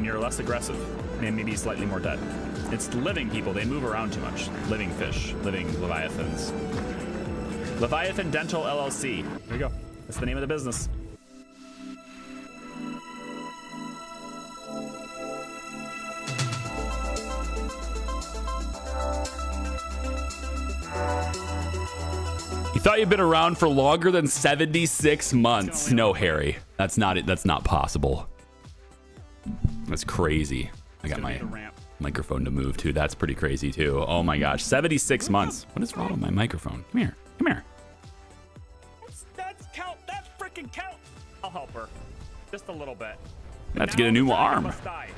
when you're less aggressive and maybe slightly more dead. It's living people. They move around too much. Living fish, living leviathans. Leviathan Dental LLC. There you go. That's the name of the business. You thought you'd been around for longer than 76 months. No, Harry. That's not it. That's not possible. That's crazy. I got my microphone to move too. That's pretty crazy too. Oh my gosh. 76 months. What is wrong with my microphone? Come here. Come here. That's count. That freaking count. I'll help her. Just a little bit. I have to get a new arm. I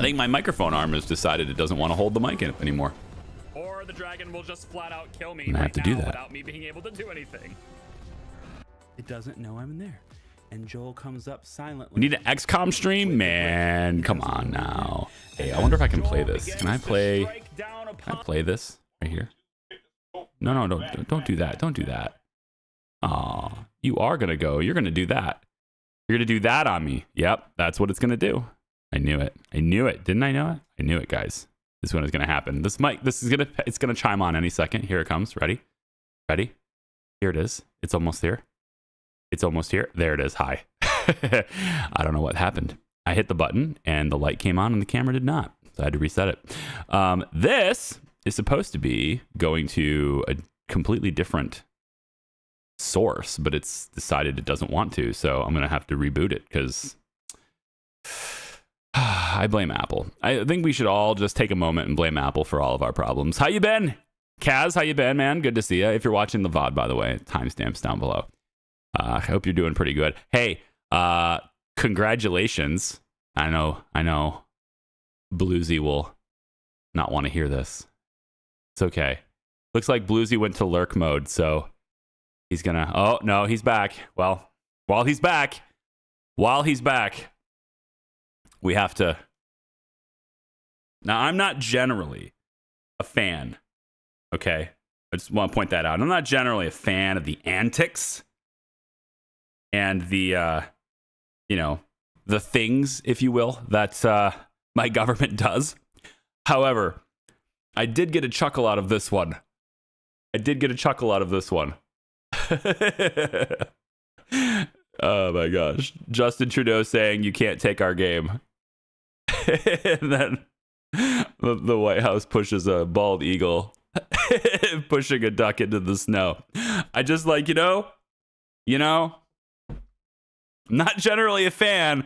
think my microphone arm has decided it doesn't want to hold the mic in anymore. Or the dragon will just flat out kill me right now without me being able to do anything. It doesn't know I'm in there. And Joel comes up silently. We need an XCOM stream? Man, come on now. Hey, I wonder if I can play this. Can I play this right here? No, don't do that. Don't do that. Aw, you are going to go. You're going to do that. You're going to do that on me. Yep, that's what it's going to do. I knew it. I knew it. Didn't I know it? I knew it, guys. This is when it's going to happen. It's going to chime on any second. Here it comes. Ready? Ready? Here it is. It's almost here. It's almost here. There it is. Hi. I don't know what happened. I hit the button and the light came on and the camera did not. So I had to reset it. This is supposed to be going to a completely different source, but it's decided it doesn't want to. So I'm going to have to reboot it because I blame Apple. I think we should all just take a moment and blame Apple for all of our problems. How you been? Kaz, how you been, man? Good to see you. If you're watching the VOD, by the way, timestamps down below. I hope you're doing pretty good. Hey, congratulations. I know Bluesy will not want to hear this. It's okay. Looks like Bluesy went to lurk mode, so he's gonna... Oh, no, he's back. Well, while he's back, we have to... Now, I'm not generally a fan, okay? I just want to point that out. I'm not generally a fan of the antics and the, the things, if you will, that my government does. However, I did get a chuckle out of this one. Oh my gosh. Justin Trudeau saying you can't take our game. And then the White House pushes a bald eagle pushing a duck into the snow. I just like, not generally a fan,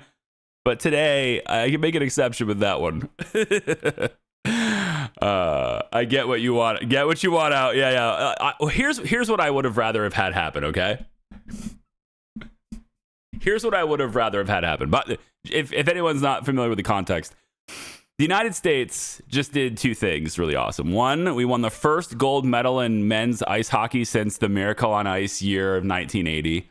but today I can make an exception with that one. I get what you want. Get what you want out. Yeah. Here's what I would have rather have had happen. Okay. Here's what I would have rather have had happen. But if anyone's not familiar with the context, the United States just did two things really awesome. One, we won the first gold medal in men's ice hockey since the Miracle on Ice year of 1980,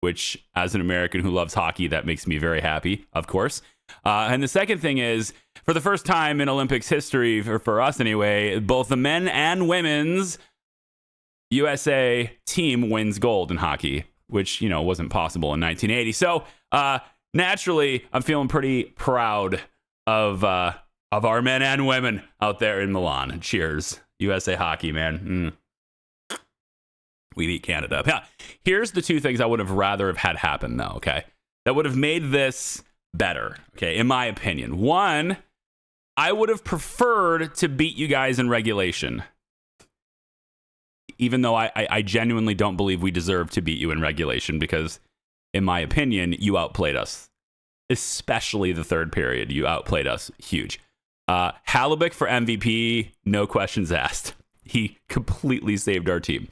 which as an American who loves hockey, that makes me very happy, of course. And the second thing is, for the first time in Olympics history, for us anyway, both the men and women's USA team wins gold in hockey, which, wasn't possible in 1980. So naturally, I'm feeling pretty proud of our men and women out there in Milan. Cheers, USA hockey, man. We beat Canada. Yeah. Here's the two things I would have rather have had happen, though, okay? That would have made this better, okay, in my opinion. One, I would have preferred to beat you guys in regulation. Even though I genuinely don't believe we deserve to beat you in regulation because, in my opinion, you outplayed us. Especially the third period. You outplayed us. Huge. Hallebeck for MVP, no questions asked. He completely saved our team.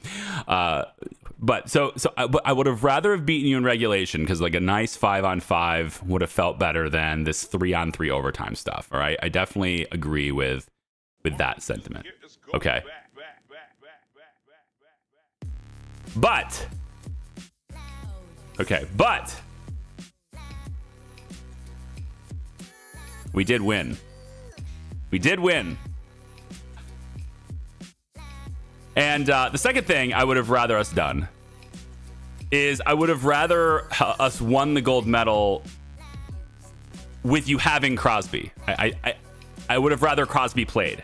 But I would have rather have beaten you in regulation because like a nice 5-on-5 would have felt better than this 3-on-3 overtime stuff. All right, I definitely agree with that sentiment. Okay. But we did win. And the second thing I would have rather us done is I would have rather us won the gold medal with you having Crosby. I would have rather Crosby played.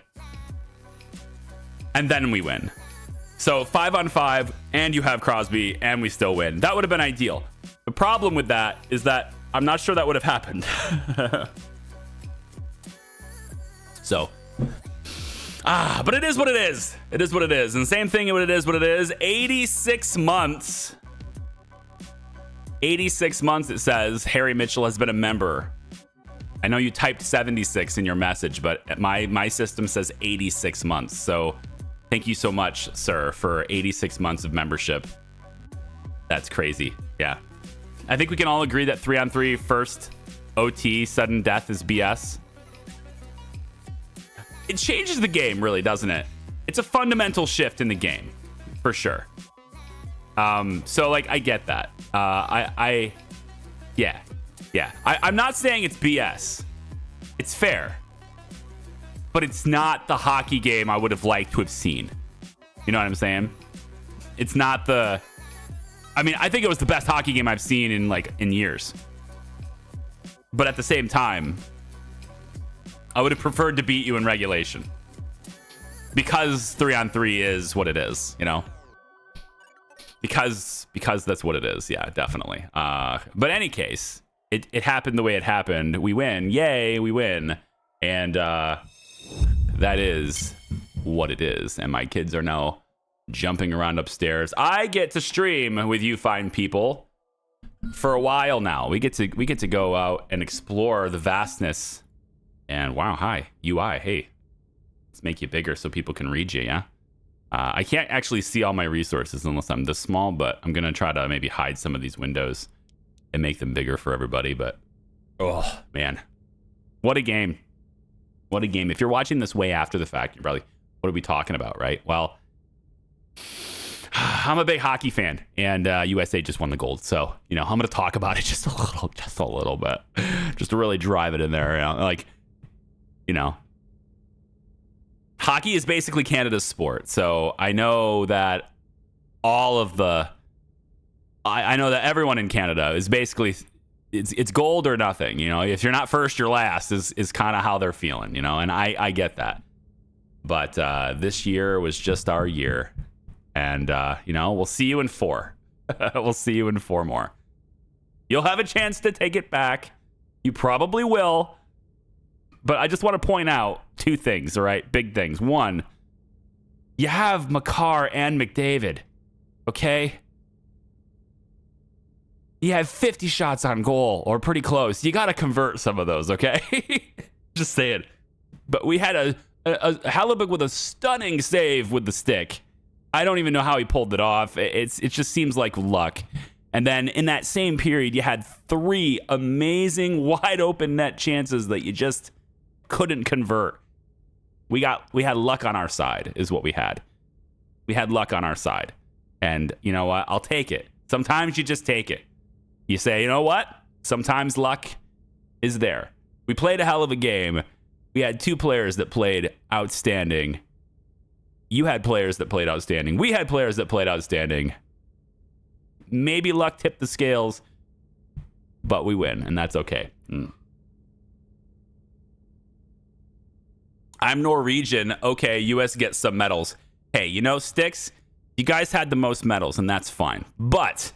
And then we win. So 5-on-5, and you have Crosby, and we still win. That would have been ideal. The problem with that is that I'm not sure that would have happened. So, but it is what it is. It is what it is. And same thing, it is what it is. 86 months. 86 months, it says, Harry Mitchell has been a member. I know you typed 76 in your message, but my system says 86 months. So thank you so much, sir, for 86 months of membership. That's crazy. Yeah. I think we can all agree that 3-on-3 first OT sudden death is BS. It changes the game, really, doesn't it? It's a fundamental shift in the game, for sure. So, like, I get that. Yeah. I'm not saying it's BS. It's fair. But it's not the hockey game I would have liked to have seen. You know what I'm saying? It's not the... I mean, I think it was the best hockey game I've seen in years. But at the same time, I would have preferred to beat you in regulation. Because 3-on-3 is what it is, you know? Because that's what it is. Yeah, definitely. But any case, it happened the way it happened. We win. Yay, we win. And that is what it is. And my kids are now jumping around upstairs. I get to stream with you fine people for a while now. We get to go out and explore the vastness. And wow, hi, UI. Hey, let's make you bigger so people can read you, yeah? I can't actually see all my resources unless I'm this small, but I'm going to try to maybe hide some of these windows and make them bigger for everybody. But, oh, man. What a game. What a game. If you're watching this way after the fact, you're probably, what are we talking about, right? Well, I'm a big hockey fan, and USA just won the gold. So, you know, I'm going to talk about it just a little bit, just to really drive it in there. You know, hockey is basically Canada's sport. So I know that I know that everyone in Canada is basically, it's gold or nothing. You know, if you're not first, you're last is kind of how they're feeling, you know, and I get that. But this year was just our year. And, you know, we'll see you in 4. We'll see you in 4 more. You'll have a chance to take it back. You probably will. But I just want to point out 2 things, all right? Big things. 1, you have Makar and McDavid, okay? You have 50 shots on goal, or pretty close. You got to convert some of those, okay? Just saying. But we had a Hellebuyck with a stunning save with the stick. I don't even know how he pulled it off. It just seems like luck. And then in that same period, you had 3 amazing wide open net chances that you just couldn't convert. We had luck on our side, is what we had. We had luck on our side. And you know what? I'll take it. Sometimes you just take it. You say, you know what? Sometimes luck is there. We played a hell of a game. We had 2 players that played outstanding. You had players that played outstanding. We had players that played outstanding. Maybe luck tipped the scales, but we win, and that's okay. I'm Norwegian. Okay, US gets some medals. Hey, you know, Sticks, you guys had the most medals, and that's fine. But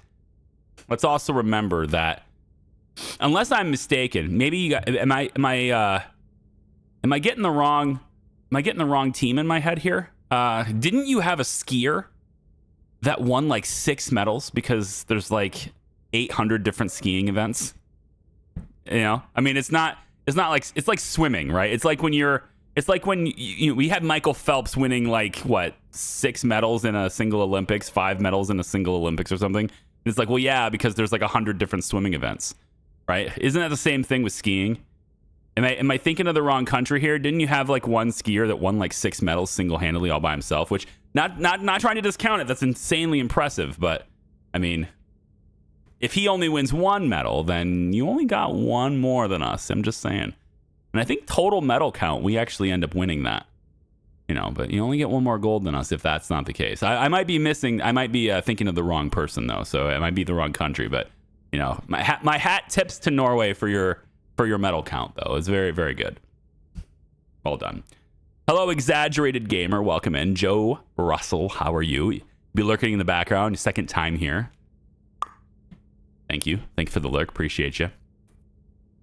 let's also remember that, unless I'm mistaken, maybe you guys, am I getting the wrong team in my head here? Didn't you have a skier that won like 6 medals because there's like 800 different skiing events? You know, I mean, it's not like, it's like swimming, right? It's like when we had Michael Phelps winning like 6 medals in a single Olympics, 5 medals in a single Olympics or something. And it's like, well, yeah, because there's like 100 different swimming events, right? Isn't that the same thing with skiing? Am I thinking of the wrong country here? Didn't you have like one skier that won like 6 medals single-handedly all by himself? Which, not trying to discount it, that's insanely impressive. But I mean, if he only wins 1 medal, then you only got 1 more than us. I'm just saying. And I think total medal count, we actually end up winning that. You know, but you only get 1 more gold than us if that's not the case. I might be thinking of the wrong person though, so it might be the wrong country. But you know, my hat tips to Norway for your for your medal count, though. It's very, very good. Well done. Hello, Exaggerated Gamer. Welcome in. Joe Russell, how are you? Be lurking in the background. Second time here. Thank you. Thank you for the lurk. Appreciate you.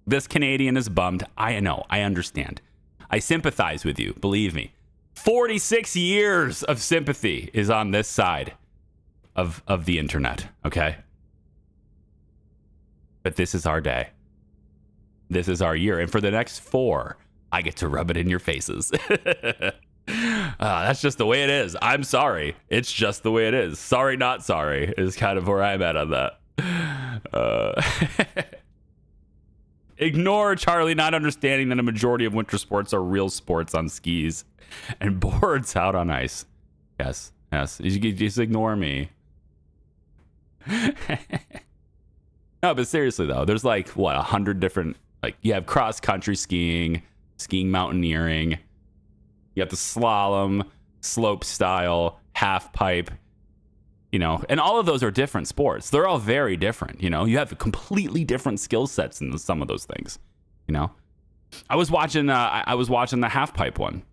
This Canadian is bummed. I know. I understand. I sympathize with you. Believe me. 46 years of sympathy is on this side of the internet. Okay? But this is our day. This is our year. And for the next 4, I get to rub it in your faces. That's just the way it is. I'm sorry. It's just the way it is. Sorry, not sorry is kind of where I'm at on that. Ignore Charlie not understanding that a majority of winter sports are real sports on skis and boards out on ice. Yes. You just ignore me. No, but seriously though, there's like 100 different, like you have cross country skiing mountaineering, you have the slalom, slope style, half pipe, and all of those are different sports. They're all very different. You have completely different skill sets in some of those things. I was watching the half pipe one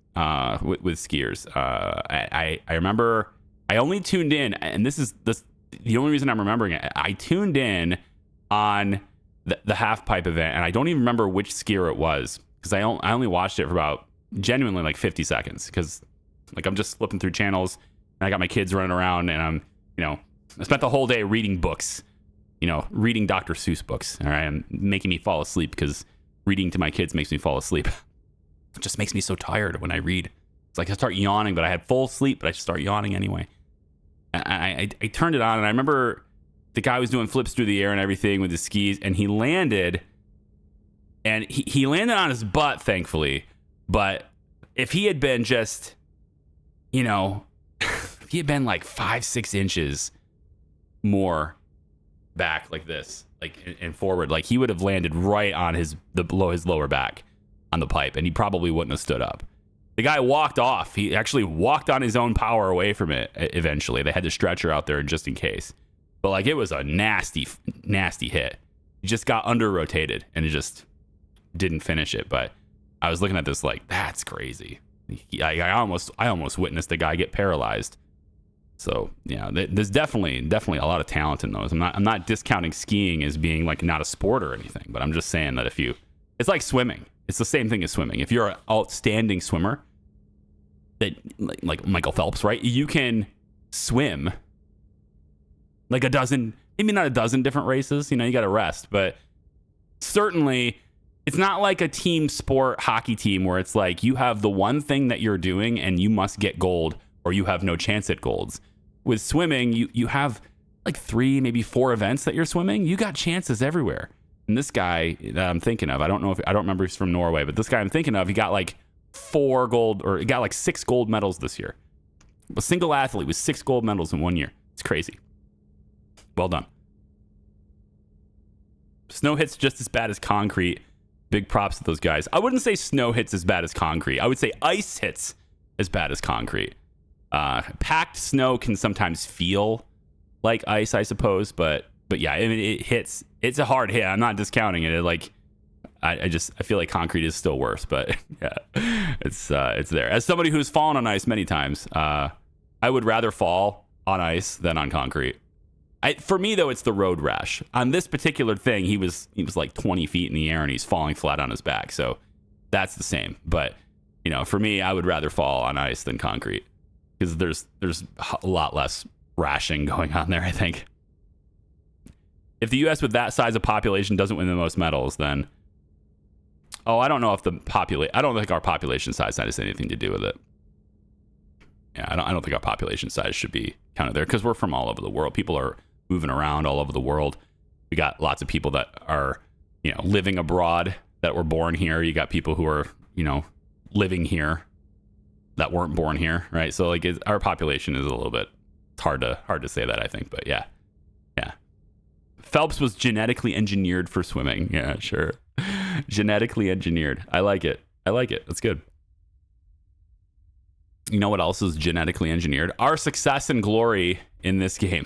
with skiers. I remember I only tuned in, and this is the only reason I'm remembering it. I tuned in on the half pipe event, and I don't even remember which skier it was because I only watched it for about genuinely like 50 seconds because like I'm just flipping through channels and I got my kids running around and I'm I spent the whole day reading books, reading Dr. Seuss books. All right, and making me fall asleep because reading to my kids makes me fall asleep. It just makes me so tired when I read. It's like I start yawning, but I had full sleep, but I just start yawning anyway. I turned it on and I remember the guy was doing flips through the air and everything with his skis, and he landed, and he landed on his butt, thankfully. But if he had been just, if he had been like 5-6 inches more back like this, like and forward, like he would have landed right on his lower back on the pipe, and he probably wouldn't have stood up. The guy walked off. He actually walked on his own power away from it. Eventually, they had the stretcher out there just in case. But like it was a nasty hit. He just got under rotated and it just didn't finish it. But I was looking at this like, that's crazy. I almost witnessed a guy get paralyzed. So yeah, there's definitely a lot of talent in those. I'm not discounting skiing as being like not a sport or anything, but I'm just saying that it's like swimming. It's the same thing as swimming. If you're an outstanding swimmer, that like Michael Phelps, right? You can swim like maybe not a dozen different races. You got to rest, but certainly it's not like a team sport hockey team where it's like you have the one thing that you're doing and you must get gold or you have no chance at golds. With swimming, you have like 3, maybe 4 events that you're swimming. You got chances everywhere. And this guy that I'm thinking of, I don't remember if he's from Norway, but this guy I'm thinking of, he got like 4 gold, or he got like 6 gold medals this year. A single athlete with 6 gold medals in 1 year. It's crazy. Well done. Snow hits just as bad as concrete. Big props to those guys. I wouldn't say snow hits as bad as concrete. I would say ice hits as bad as concrete. Packed snow can sometimes feel like ice, I suppose, but yeah, I mean, it hits. It's a hard hit. I'm not discounting it. I feel like concrete is still worse, but yeah, it's there. As somebody who's fallen on ice many times, I would rather fall on ice than on concrete. For me though, it's the road rash. On this particular thing, he was like 20 feet in the air and he's falling flat on his back. So that's the same. But for me, I would rather fall on ice than concrete because there's a lot less rashing going on there, I think. If the U.S. with that size of population doesn't win the most medals, then I don't know if I don't think our population size has anything to do with it. Yeah, I don't think our population size should be counted there because we're from all over the world. People are moving around all over the world. We got lots of people that are, living abroad that were born here. You got people who are, living here that weren't born here, right? So like our population is a little bit hard to say that, I think, but yeah. Phelps was genetically engineered for swimming. Yeah, sure. Genetically engineered. I like it. That's good. You know what else is genetically engineered? Our success and glory in this game.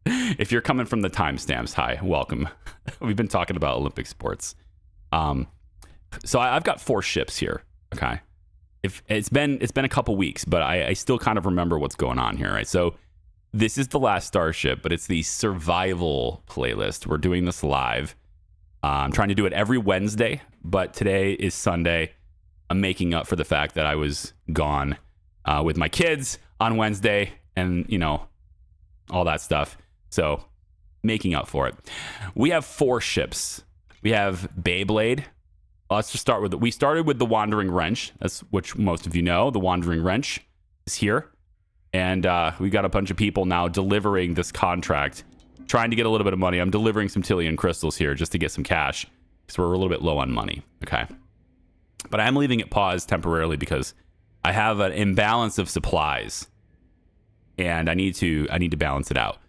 If you're coming from the timestamps, hi, welcome. We've been talking about Olympic sports. So I've got 4 ships here. Okay. If it's been a couple weeks, but I still kind of remember what's going on here, right? So this is the last Starship, but it's the survival playlist. We're doing this live. I'm trying to do it every Wednesday, but today is Sunday. I'm making up for the fact that I was gone with my kids on Wednesday and, all that stuff. So making up for it. We have 4 ships. We have Beyblade. Let's just start with it. We started with the Wandering Wrench, that's which most of you know. The Wandering Wrench is here. And we got a bunch of people now delivering this contract, trying to get a little bit of money. I'm delivering some Tillian crystals here just to get some cash because we're a little bit low on money. Okay. But I'm leaving it paused temporarily because I have an imbalance of supplies and I need to balance it out.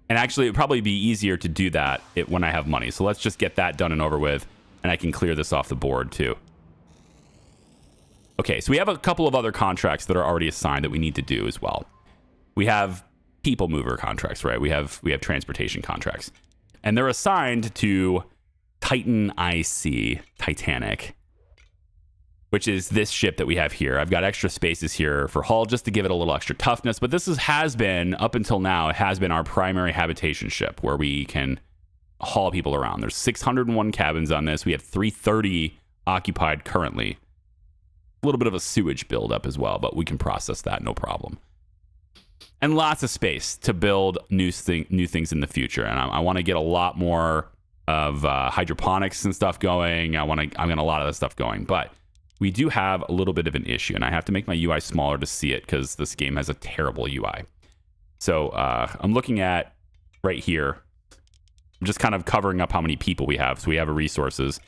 And actually, it would probably be easier to do that when I have money. So let's just get that done and over with. And I can clear this off the board too. Okay, so we have a couple of other contracts that are already assigned that we need to do as well. We have people mover contracts, right? We have transportation contracts. And they're assigned to Titan IC, Titanic, which is this ship that we have here. I've got extra spaces here for hull just to give it a little extra toughness. But this has been, up until now, it has been our primary habitation ship where we can haul people around. There's 601 cabins on this. We have 330 occupied currently. A little bit of a sewage buildup as well, but we can process that, no problem. And lots of space to build new things in the future. And I want to get a lot more of hydroponics and stuff going. I'm getting a lot of that stuff going, but we do have a little bit of an issue, and I have to make my UI smaller to see it because this game has a terrible UI. So I'm looking at right here. I'm just kind of covering up how many people we have. So we have resources.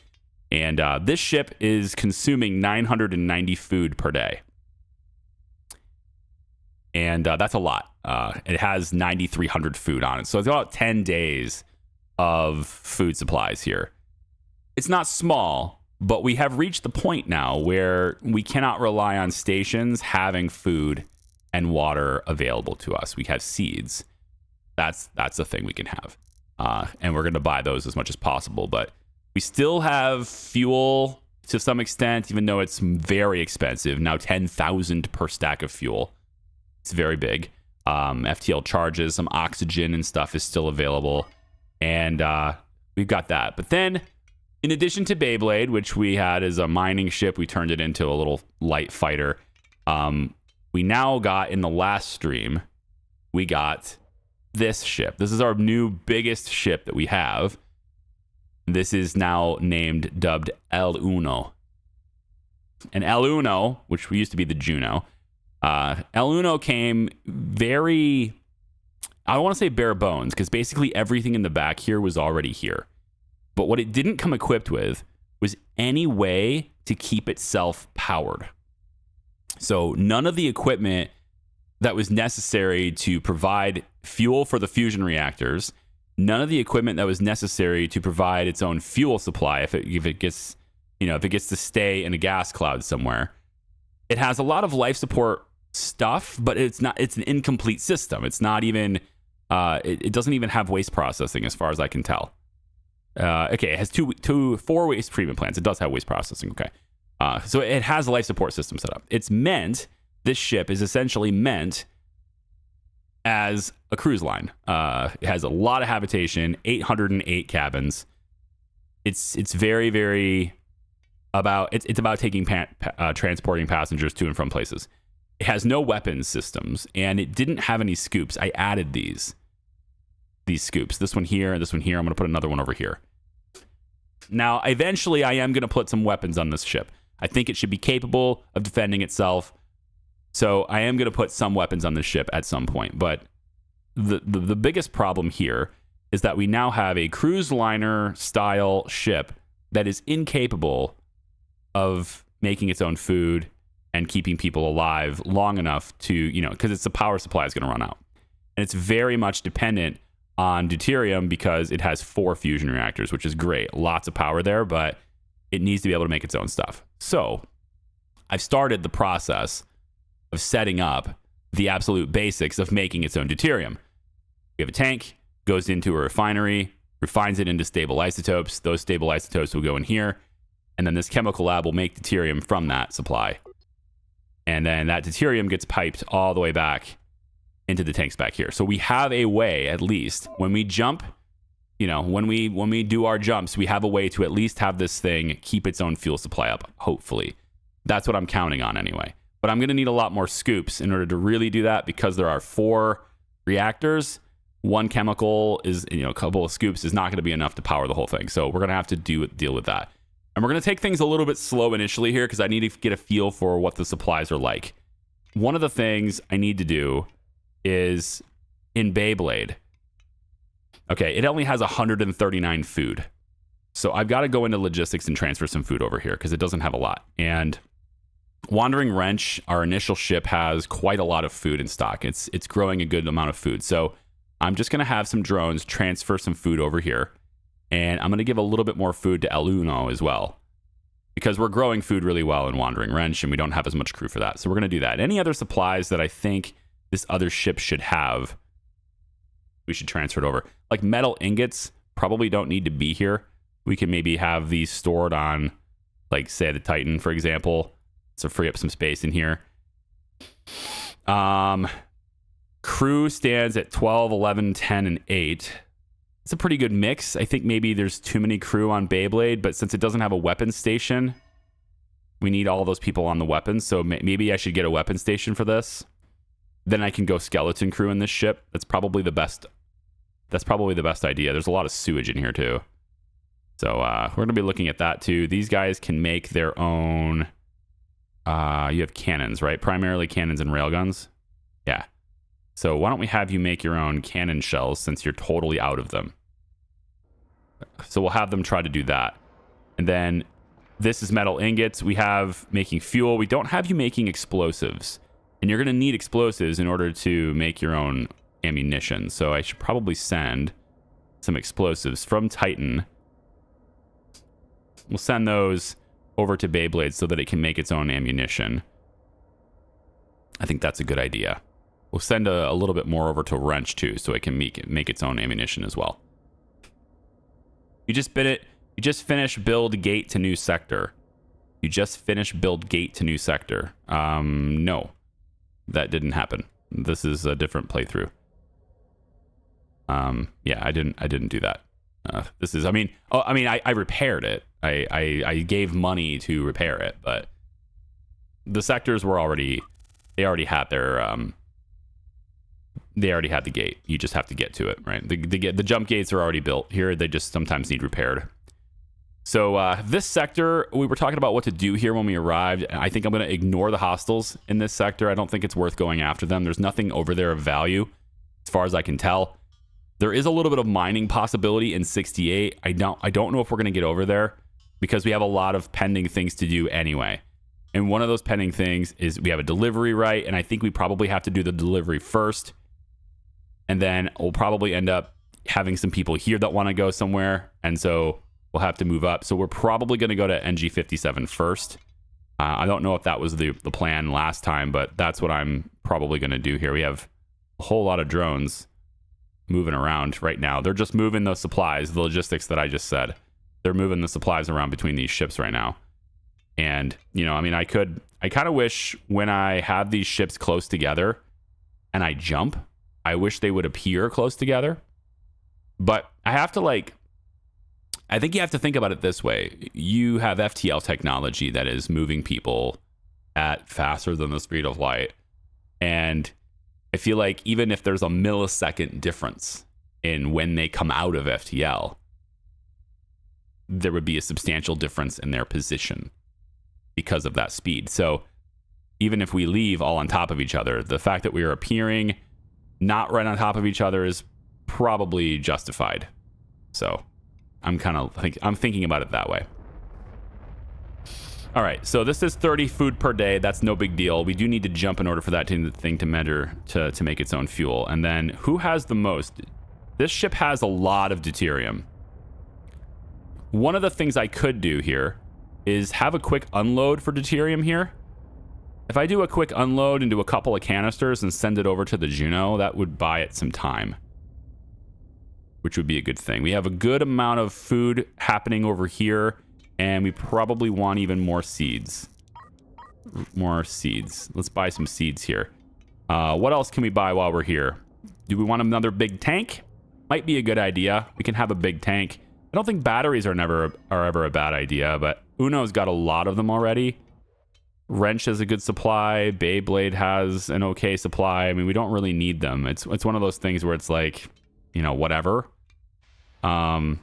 And this ship is consuming 990 food per day. And that's a lot. It has 9,300 food on it. So it's about 10 days of food supplies here. It's not small, but we have reached the point now where we cannot rely on stations having food and water available to us. We have seeds. That's a thing we can have. And we're going to buy those as much as possible. But we still have fuel to some extent, even though it's very expensive. Now 10,000 per stack of fuel. It's very big. FTL charges, some oxygen and stuff is still available. And we've got that. But then, in addition to Beyblade, which we had as a mining ship, we turned it into a little light fighter. We now got, in the last stream, we got this ship. This is our new biggest ship that we have. This is now dubbed El Uno. And El Uno, which used to be the Juno, El Uno came very, I don't want to say bare bones, because basically everything in the back here was already here. But what it didn't come equipped with was any way to keep itself powered. So none of the equipment that was necessary to provide fuel for the fusion reactors, none of the equipment that was necessary to provide its own fuel supply if it gets to stay in a gas cloud somewhere. It has a lot of life support stuff, but it's an incomplete system. It's not even it doesn't even have waste processing as far as I can tell. Okay, it has four waste treatment plants. It does have waste processing. Okay. So it has a life support system set up. This ship is essentially meant as a cruise line. It has a lot of habitation, 808 cabins. It's very, very it's about transporting passengers to and from places. It has no weapons systems, and it didn't have any scoops. I added these scoops. This one here and this one here. I'm going to put another one over here. Now, eventually, I am going to put some weapons on this ship. I think it should be capable of defending itself. So I am going to put some weapons on this ship at some point. But the biggest problem here is that we now have a cruise liner style ship that is incapable of making its own food and keeping people alive long enough to, because it's the power supply is going to run out. And it's very much dependent on deuterium because it has 4 fusion reactors, which is great. Lots of power there, but it needs to be able to make its own stuff. So I've started the process of setting up the absolute basics of making its own deuterium. We have a tank, goes into a refinery, refines it into stable isotopes. Those stable isotopes will go in here. And then this chemical lab will make deuterium from that supply. And then that deuterium gets piped all the way back into the tanks back here. So we have a way, at least, when we jump, you know, when we do our jumps, we have a way to at least have this thing keep its own fuel supply up, hopefully. That's what I'm counting on anyway. But I'm going to need a lot more scoops in order to really do that, because there are 4 reactors. One chemical is, you know, a couple of scoops is not going to be enough to power the whole thing. So we're going to have to deal with that. And we're going to take things a little bit slow initially here, because I need to get a feel for what the supplies are like. One of the things I need to do is in Beyblade. Okay, it only has 139 food. So I've got to go into logistics and transfer some food over here, because it doesn't have a lot. And Wandering Wrench, our initial ship, has quite a lot of food in stock. It's growing a good amount of food. So I'm just going to have some drones transfer some food over here. And I'm going to give a little bit more food to El Uno as well, because we're growing food really well in Wandering Wrench, and we don't have as much crew for that. So we're going to do that. Any other supplies that I think this other ship should have, we should transfer it over. Like metal ingots probably don't need to be here. We can maybe have these stored on, like, say, the Titan, for example, to free up some space in here. Crew stands at 12, 11, 10, and 8. It's a pretty good mix. I think maybe there's too many crew on Beyblade, but since it doesn't have a weapons station, we need all those people on the weapons. So maybe I should get a weapon station for this. Then I can go skeleton crew in this ship. That's probably the best. That's probably the best idea. There's a lot of sewage in here too. So we're going to be looking at that too. These guys can make their own. You have cannons, right? Primarily cannons and railguns. Yeah. So why don't we have you make your own cannon shells, since you're totally out of them. So we'll have them try to do that. And then this is metal ingots. We have making fuel. We don't have you making explosives. And you're going to need explosives in order to make your own ammunition. So I should probably send some explosives from Titan. We'll send those over to Beyblade so that it can make its own ammunition. I think that's a good idea. We'll send a little bit more over to Wrench too, so it can make its own ammunition as well. You just finished build gate to new sector. You just finished build gate to new sector. No, that didn't happen. This is a different playthrough. Yeah, I didn't do that. This is, I repaired it. I gave money to repair it, but the sectors were they already had their, they already had the gate. You just have to get to it, right? The jump gates are already built here. They just sometimes need repaired. So this sector, we were talking about what to do here when we arrived. I think I'm going to ignore the hostiles in this sector. I don't think it's worth going after them. There's nothing over there of value, as far as I can tell. There is a little bit of mining possibility in 68. I don't know if we're going to get over there, because we have a lot of pending things to do anyway. And one of those pending things is we have a delivery, right? And I think we probably have to do the delivery first. And then we'll probably end up having some people here that want to go somewhere. And so we'll have to move up. So we're probably going to go to NG57 first. I don't know if that was the plan last time, but that's what I'm probably going to do here. We have a whole lot of drones moving around right now. They're just moving those supplies, the logistics that I just said. They're moving the supplies around between these ships right now. And, you know, I mean, I kind of wish when I have these ships close together and I jump, I wish they would appear close together. But I have to, I think you have to think about it this way. You have FTL technology that is moving people at faster than the speed of light. And I feel like even if there's a millisecond difference in when they come out of FTL, there would be a substantial difference in their position because of that speed. So even if we leave all on top of each other, the fact that we are appearing not right on top of each other is probably justified. So I'm thinking about it that way. All right, so this is 30 food per day. That's no big deal. We do need to jump in order for that thing to measure to make its own fuel. And then who has the most? This ship has a lot of deuterium. One of the things I could do here is have a quick unload for deuterium here. If I do a quick unload and do a couple of canisters and send it over to the Juno, that would buy it some time, which would be a good thing. We have a good amount of food happening over here And we probably want even more seeds. More seeds. Let's buy some seeds here. What else can we buy while we're here? Do we want another big tank? Might be a good idea. We can have a big tank. I don't think batteries are ever a bad idea, but Uno's got a lot of them already. Wrench has a good supply. Beyblade has an okay supply. I mean, we don't really need them. It's one of those things where it's like, you know, whatever. I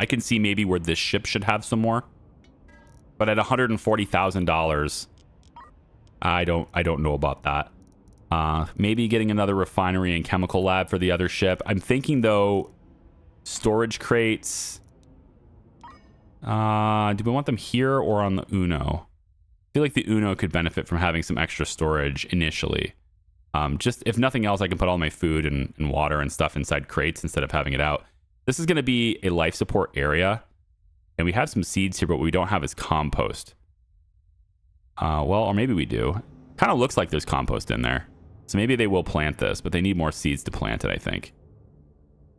can see maybe where this ship should have some more. But at $140,000, I don't know about that. Maybe getting another refinery and chemical lab for the other ship. I'm thinking though, storage crates. Do we want them here or on the Uno? I feel like the Uno could benefit from having some extra storage initially. Just if nothing else, I can put all my food and water and stuff inside crates instead of having it out. This is going to be a life support area. And we have some seeds here, but what we don't have is compost. Well, or maybe we do. Kind of looks like there's compost in there. So maybe they will plant this, but they need more seeds to plant it, I think.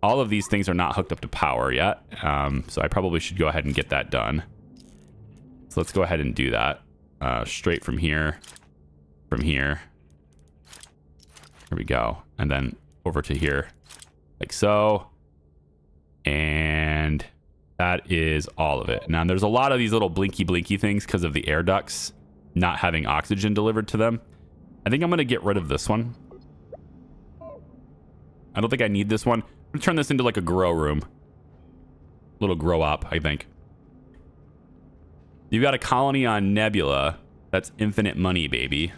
All of these things are not hooked up to power yet. So I probably should go ahead and get that done. So let's go ahead and do that. Straight from here. From here. There we go. And then over to here. Like so. And that is all of it. Now, there's a lot of these little blinky things because of the air ducts not having oxygen delivered to them. I think I'm going to get rid of this one. I don't think I need this one. I'm going to turn this into like a grow room. Little grow up, I think. You've got a colony on Nebula. That's infinite money, baby.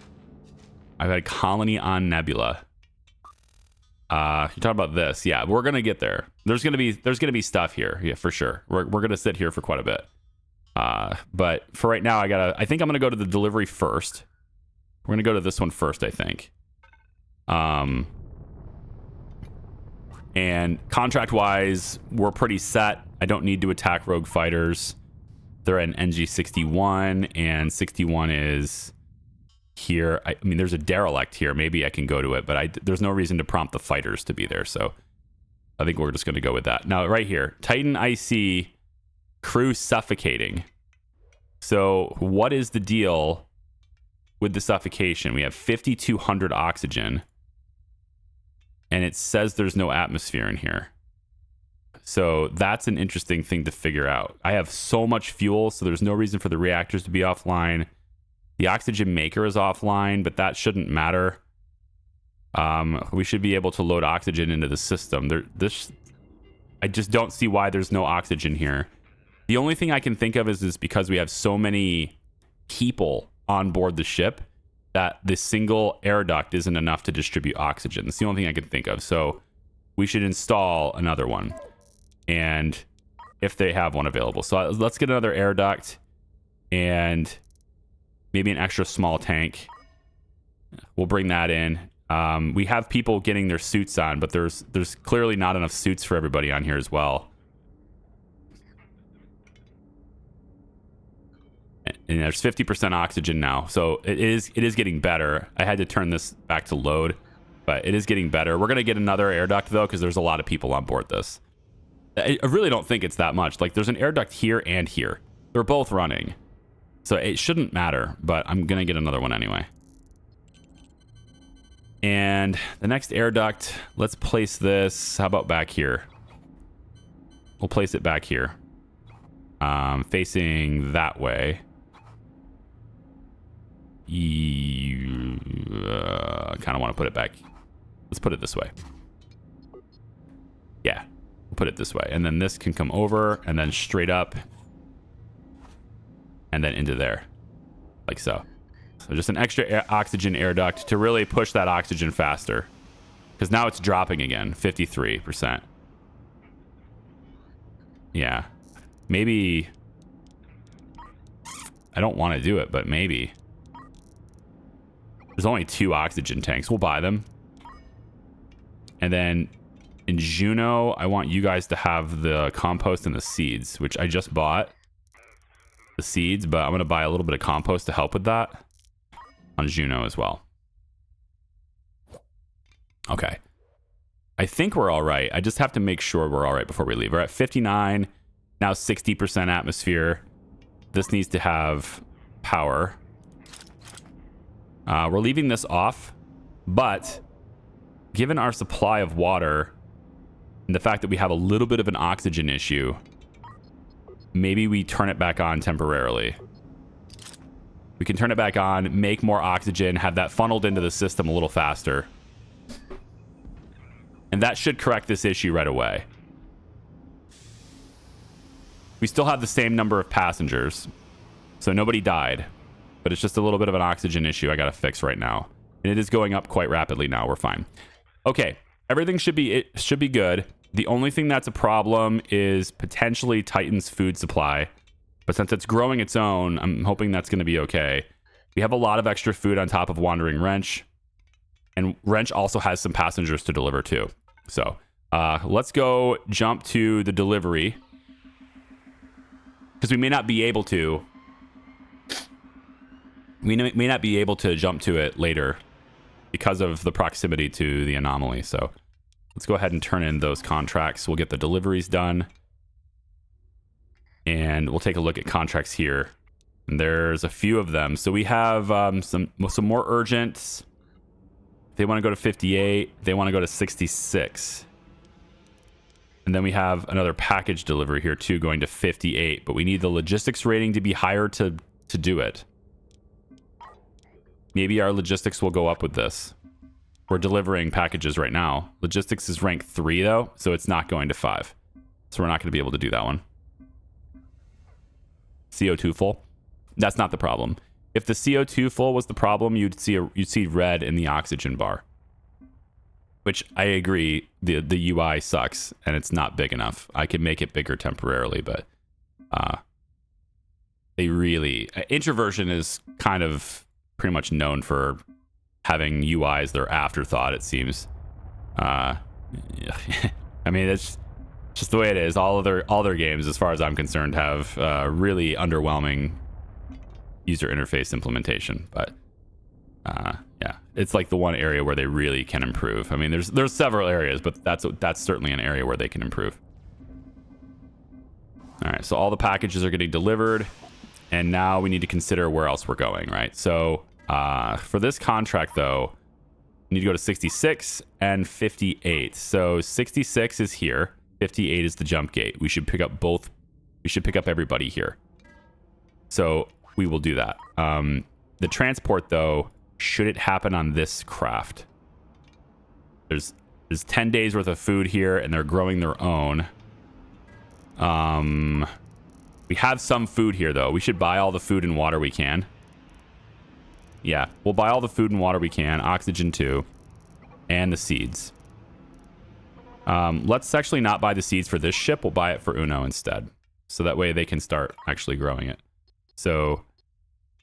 I've got a colony on Nebula. You're talking about this. Yeah, we're gonna get there. There's gonna be stuff here. Yeah, for sure. We're gonna sit here for quite a bit. But for right now, I think I'm gonna go to the delivery first. We're gonna go to this one first, I think. And contract wise, we're pretty set. I don't need to attack rogue fighters. They're at an NG61, and 61 is here. I mean, there's a derelict here. Maybe I can go to it, but there's no reason to prompt the fighters to be there. So I think we're just going to go with that. Now, right here, Titan IC crew suffocating. So what is the deal with the suffocation? We have 5,200 oxygen, and it says there's no atmosphere in here. So that's an interesting thing to figure out. I have so much fuel, so there's no reason for the reactors to be offline. The oxygen maker is offline, but that shouldn't matter. We should be able to load oxygen into the system. I just don't see why there's no oxygen here. The only thing I can think of is because we have so many people on board the ship that the single air duct isn't enough to distribute oxygen. That's the only thing I can think of. So we should install another one. And if they have one available. So let's get another air duct and maybe an extra small tank. We'll bring that in. We have people getting their suits on, but there's clearly not enough suits for everybody on here as well. And there's 50% oxygen now. So it is getting better. I had to turn this back to load, but it is getting better. We're going to get another air duct though, because there's a lot of people on board this. I really don't think it's that much. Like there's an air duct here and here. They're both running. So it shouldn't matter, but I'm going to get another one anyway. And the next air duct, let's place this. How about back here? We'll place it back here. Facing that way. I kind of want to put it back. Let's put it this way. Yeah, we'll put it this way. And then this can come over and then straight up. And then into there. Like so. So just an extra oxygen air duct to really push that oxygen faster. Because now it's dropping again. 53%. Yeah. Maybe... I don't want to do it, but maybe. There's only 2 oxygen tanks. We'll buy them. And then in Juno, I want you guys to have the compost and the seeds, which I just bought. The seeds, but I'm going to buy a little bit of compost to help with that on Juno as well. Okay. I think we're all right. I just have to make sure we're all right before we leave. We're at 59. Now 60% atmosphere. This needs to have power. We're leaving this off, but given our supply of water and the fact that we have a little bit of an oxygen issue, maybe we turn it back on temporarily. We can turn it back on, make more oxygen, have that funneled into the system a little faster. And that should correct this issue right away. We still have the same number of passengers, so nobody died, but it's just a little bit of an oxygen issue I gotta fix right now. And it is going up quite rapidly now. We're fine. Okay, everything should be good. The only thing that's a problem is potentially Titan's food supply. But since it's growing its own, I'm hoping that's going to be okay. We have a lot of extra food on top of Wandering Wrench. And Wrench also has some passengers to deliver too. So let's go jump to the delivery. Because we may not be able to. We may not be able to jump to it later because of the proximity to the anomaly. So let's go ahead and turn in those contracts. We'll get the deliveries done. And we'll take a look at contracts here. And there's a few of them. So we have some more urgent. They want to go to 58. They want to go to 66. And then we have another package delivery here too, going to 58. But we need the logistics rating to be higher to do it. Maybe our logistics will go up with this. We're delivering packages right now. Logistics is rank 3 though, so it's not going to 5. So we're not going to be able to do that one. CO2 full. That's not the problem. If the CO2 full was the problem, you'd see red in the oxygen bar. Which I agree, the UI sucks and it's not big enough. I can make it bigger temporarily, but they really Introversion is kind of pretty much known for having UI as their afterthought, it seems. I mean, it's just the way it is. All their games, as far as I'm concerned, have really underwhelming user interface implementation. But yeah, it's like the one area where they really can improve. I mean, there's several areas, but that's certainly an area where they can improve. All right, so all the packages are getting delivered, and now we need to consider where else we're going, right? So for this contract, though, we need to go to 66 and 58. So 66 is here. 58 is the jump gate. We should pick up both. We should pick up everybody here. So we will do that. The transport, though, should it happen on this craft? There's 10 days worth of food here, and they're growing their own. We have some food here, though. We should buy all the food and water we can. Yeah, we'll buy all the food and water we can. Oxygen, too. And the seeds. Let's actually not buy the seeds for this ship. We'll buy it for Uno instead. So that way they can start actually growing it. So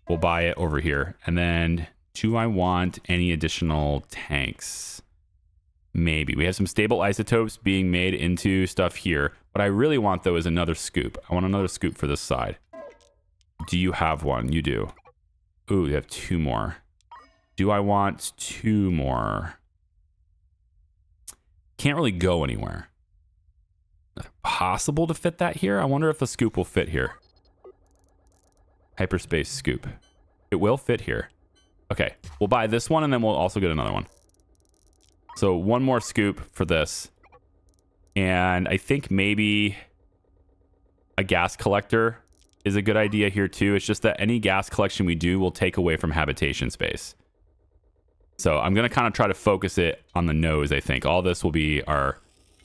we'll buy it over here. And then, do I want any additional tanks? Maybe. We have some stable isotopes being made into stuff here. What I really want, though, is another scoop. I want another scoop for this side. Do you have one? You do. Ooh, you have 2 more. Do I want 2 more? Can't really go anywhere. Possible to fit that here? I wonder if the scoop will fit here. Hyperspace scoop. It will fit here. Okay, we'll buy this one and then we'll also get another one. So 1 more scoop for this. And I think maybe a gas collector is a good idea here too. It's just that any gas collection we do will take away from habitation space. So I'm going to kind of try to focus it on the nose, I think. All this will be where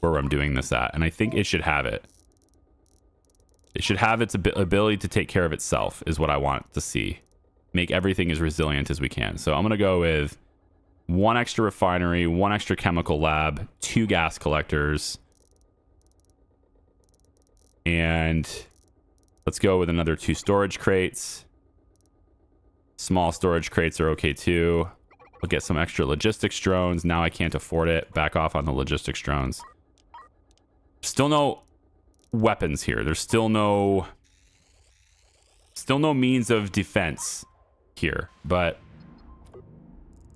I'm doing this at. And I think it should have it. It should have its ability to take care of itself is what I want to see. Make everything as resilient as we can. So I'm going to go with 1 extra refinery, 1 extra chemical lab, 2 gas collectors. And let's go with another 2 storage crates. Small storage crates are okay too. We'll get some extra logistics drones. Now I can't afford it. Back off on the logistics drones. Still no weapons here. There's still no means of defense here, but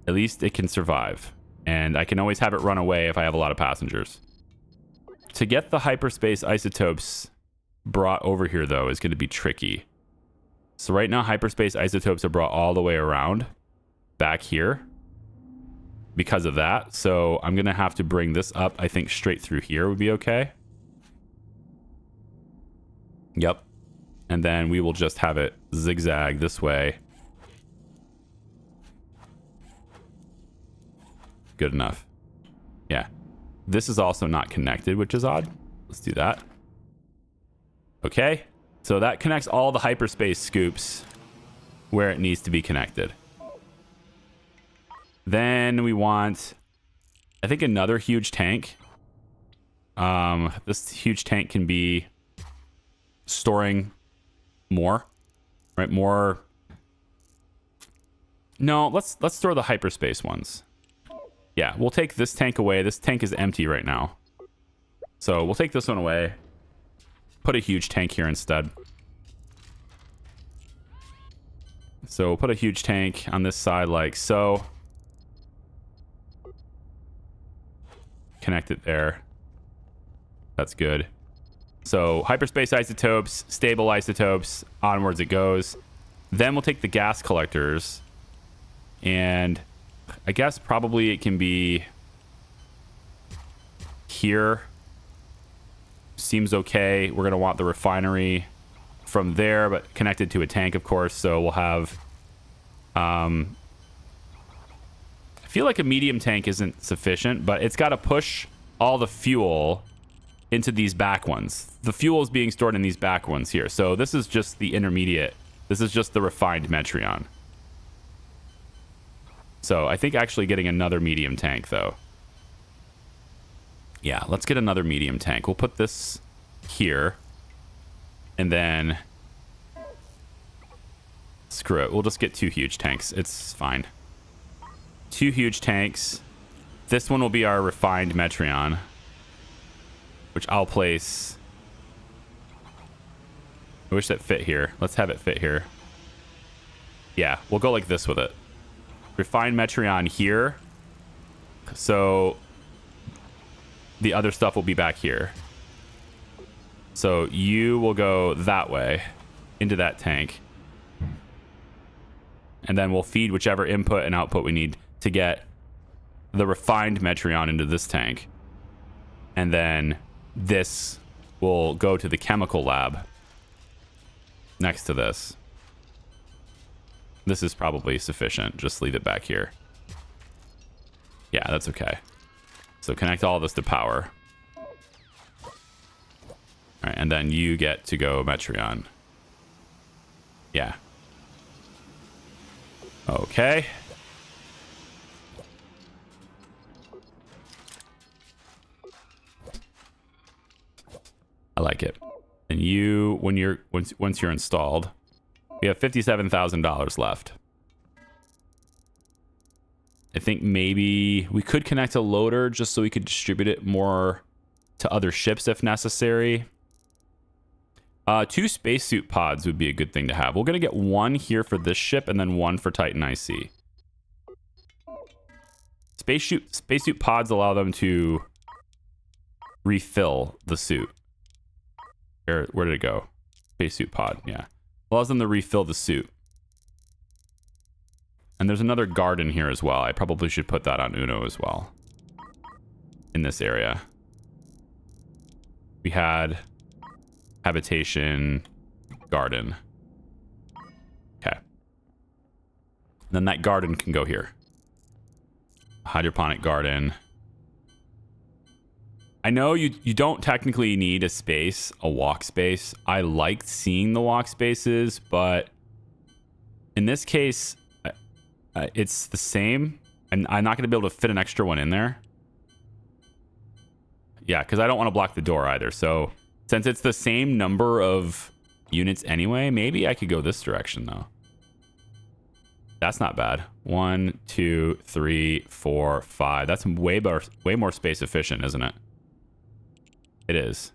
at least it can survive. And I can always have it run away if I have a lot of passengers. To get the hyperspace isotopes brought over here, though, is going to be tricky. So right now, hyperspace isotopes are brought all the way around back here because of that. So I'm going to have to bring this up. I think straight through here would be okay. Yep. And then we will just have it zigzag this way. Good enough. Yeah. This is also not connected, which is odd. Let's do that. Okay. So that connects all the hyperspace scoops where it needs to be connected. Then we want, I think, another huge tank. This huge tank can be storing more, right? More. No, let's store the hyperspace ones. Yeah, we'll take this tank away. This tank is empty right now. So we'll take this one away. Put a huge tank here instead. So we'll put a huge tank on this side like so. Connect it there. That's good. So hyperspace isotopes, stable isotopes, onwards it goes. Then we'll take the gas collectors, and I guess probably it can be here. Seems okay. We're going to want the refinery from there, but connected to a tank, of course. So we'll have... I feel like a medium tank isn't sufficient, but it's got to push all the fuel into these back ones. The fuel is being stored in these back ones here. So this is just the intermediate. This is just the refined Metreon. So I think actually getting another medium tank, though. Yeah, let's get another medium tank. We'll put this here. And then... screw it. We'll just get 2 huge tanks. It's fine. 2 huge tanks. This one will be our refined Metreon, which I'll place... I wish that fit here. Let's have it fit here. Yeah, we'll go like this with it. Refined Metreon here. So the other stuff will be back here. So you will go that way into that tank. And then we'll feed whichever input and output we need to get the refined Metreon into this tank. And then this will go to the chemical lab next to this. This is probably sufficient. Just leave it back here. Yeah, that's okay. So connect all this to power. All right, and then you get to go Metreon. Yeah. Okay. I like it. And you, when you're once you're installed, we have $57,000 left. I think maybe we could connect a loader just so we could distribute it more to other ships if necessary. 2 spacesuit pods would be a good thing to have. We're going to get 1 here for this ship and then 1 for Titan IC. Spacesuit pods allow them to refill the suit. Where did it go? Spacesuit pod, yeah. Allows them to refill the suit. And there's another garden here as well. I probably should put that on Uno as well. In this area. We had habitation garden. Okay. Then that garden can go here. Hydroponic garden. I know you don't technically need a walk space. I liked seeing the walk spaces, but in this case, it's the same. And I'm not going to be able to fit an extra one in there. Yeah, because I don't want to block the door either. So since it's the same number of units anyway, maybe I could go this direction though. That's not bad. 1, 2, 3, 4, 5. That's way more space efficient, isn't it? It is.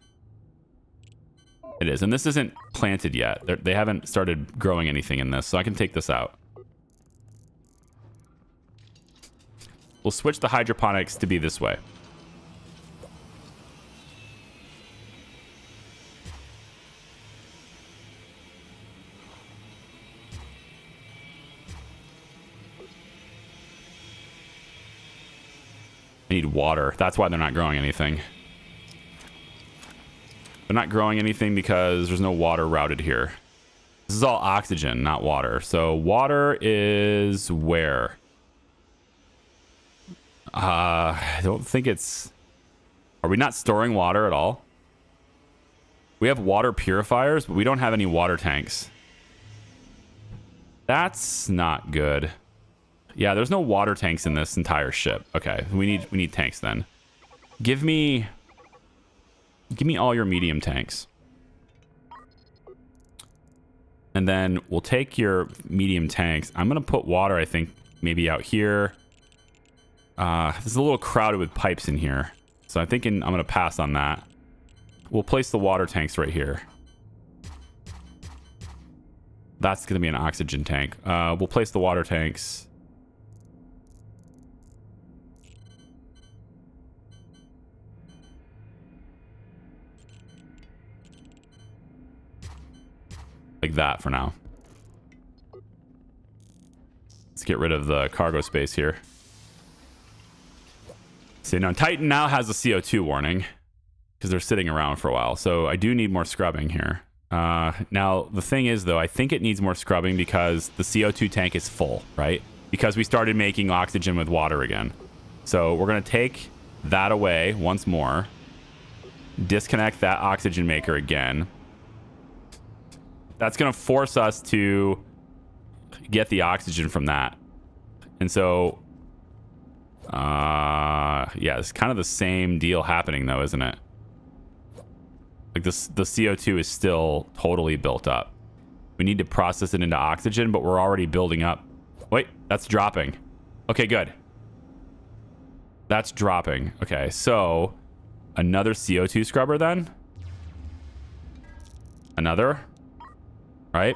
It is. And this isn't planted yet. They haven't started growing anything in this, so I can take this out. We'll switch the hydroponics to be this way. I need water. That's why they're not growing anything. They're not growing anything because there's no water routed here. This is all oxygen, not water. So water is where? I don't think it's... Are we not storing water at all? We have water purifiers, but we don't have any water tanks. That's not good. Yeah, there's no water tanks in this entire ship. Okay, we need tanks then. Give me all your medium tanks. And then we'll take your medium tanks. I'm gonna put water, I think, maybe out here. This is a little crowded with pipes in here. So I'm thinking I'm gonna pass on that. We'll place the water tanks right here. That's gonna be an oxygen tank. We'll place the water tanks. Like that for now. Let's get rid of the cargo space here. So now Titan now has a CO2 warning because they're sitting around for a while. So I do need more scrubbing here. Now the thing is though, I think it needs more scrubbing because the CO2 tank is full, right? Because we started making oxygen with water again. So we're gonna take that away once more. Disconnect that oxygen maker again. That's going to force us to get the oxygen from that. And so, yeah, it's kind of the same deal happening though, isn't it? Like this, the CO2 is still totally built up. We need to process it into oxygen, but we're already building up. Wait, that's dropping. Okay, good. That's dropping. Okay, so another CO2 scrubber then? Another? Right?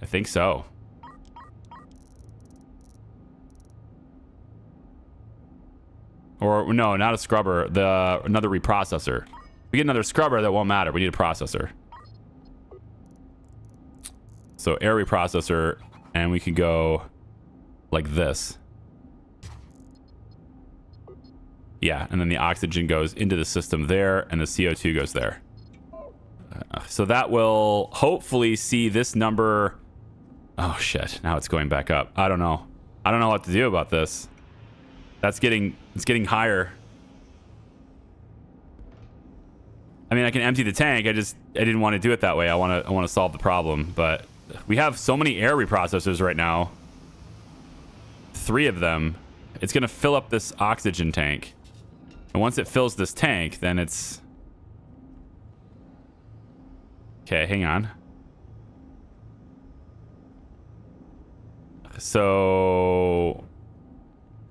I think so. Or no, not a scrubber. Another reprocessor. We get another scrubber, that won't matter. We need a processor. So air reprocessor, and we could go like this. Yeah, and then the oxygen goes into the system there, and the CO2 goes there. So that will hopefully see this number. Oh shit! Now it's going back up. I don't know. I don't know what to do about this. It's getting higher. I mean, I can empty the tank. I didn't want to do it that way. I want to solve the problem. But we have so many air reprocessors right now. 3 of them. It's gonna fill up this oxygen tank, and once it fills this tank, then it's. Okay, hang on. So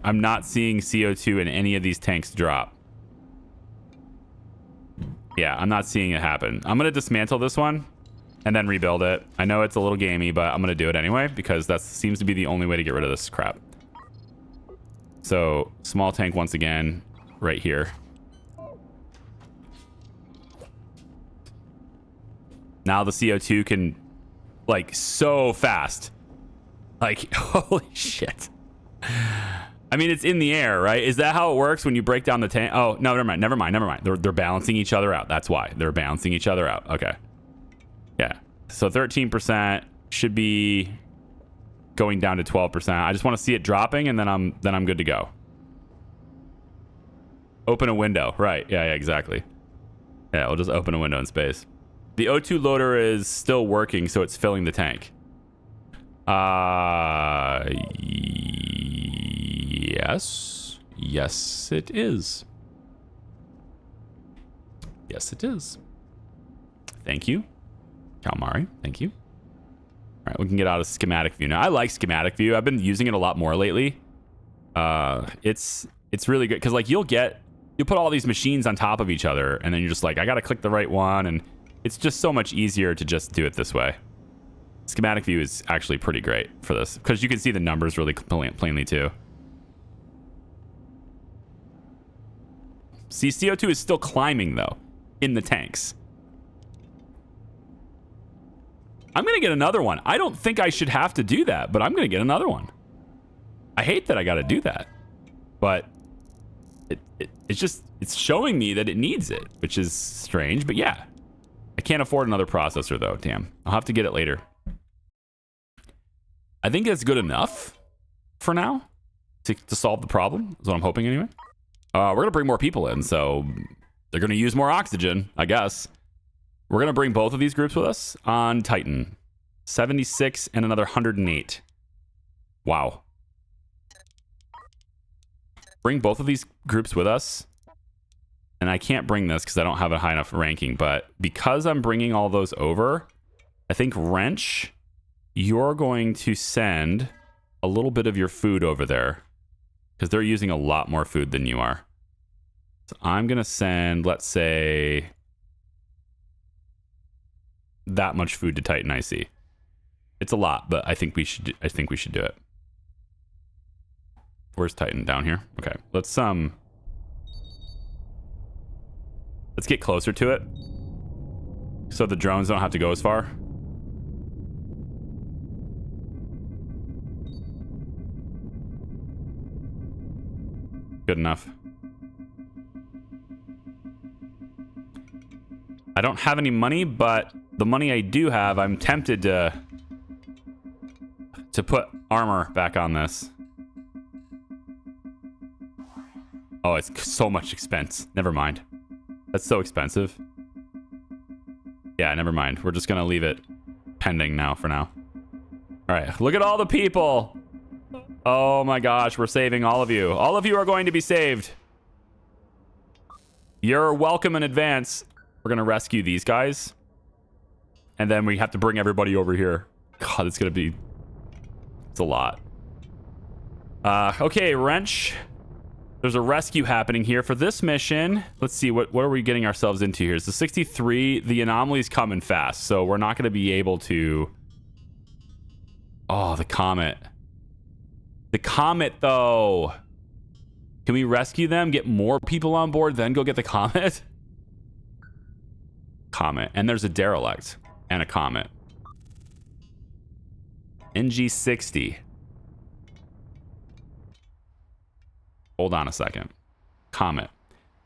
I'm not seeing CO2 in any of these tanks drop. Yeah, I'm not seeing it happen. I'm gonna dismantle this one and then rebuild it. I know it's a little gamey, but I'm gonna do it anyway because that seems to be the only way to get rid of this crap. So small tank once again, right here. Now the CO2 can, like, so fast. Like, holy shit. I mean, it's in the air, right? Is that how it works when you break down the tank? Oh, no, never mind. They're balancing each other out. That's why. They're balancing each other out. Okay. Yeah. So 13% should be going down to 12%. I just want to see it dropping, and then I'm good to go. Open a window. Right. Yeah, exactly. Yeah, we'll just open a window in space. The O2 loader is still working, so it's filling the tank. Yes. Yes, it is. Yes, it is. Thank you, Kalmari. Thank you. All right, we can get out of schematic view now. I like schematic view. I've been using it a lot more lately. It's really good because, like, you'll put all these machines on top of each other, and then you're just like, I gotta click the right one, and it's just so much easier to just do it this way. Schematic view is actually pretty great for this because you can see the numbers really plainly too. See, CO2 is still climbing though in the tanks. I'm gonna get another one. I don't think I should have to do that, but I'm gonna get another one. I hate that I gotta do that, but it's showing me that it needs it, which is strange. But yeah, I can't afford another processor though. Damn, I'll have to get it later. I think that's good enough for now to solve the problem. Is what I'm hoping anyway. We're gonna bring more people in, so they're gonna use more oxygen, I guess. We're gonna bring both of these groups with us on Titan. 76 and another 108. Wow. Bring both of these groups with us. And I can't bring this because I don't have a high enough ranking. But because I'm bringing all those over, I think Wrench, you're going to send a little bit of your food over there. Because they're using a lot more food than you are. So I'm going to send, let's say, that much food to Titan IC. It's a lot, but I think we should do it. Where's Titan? Down here? Okay. Let's get closer to it. So the drones don't have to go as far. Good enough. I don't have any money, but the money I do have, I'm tempted to put armor back on this. Oh, it's so much expense. Never mind. That's so expensive. Yeah, never mind. We're just gonna leave it pending now for now. All right, look at all the people. Oh my gosh, we're saving all of you. All of you are going to be saved. You're welcome in advance. We're gonna rescue these guys. And then we have to bring everybody over here. God, it's gonna be... It's a lot. Okay, Wrench. There's a rescue happening here for this mission. Let's see, what are we getting ourselves into here? It's the 63. The anomaly's coming fast, so we're not going to be able to... Oh, the comet. The comet, though. Can we rescue them, get more people on board, then go get the comet? Comet. And there's a derelict and a comet. NG60. Hold on a second. Comet.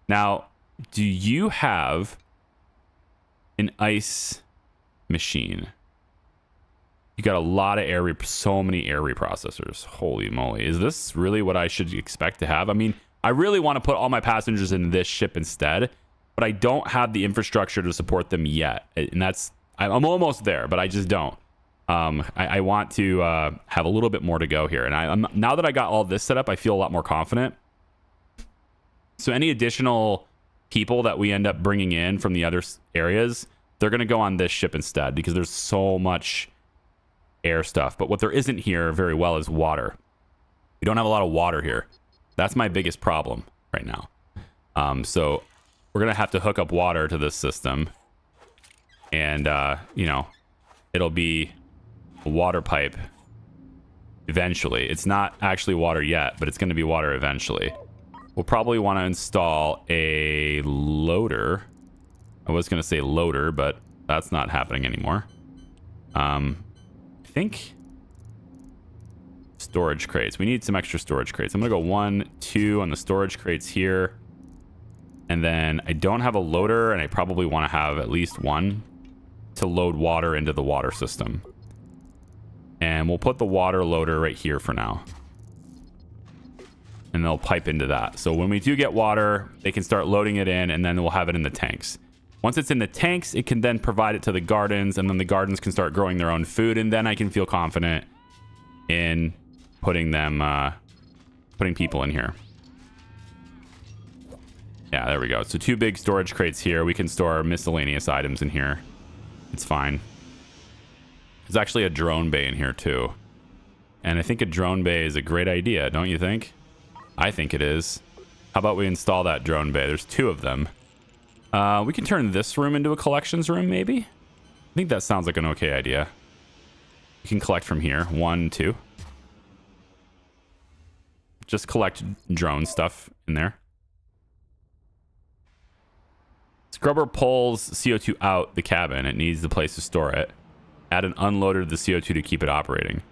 Now, do you have an ice machine? You got a lot of so many air reprocessors. Holy moly. Is this really what I should expect to have? I mean, I really want to put all my passengers in this ship instead, but I don't have the infrastructure to support them yet. And I'm almost there, but I just don't. I want to have a little bit more to go here. And now that I got all this set up, I feel a lot more confident. So any additional people that we end up bringing in from the other areas, they're going to go on this ship instead because there's so much air stuff. But what there isn't here very well is water. We don't have a lot of water here. That's my biggest problem right now. So we're going to have to hook up water to this system. And, you know, it'll be a water pipe eventually. It's not actually water yet, but it's going to be water eventually. We'll probably want to install a loader. I was going to say loader, but that's not happening anymore. I think storage crates. We need some extra storage crates. I'm going to go 1, 2 on the storage crates here. And then I don't have a loader, and I probably want to have at least one to load water into the water system. And we'll put the water loader right here for now. And they'll pipe into that. So when we do get water, they can start loading it in, and then we'll have it in the tanks. Once it's in the tanks, it can then provide it to the gardens, and then the gardens can start growing their own food, and then I can feel confident in putting people in here. Yeah, there we go. So 2 big storage crates here. We can store miscellaneous items in here. It's fine. There's actually a drone bay in here too. And I think a drone bay is a great idea, don't you think? I think it is. How about we install that drone bay? There's 2 of them. We can turn this room into a collections room, maybe? I think that sounds like an okay idea. You can collect from here. 1, 2. Just collect drone stuff in there. Scrubber pulls CO2 out the cabin. It needs the place to store it. Add an unloader to the CO2 to keep it operating.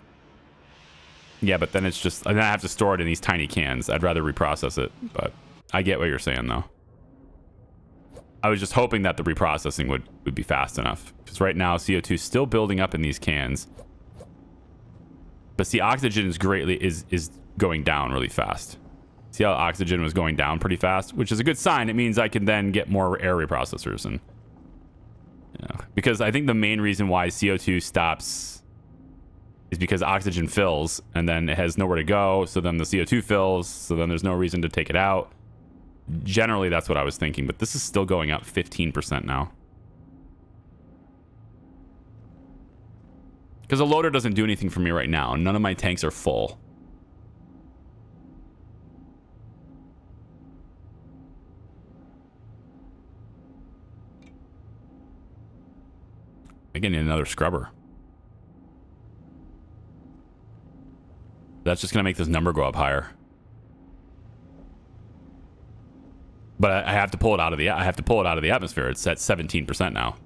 Yeah, but then it's just... And then I have to store it in these tiny cans. I'd rather reprocess it, but I get what you're saying, though. I was just hoping that the reprocessing would be fast enough. Because right now, CO2 is still building up in these cans. But see, oxygen is going down really fast. See how oxygen was going down pretty fast? Which is a good sign. It means I can then get more air reprocessors. And, you know, because I think the main reason why CO2 stops is because oxygen fills. And then it has nowhere to go. So then the CO2 fills. So then there's no reason to take it out. Generally, that's what I was thinking. But this is still going up 15% now. Because a loader doesn't do anything for me right now. None of my tanks are full. I need another scrubber. That's just going to make this number go up higher. But I have to pull it out of the atmosphere. It's at 17% now.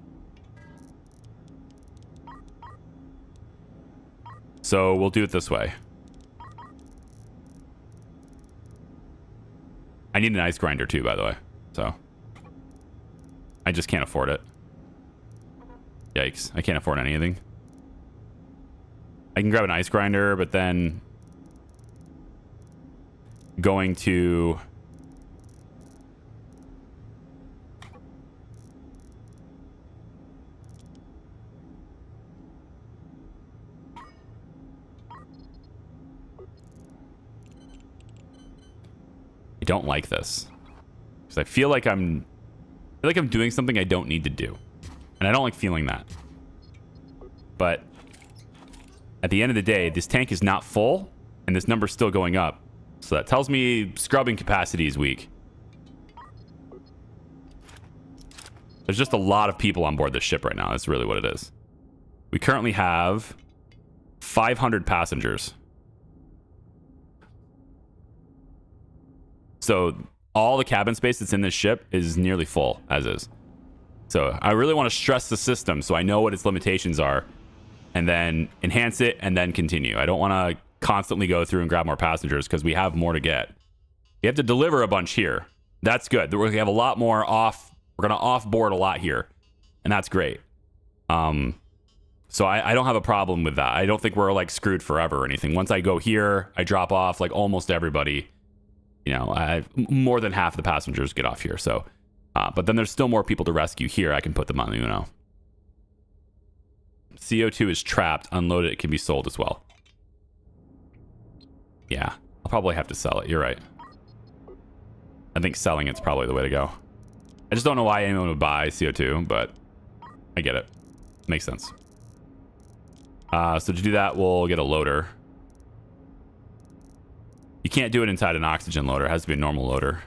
So we'll do it this way. I need an ice grinder too, by the way. So I just can't afford it. Yikes. I can't afford anything. I can grab an ice grinder, but then going to I don't like this because I feel like I'm doing something I don't need to do, and I don't like feeling that. But at the end of the day, this tank is not full, and this number's still going up, so that tells me scrubbing capacity is weak. There's just a lot of people on board this ship right now. That's really what it is. We currently have 500 passengers. So all the cabin space that's in this ship is nearly full, as is. So I really want to stress the system so I know what its limitations are, and then enhance it, and then continue. I don't want to constantly go through and grab more passengers because we have more to get. We have to deliver a bunch here. That's good. We're going to have a lot more off. We're going to offboard a lot here, and that's great. So I don't have a problem with that. I don't think we're like screwed forever or anything. Once I go here, I drop off like almost everybody. You know, more than half of the passengers get off here. So, but then there's still more people to rescue here. I can put them on the Uno. CO2 is trapped. Unloaded. It can be sold as well. Yeah, I'll probably have to sell it. You're right. I think selling it's probably the way to go. I just don't know why anyone would buy CO2, but I get it. Makes sense. So to do that, we'll get a loader. You can't do it inside an oxygen loader. It has to be a normal loader.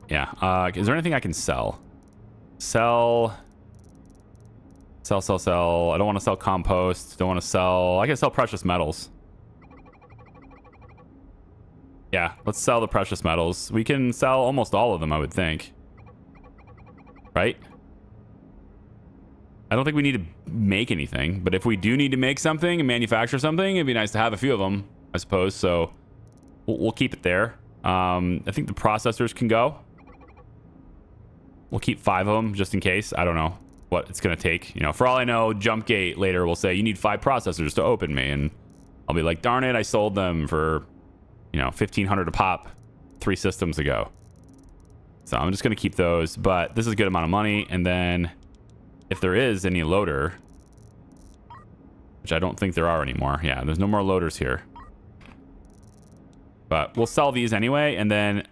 Yeah. Is there anything I can sell? Sell. I don't want to sell compost. Don't want to sell. I can sell precious metals. Yeah, let's sell the precious metals. We can sell almost all of them, I would think. Right? I don't think we need to make anything, but if we do need to make something and manufacture something, it'd be nice to have a few of them, I suppose. So we'll keep it there. I think the processors can go. We'll keep 5 of them just in case. I don't know what it's going to take. You know, for all I know, Jumpgate later will say you need 5 processors to open me. And I'll be like, darn it, I sold them for, you know, 1,500 a pop 3 systems ago. So I'm just going to keep those. But this is a good amount of money. And then if there is any loader, which I don't think there are anymore. Yeah, there's no more loaders here. But we'll sell these anyway. And then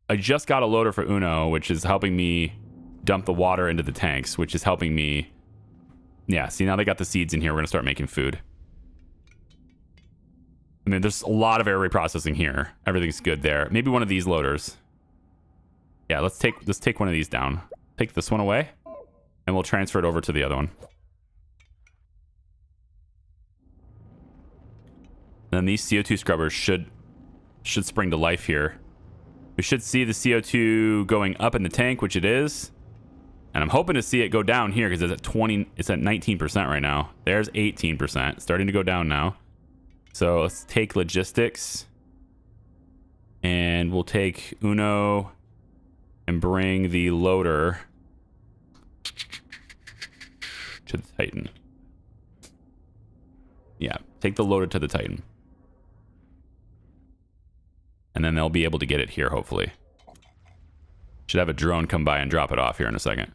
I just got a loader for Uno, which is helping me dump the water into the tanks, which is helping me. Yeah, see, now they got the seeds in here. We're going to start making food. I mean, there's a lot of air reprocessing here. Everything's good there. Maybe one of these loaders. Yeah, let's take one of these down. Take this one away. And we'll transfer it over to the other one. And then these CO2 scrubbers should spring to life here. We should see the CO2 going up in the tank, which it is. And I'm hoping to see it go down here because it's at 19% right now. There's 18%. Starting to go down now. So let's take logistics. And we'll take Uno and bring the loader to the Titan. Yeah, take the loader to the Titan. And then they'll be able to get it here, hopefully. Should have a drone come by and drop it off here in a second.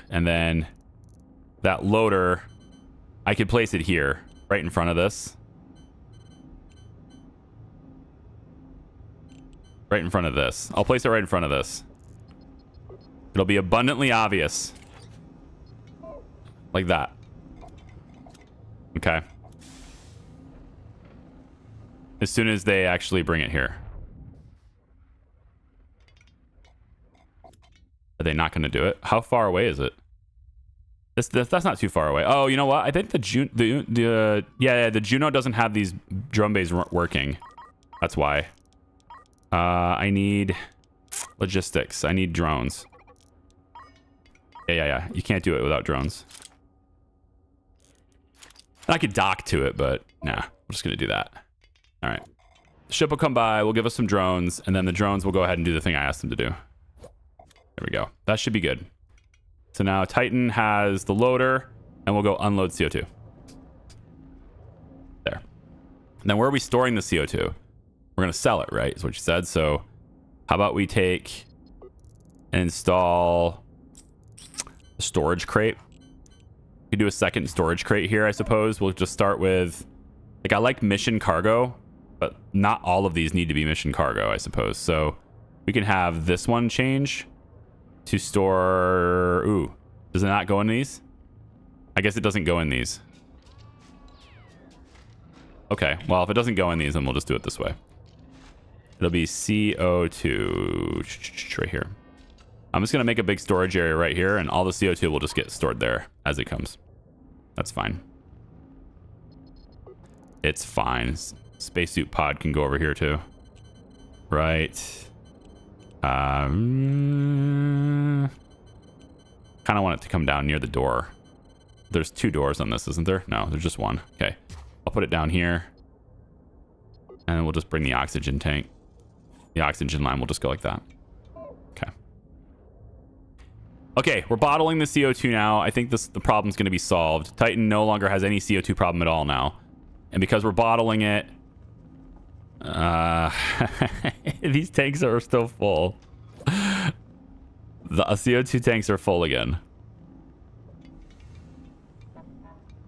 And then that loader, I could place it here, right in front of this. Right in front of this. I'll place it right in front of this. It'll be abundantly obvious. Like that. Okay. As soon as they actually bring it here. Are they not going to do it? How far away is it? That's not too far away. Oh, you know what? I think the Juno doesn't have these drum bays working. That's why. I need logistics. I need drones. Yeah. You can't do it without drones. I could dock to it, but nah. I'm just going to do that. All right. The ship will come by. We'll give us some drones, and then the drones will go ahead and do the thing I asked them to do. There we go. That should be good. So now Titan has the loader, and we'll go unload CO2. There. And then where are we storing the CO2? We're going to sell it, right? Is what you said. So how about we take and install a storage crate? We could do a second storage crate here, I suppose. We'll just start with, like, I like mission cargo, but not all of these need to be mission cargo, I suppose. So we can have this one change to store... Ooh, does it not go in these? I guess it doesn't go in these. Okay, well, if it doesn't go in these, then we'll just do it this way. It'll be CO2 right here. I'm just going to make a big storage area right here, and all the CO2 will just get stored there as it comes. That's fine. It's fine. Spacesuit pod can go over here too. Right. Kind of want it to come down near the door. There's 2 doors on this, isn't there? No, there's just one. Okay. I'll put it down here. And then we'll just bring the oxygen tank. The oxygen line will just go like that. Okay. Okay, we're bottling the CO2 now. I think the problem's going to be solved. Titan no longer has any CO2 problem at all now. And because we're bottling it... these tanks are still full. The CO2 tanks are full again.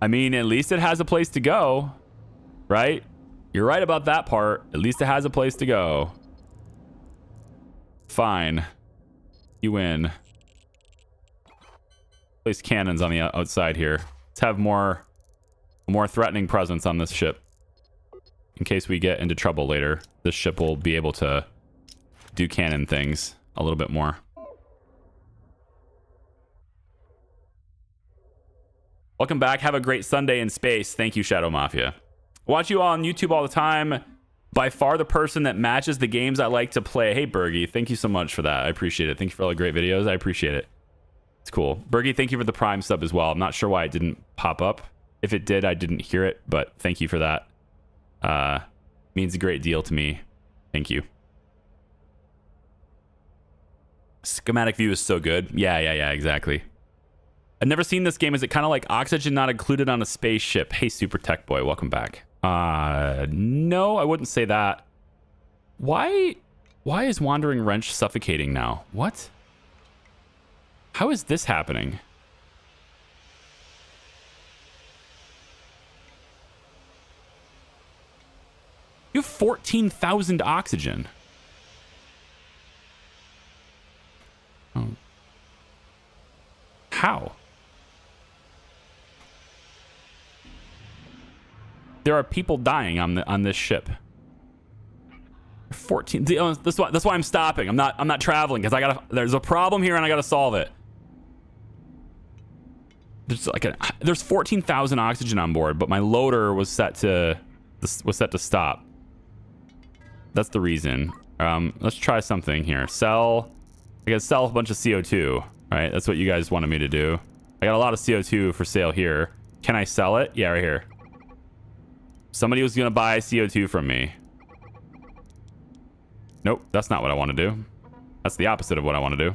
I mean, at least it has a place to go. Right? You're right about that part. At least it has a place to go. Fine. You win. Place cannons on the outside here. Let's have more threatening presence on this ship. In case we get into trouble later, this ship will be able to do cannon things a little bit more. Welcome back. Have a great Sunday in space. Thank you, Shadow Mafia. Watch you all on YouTube all the time. By far the person that matches the games I like to play. Hey, Bergie, thank you so much for that. I appreciate it. Thank you for all the great videos. I appreciate it. It's cool. Bergie, thank you for the Prime sub as well. I'm not sure why it didn't pop up. If it did, I didn't hear it, but thank you for that. Means a great deal to me. Thank you. Schematic view is so good. Yeah, exactly. I've never seen this game. Is it kind of like oxygen not included on a spaceship? Hey, Super Tech Boy, welcome back. No, I wouldn't say that. Why is Wandering Wrench suffocating now? What? How is this happening? You have 14,000 oxygen. Oh. How? There are people dying on this ship. 14. That's why I'm stopping. I'm not traveling because there's a problem here and I gotta solve it. There's 14,000 oxygen on board, but my loader was set to stop. That's the reason. Let's try something here. I gotta sell a bunch of CO2. Right? That's what you guys wanted me to do. I got a lot of CO2 for sale here. Can I sell it? Yeah, right here. Somebody was gonna buy CO2 from me. Nope, that's not what I want to do. That's the opposite of what I want to do.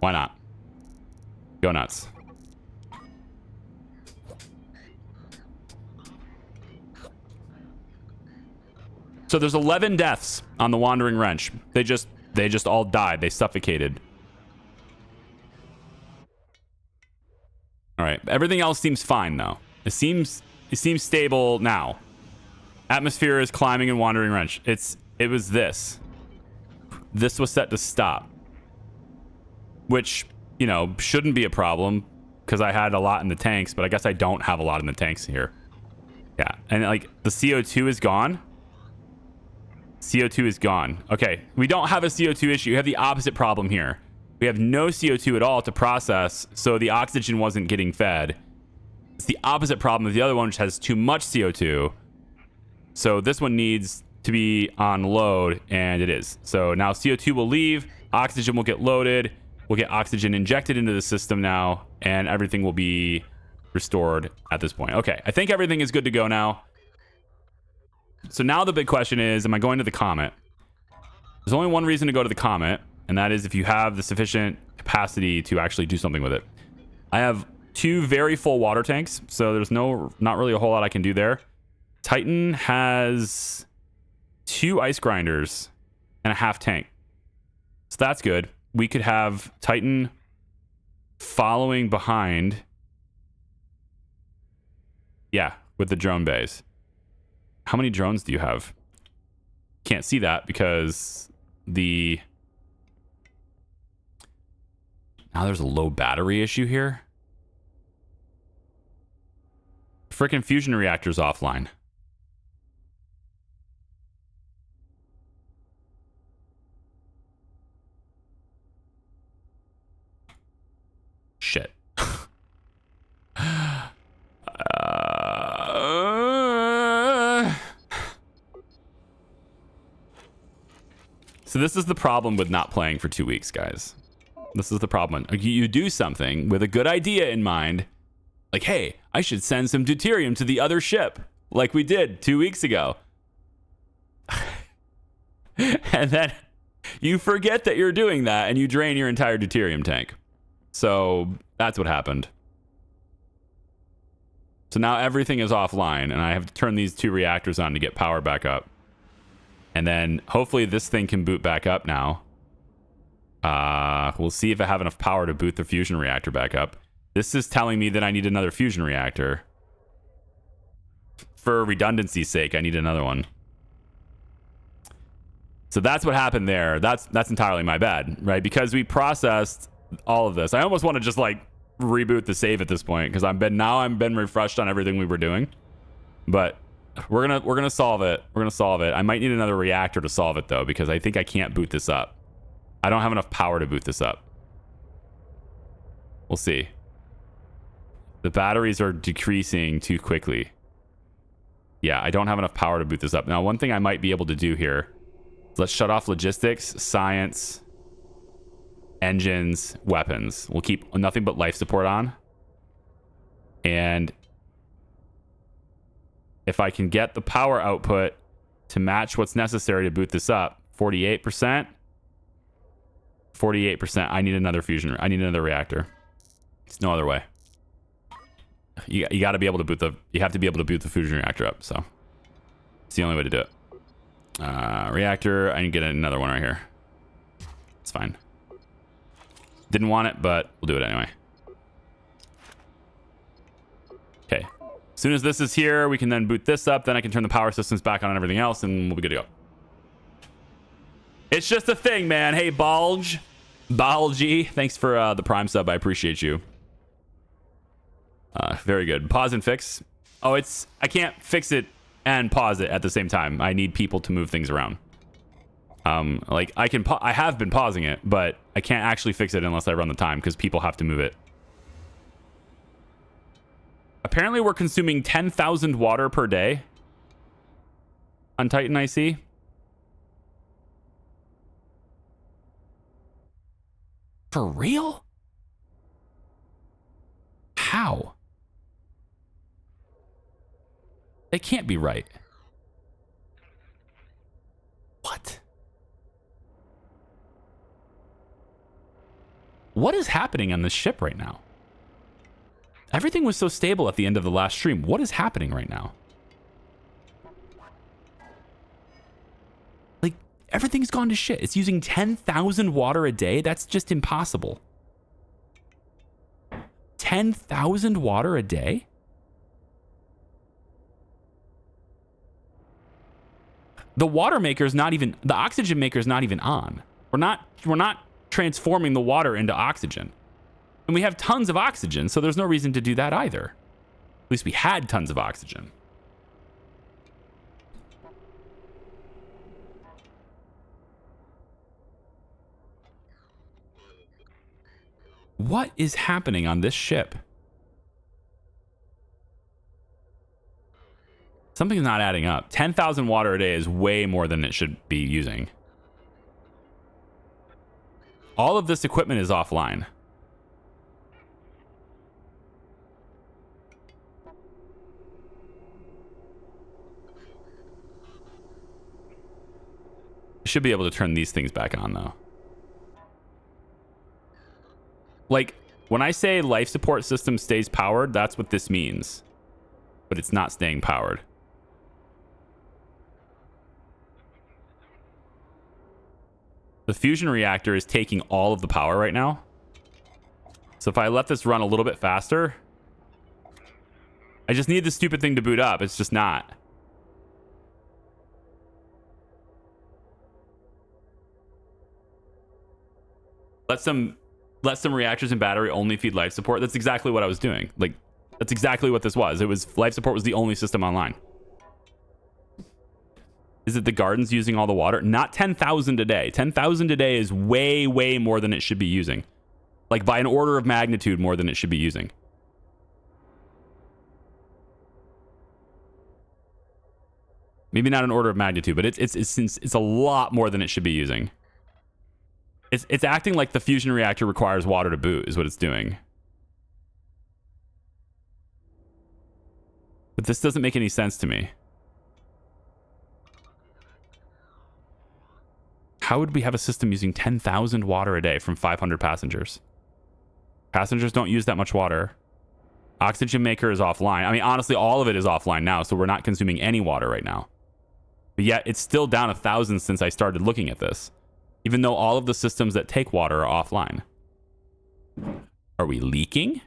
Why not? Go nuts. So there's 11 deaths on the Wandering Wrench. They just all died. They suffocated. All right. Everything else seems fine though. It seems stable now. Atmosphere is climbing in Wandering Wrench. It was this. This was set to stop. Which, you know, shouldn't be a problem because I had a lot in the tanks, but I guess I don't have a lot in the tanks here. Yeah. And like the CO2 is gone. CO2 is gone. Okay. We don't have a CO2 issue. We have the opposite problem here. We have no CO2 at all to process, so the oxygen wasn't getting fed. It's the opposite problem of the other one, which has too much CO2. So this one needs to be on load, and it is. So now CO2 will leave, oxygen will get loaded, we'll get oxygen injected into the system now, and everything will be restored at this point. Okay, I think everything is good to go now. So now the big question is, am I going to the Comet? There's only one reason to go to the Comet, and that is if you have the sufficient capacity to actually do something with it. I have 2 very full water tanks, so there's not really a whole lot I can do there. Titan has 2 ice grinders and a half tank. So that's good. We could have Titan following behind. Yeah, with the drone bays. How many drones do you have? Can't see that because now there's a low battery issue here. Frickin' fusion reactor's offline. Shit. So this is the problem with not playing for 2 weeks, guys. This is the problem. You do something with a good idea in mind. Like, hey, I should send some deuterium to the other ship. Like we did 2 weeks ago. And then you forget that you're doing that and you drain your entire deuterium tank. So that's what happened. So now everything is offline and I have to turn these 2 reactors on to get power back up. And then hopefully this thing can boot back up now. We'll see if I have enough power to boot the fusion reactor back up. This is telling me that I need another fusion reactor. For redundancy's sake, I need another one. So that's what happened there. That's entirely my bad, right? Because we processed all of this. I almost want to just like reboot the save at this point because I've been refreshed on everything we were doing. But we're gonna solve it. We're gonna solve it. I might need another reactor to solve it though, because I think I can't boot this up. I don't have enough power to boot this up. We'll see. The batteries are decreasing too quickly. Yeah, I don't have enough power to boot this up. Now, one thing I might be able to do here, let's shut off logistics, science, engines, weapons. We'll keep nothing but life support on. And if I can get the power output to match what's necessary to boot this up, 48%, 48%, I need another fusion. I need another reactor. There's no other way. You got to be able to boot you have to be able to boot the fusion reactor up. So it's the only way to do it. Reactor, I can get another one right here. It's fine. Didn't want it, but we'll do it anyway. Okay. As soon as this is here, we can then boot this up. Then I can turn the power systems back on and everything else, and we'll be good to go. It's just a thing, man. Hey, Balge. Thanks for the Prime sub. I appreciate you. Very good. Pause and fix. Oh, I can't fix it and pause it at the same time. I need people to move things around. Like I have been pausing it, but I can't actually fix it unless I run the time because people have to move it. Apparently we're consuming 10,000 water per day on Titan IC. For real? How? It can't be right. What? What is happening on this ship right now? Everything was so stable at the end of the last stream. What is happening right now? Like, everything's gone to shit. It's using 10,000 water a day. That's just impossible. 10,000 water a day? The water maker's not even, the oxygen maker's not even on. We're not transforming the water into oxygen. And we have tons of oxygen, so there's no reason to do that either. At least we had tons of oxygen. What is happening on this ship? Something's not adding up. 10,000 water a day is way more than it should be using. All of this equipment is offline. Should be able to turn these things back on, though. Like, when I say life support system stays powered, that's what this means. But it's not staying powered. The fusion reactor is taking all of the power right now. So if I let this run a little bit faster, I just need this stupid thing to boot up. It's just not. Let some reactors and battery only feed life support. That's exactly what I was doing. Like, that's exactly what this was. It was life support was the only system online. Is it the garden's using all the water? Not 10,000 a day. 10,000 a day is way, way more than it should be using. Like, by an order of magnitude more than it should be using. Maybe not an order of magnitude, but it's a lot more than it should be using. It's acting like the fusion reactor requires water to boot, is what it's doing. But this doesn't make any sense to me. How would we have a system using 10,000 water a day from 500 passengers? Passengers don't use that much water. Oxygen maker is offline. I mean, honestly, all of it is offline now, so we're not consuming any water right now. But yet, it's still down 1,000 since I started looking at this. Even though all of the systems that take water are offline. Are we leaking?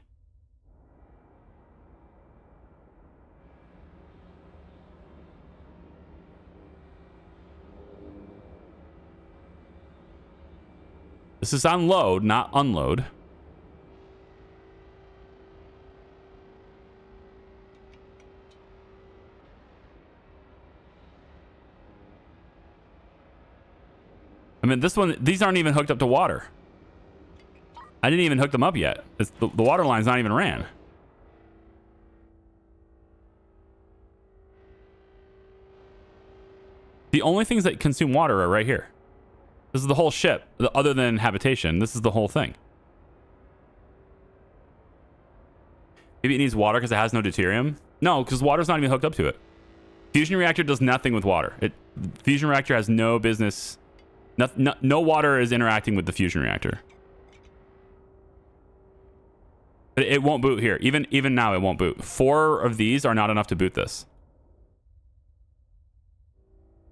This is on load, not unload. I mean, this one, these aren't even hooked up to water. I didn't even hook them up yet. The water line's not even ran. The only things that consume water are right here. This is the whole ship, other than habitation. This is the whole thing. Maybe it needs water because it has no deuterium. No, because water's not even hooked up to it. Fusion reactor does nothing with water. Fusion reactor has no business. No water is interacting with the fusion reactor. But it won't boot here. Even now, it won't boot. 4 of these are not enough to boot this.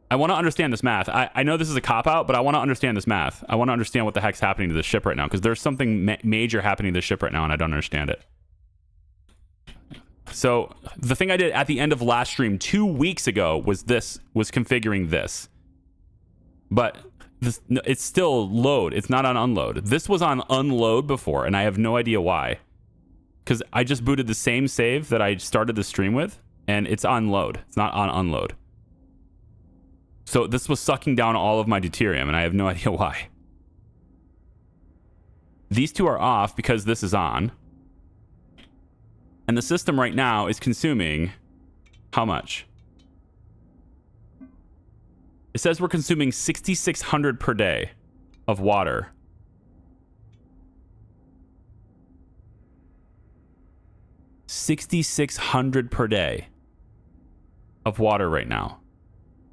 I want to understand this math. I know this is a cop-out, but I want to understand this math. I want to understand what the heck's happening to this ship right now, because there's something major happening to this ship right now, and I don't understand it. So the thing I did at the end of last stream 2 weeks ago was configuring this. But it's still load. It's not on unload. This was on unload before, and I have no idea why. Because I just booted the same save that I started the stream with, and it's on load. It's not on unload. So this was sucking down all of my deuterium, and I have no idea why. These two are off because this is on. And the system right now is consuming how much? It says we're consuming 6,600 per day of water. 6,600 per day of water right now.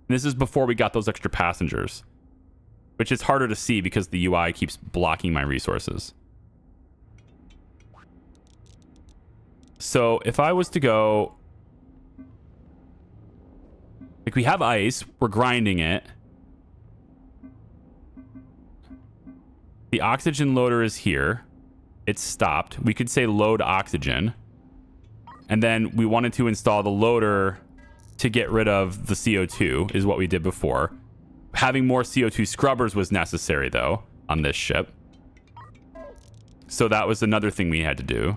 And this is before we got those extra passengers, which is harder to see because the UI keeps blocking my resources. So if I was to go, like, we have ice, we're grinding it. The oxygen loader is here. It's stopped. We could say load oxygen. And then we wanted to install the loader to get rid of the CO2 is what we did before. Having more CO2 scrubbers was necessary, though, on this ship. So that was another thing we had to do.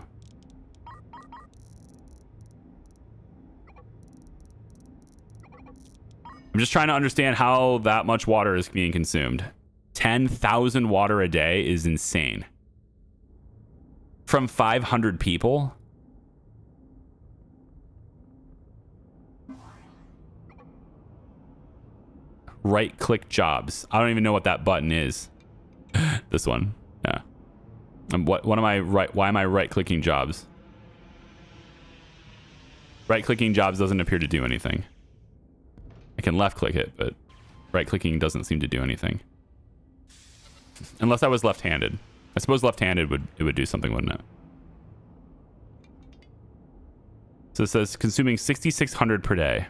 I'm just trying to understand how that much water is being consumed. 10,000 water a day is insane. From 500 people? Right-click jobs. I don't even know what that button is. This one. Yeah. And what am I right? Why am I right-clicking jobs? Right-clicking jobs doesn't appear to do anything. I can left-click it, but right-clicking doesn't seem to do anything. Unless I was left-handed. I suppose left-handed would do something, wouldn't it? So it says consuming 6,600 per day.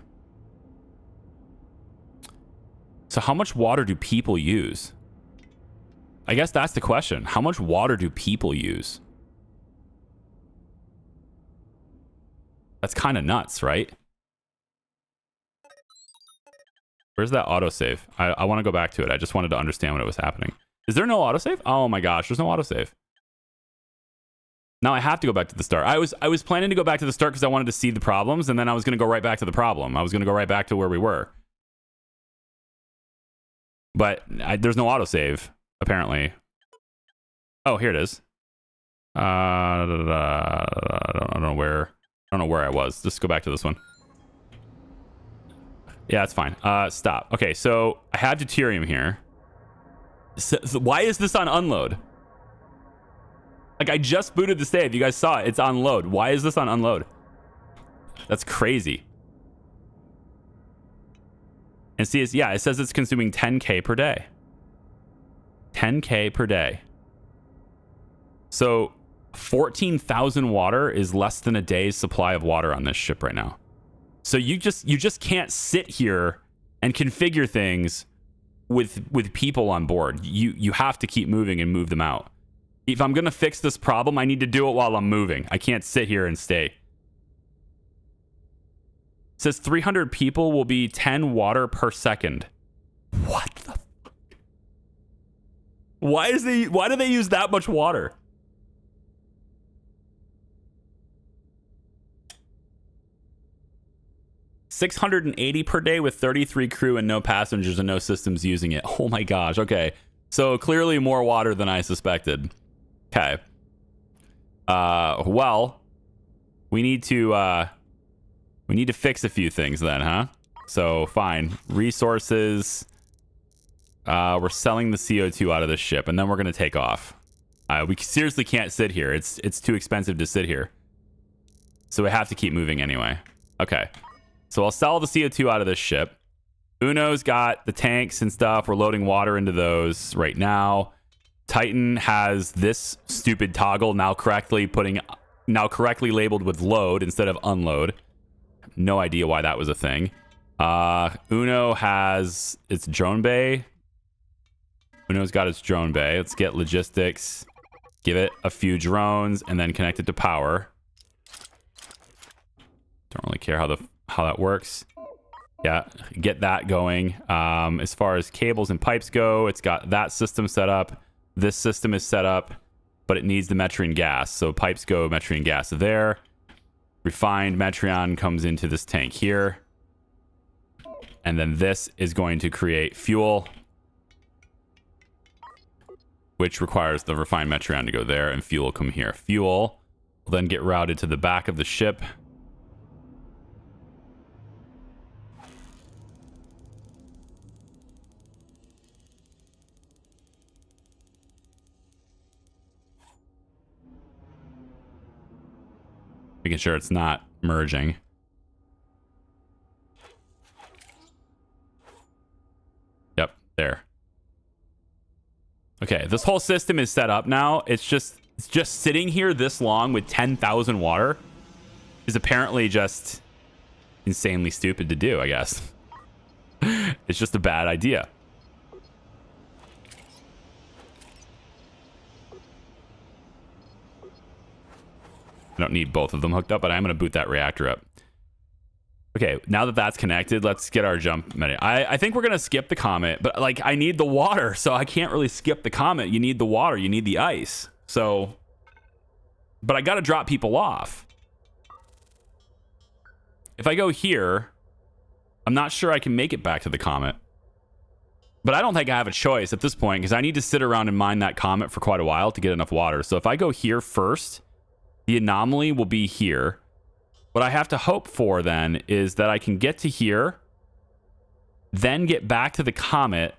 So how much water do people use? I guess that's the question. How much water do people use? That's kind of nuts, right? Where's that autosave? I want to go back to it. I just wanted to understand what was happening. Is there no autosave? Oh my gosh, there's no autosave. Now I have to go back to the start. I was planning to go back to the start because I wanted to see the problems, and then I was going to go right back to the problem. I was going to go right back to where we were. But there's no autosave, apparently. Oh, here it is. I don't know where I was. Just go back to this one. Yeah, it's fine. Stop. Okay, so I have deuterium here. So why is this on unload? Like, I just booted the save. You guys saw it. It's on load. Why is this on unload? That's crazy. And see, yeah, it says it's consuming 10K per day. 10K per day. So 14,000 water is less than a day's supply of water on this ship right now. So you just can't sit here and configure things with people on board. You have to keep moving and move them out. If I'm going to fix this problem, I need to do it while I'm moving. I can't sit here and stay. It says 300 people will be 10 water per second. What the fuck? Why do they use that much water? $680 per day with 33 crew and no passengers and no systems using it. Oh my gosh. Okay. So clearly more water than I suspected. Okay. Well, we need to fix a few things then, huh? So fine. Resources. We're selling the CO2 out of the ship, and then we're gonna take off. We seriously can't sit here. It's too expensive to sit here. So we have to keep moving anyway. Okay. So I'll sell the CO2 out of this ship. Uno's got the tanks and stuff. We're loading water into those right now. Titan has this stupid toggle now correctly labeled with load instead of unload. No idea why that was a thing. Uno has its drone bay. Uno's got its drone bay. Let's get logistics. Give it a few drones and then connect it to power. Don't really care how that works. Yeah, get that going. As far as cables and pipes go, it's got that system set up. This system is set up, but it needs the Metreon gas. So pipes go, Metreon gas there. Refined Metreon comes into this tank here. And then this is going to create fuel, which requires the refined Metreon to go there, and fuel come here. Fuel will then get routed to the back of the ship. Making sure it's not merging. Yep, there. Okay, this whole system is set up now. It's just sitting here this long with 10,000 water is apparently just insanely stupid to do, I guess. It's just a bad idea. I don't need both of them hooked up, but I'm going to boot that reactor up. Okay, now that that's connected, let's get our jump minute. I think we're going to skip the comet, but like I need the water, so I can't really skip the comet. You need the water, you need the ice. So, but I got to drop people off. If I go here, I'm not sure I can make it back to the comet. But I don't think I have a choice at this point because I need to sit around and mine that comet for quite a while to get enough water. So if I go here first, the anomaly will be here. What I have to hope for then is that I can get to here, then get back to the comet,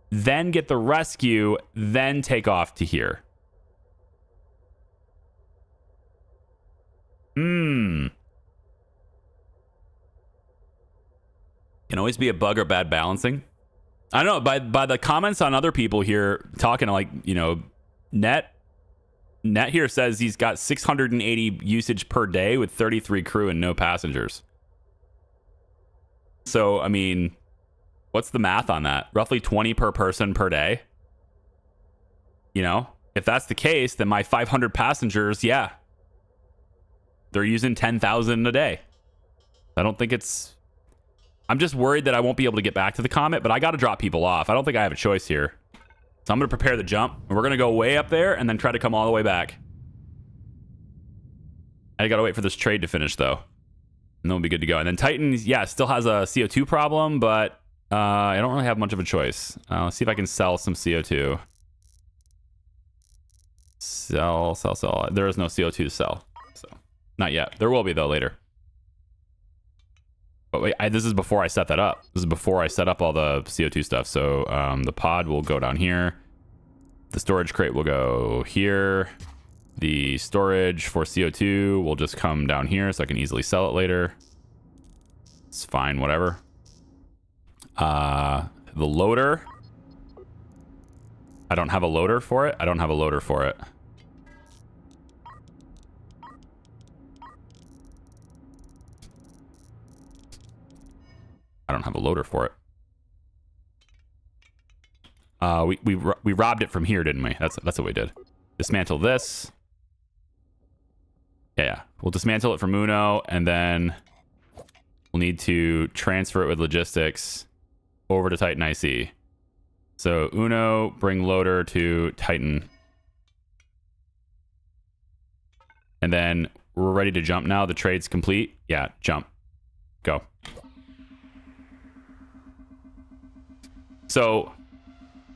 then get the rescue, then take off to here. Can always be a bug or bad balancing. I don't know, by the comments on other people here talking like, you know, Net here says he's got 680 usage per day with 33 crew and no passengers. So, I mean, what's the math on that? Roughly 20 per person per day. You know, if that's the case, then my 500 passengers, yeah, they're using 10,000 a day. I don't think it's... I'm just worried that I won't be able to get back to the comet, but I got to drop people off. I don't think I have a choice here. So I'm going to prepare the jump, and we're going to go way up there and then try to come all the way back. I got to wait for this trade to finish, though. And then we'll be good to go. And then Titan, yeah, still has a CO2 problem, but I don't really have much of a choice. Let's see if I can sell some CO2. Sell. There is no CO2 to sell. So, not yet. There will be, though, later. But wait, this is before I set that up. This is before I set up all the CO2 stuff. So the pod will go down here. The storage crate will go here. The storage for CO2 will just come down here so I can easily sell it later. It's fine, whatever. The loader. I don't have a loader for it. I don't have a loader for it. I don't have a loader for it. We robbed it from here, didn't we? That's what we did. Dismantle this. Yeah. We'll dismantle it from Uno, and then we'll need to transfer it with logistics over to Titan IC. So Uno, bring loader to Titan. And then we're ready to jump now. The trade's complete. Yeah, jump. Go. So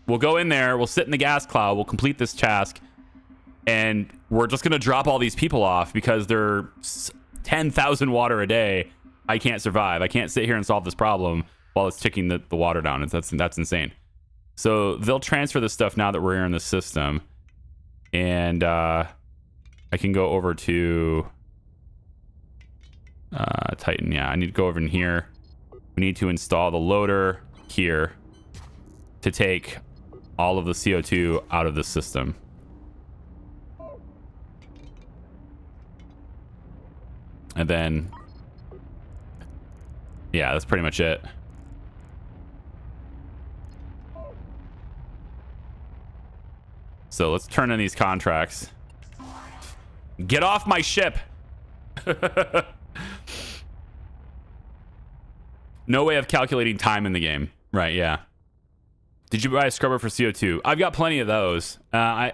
we'll go in there, we'll sit in the gas cloud, we'll complete this task, and we're just going to drop all these people off because they're 10,000 water a day. I can't survive. I can't sit here and solve this problem while it's ticking the water down. That's insane. So they'll transfer this stuff now that we're here in the system. And I can go over to Titan. Yeah, I need to go over in here. We need to install the loader here to take all of the CO2 out of the system. And then, yeah, that's pretty much it. So let's turn in these contracts. Get off my ship. No way of calculating time in the game. Right, yeah. Did you buy a scrubber for CO2? I've got plenty of those.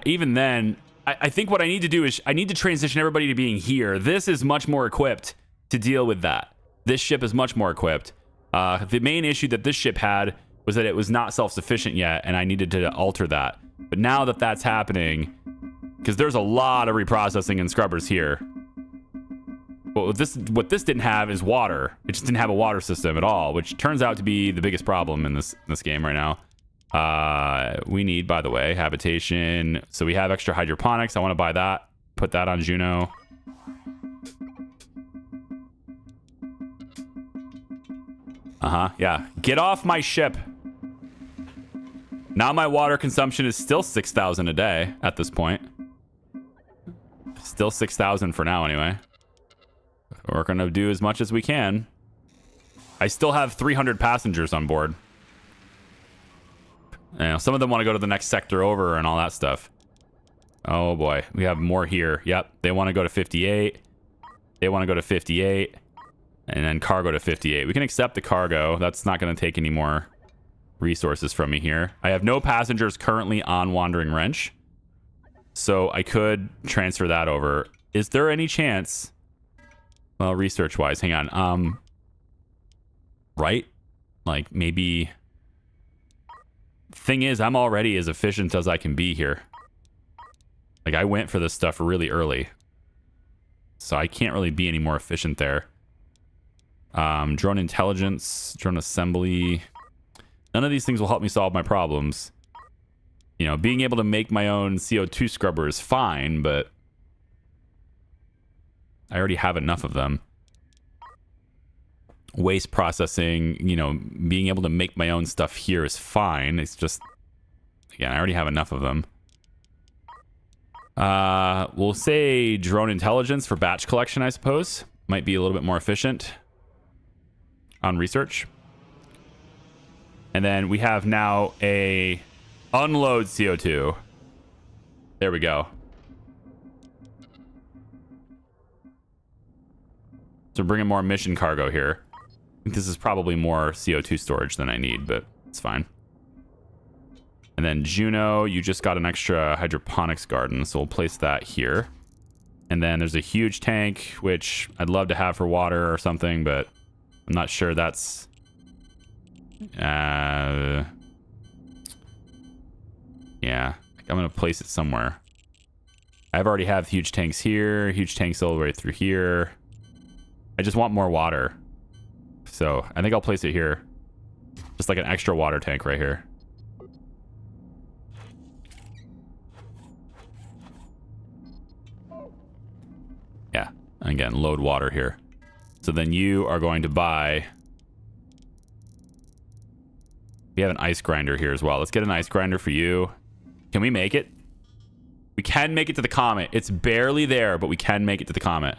Even then, I think what I need to do is I need to transition everybody to being here. This is much more equipped to deal with that. This ship is much more equipped. The main issue that this ship had was that it was not self-sufficient yet, and I needed to alter that. But now that that's happening, because there's a lot of reprocessing and scrubbers here. But what this didn't have is water. It just didn't have a water system at all, which turns out to be the biggest problem in this game right now. We need, by the way, habitation. So we have extra hydroponics. I want to buy that. Put that on Juno. Yeah. Get off my ship. Now my water consumption is still 6,000 a day at this point. Still 6,000 for now anyway. We're going to do as much as we can. I still have 300 passengers on board. You know, some of them want to go to the next sector over and all that stuff. Oh boy, we have more here. Yep, they want to go to 58. They want to go to 58. And then cargo to 58. We can accept the cargo. That's not going to take any more resources from me here. I have no passengers currently on Wandering Wrench, so I could transfer that over. Is there any chance, well, research wise, hang on, right, like maybe, thing is, I'm already as efficient as I can be here. Like, I went for this stuff really early, so I can't really be any more efficient there. Drone intelligence, drone assembly, none of these things will help me solve my problems. You know, being able to make my own CO2 scrubber is fine, but I already have enough of them. Waste processing, you know, being able to make my own stuff here is fine. It's just, again, I already have enough of them. We'll say drone intelligence for batch collection, I suppose. Might be a little bit more efficient on research. And then we have now a unload CO2. There we go. So bringing more mission cargo here. I think this is probably more CO2 storage than I need, but it's fine. And then Juno, you just got an extra hydroponics garden, so we'll place that here. And then there's a huge tank, which I'd love to have for water or something, but I'm not sure that's... yeah, I'm going to place it somewhere. I've already have huge tanks here, huge tanks all the way through here. I just want more water. So I think I'll place it here. Just like an extra water tank right here. Yeah, again, load water here. So then you are going to buy... We have an ice grinder here as well. Let's get an ice grinder for you. Can we make it? We can make it to the comet. It's barely there, but we can make it to the comet.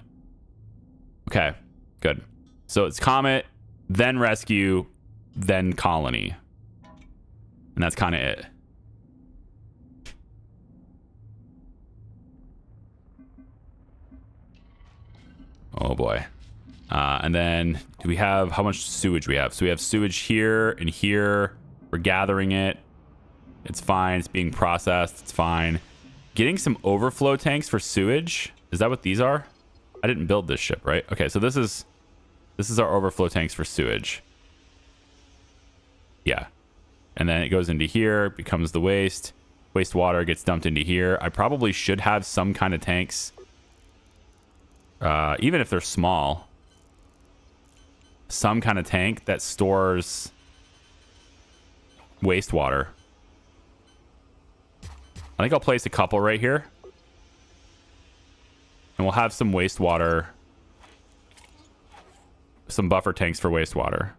Okay, good. So it's comet, then rescue, then colony. And that's kind of it. Oh boy. And then do we have, how much sewage we have? So we have sewage here and here. We're gathering it. It's fine. It's being processed. It's fine. Getting some overflow tanks for sewage. Is that what these are? I didn't build this ship, right? Okay, so this is our overflow tanks for sewage. Yeah. And then it goes into here, becomes the waste. Wastewater gets dumped into here. I probably should have some kind of tanks. Even if they're small. Some kind of tank that stores wastewater. I think I'll place a couple right here. And we'll have some wastewater. Some buffer tanks for wastewater.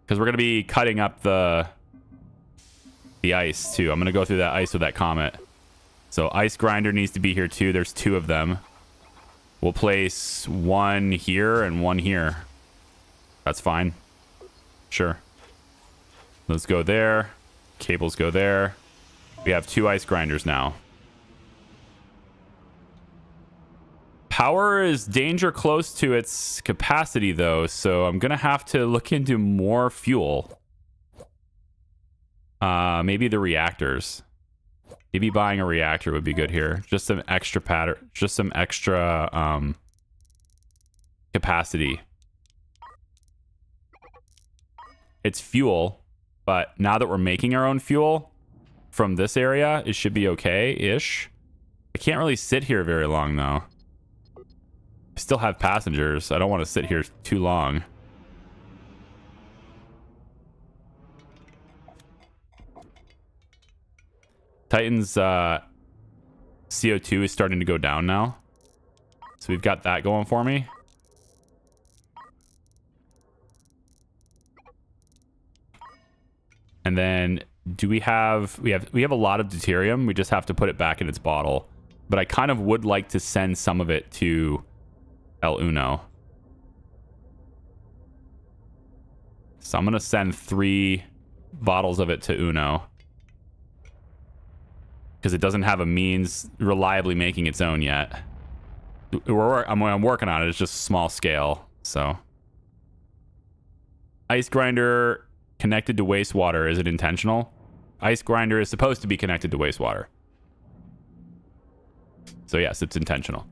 Because we're going to be cutting up the ice too. I'm going to go through that ice with that comet. So ice grinder needs to be here too. There's 2 of them. We'll place 1 here and 1 here. That's fine. Sure. Let's go there. Cables go there. We have 2 ice grinders now. Power is danger close to its capacity, though, so I'm going to have to look into more fuel. Maybe the reactors. Maybe buying a reactor would be good here. Just some extra pattern, just some extra capacity. It's fuel, but now that we're making our own fuel from this area, it should be okay-ish. I can't really sit here very long, though. I still have passengers. I don't want to sit here too long. Titan's CO2 is starting to go down now. So we've got that going for me. And then do we have a lot of deuterium. We just have to put it back in its bottle. But I kind of would like to send some of it to El Uno. So I'm going to send 3 bottles of it to Uno. Because it doesn't have a means reliably making its own yet. I'm working on it. It's just small scale. So. Ice grinder connected to wastewater. Is it intentional? Ice grinder is supposed to be connected to wastewater. So yes, it's intentional.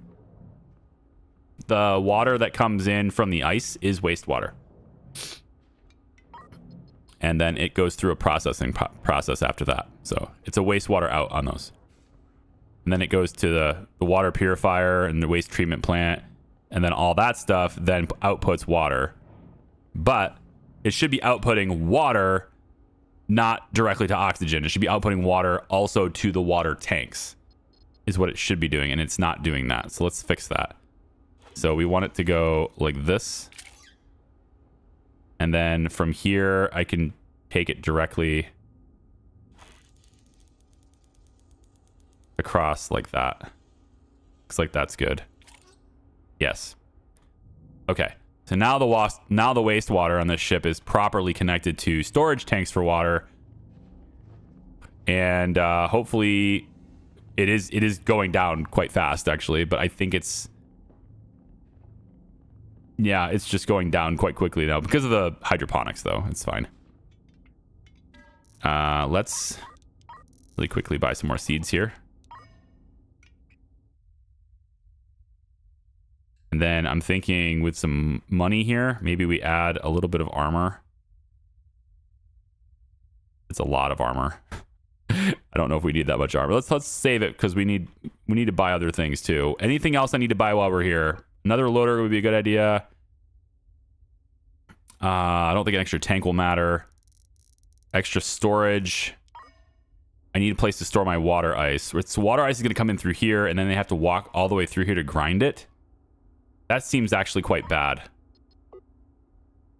The water that comes in from the ice is wastewater. And then it goes through a processing process after that. So it's a wastewater out on those. And then it goes to the water purifier and the waste treatment plant. And then all that stuff then outputs water. But it should be outputting water, not directly to oxygen. It should be outputting water also to the water tanks, is what it should be doing. And it's not doing that. So let's fix that. So we want it to go like this. And then from here, I can take it directly across like that. Looks like that's good. Yes. Okay. So now the wastewater on this ship is properly connected to storage tanks for water. And hopefully it is going down quite fast, actually. But I think it's... Yeah, it's just going down quite quickly now because of the hydroponics, though. It's fine. Let's really quickly buy some more seeds here. And then I'm thinking with some money here, maybe we add a little bit of armor. It's a lot of armor. I don't know if we need that much armor. Let's save it because we need to buy other things too. Anything else I need to buy while we're here? Another loader would be a good idea. I don't think an extra tank will matter. Extra storage. I need a place to store my water ice. So water ice is going to come in through here, and then they have to walk all the way through here to grind it. That seems actually quite bad.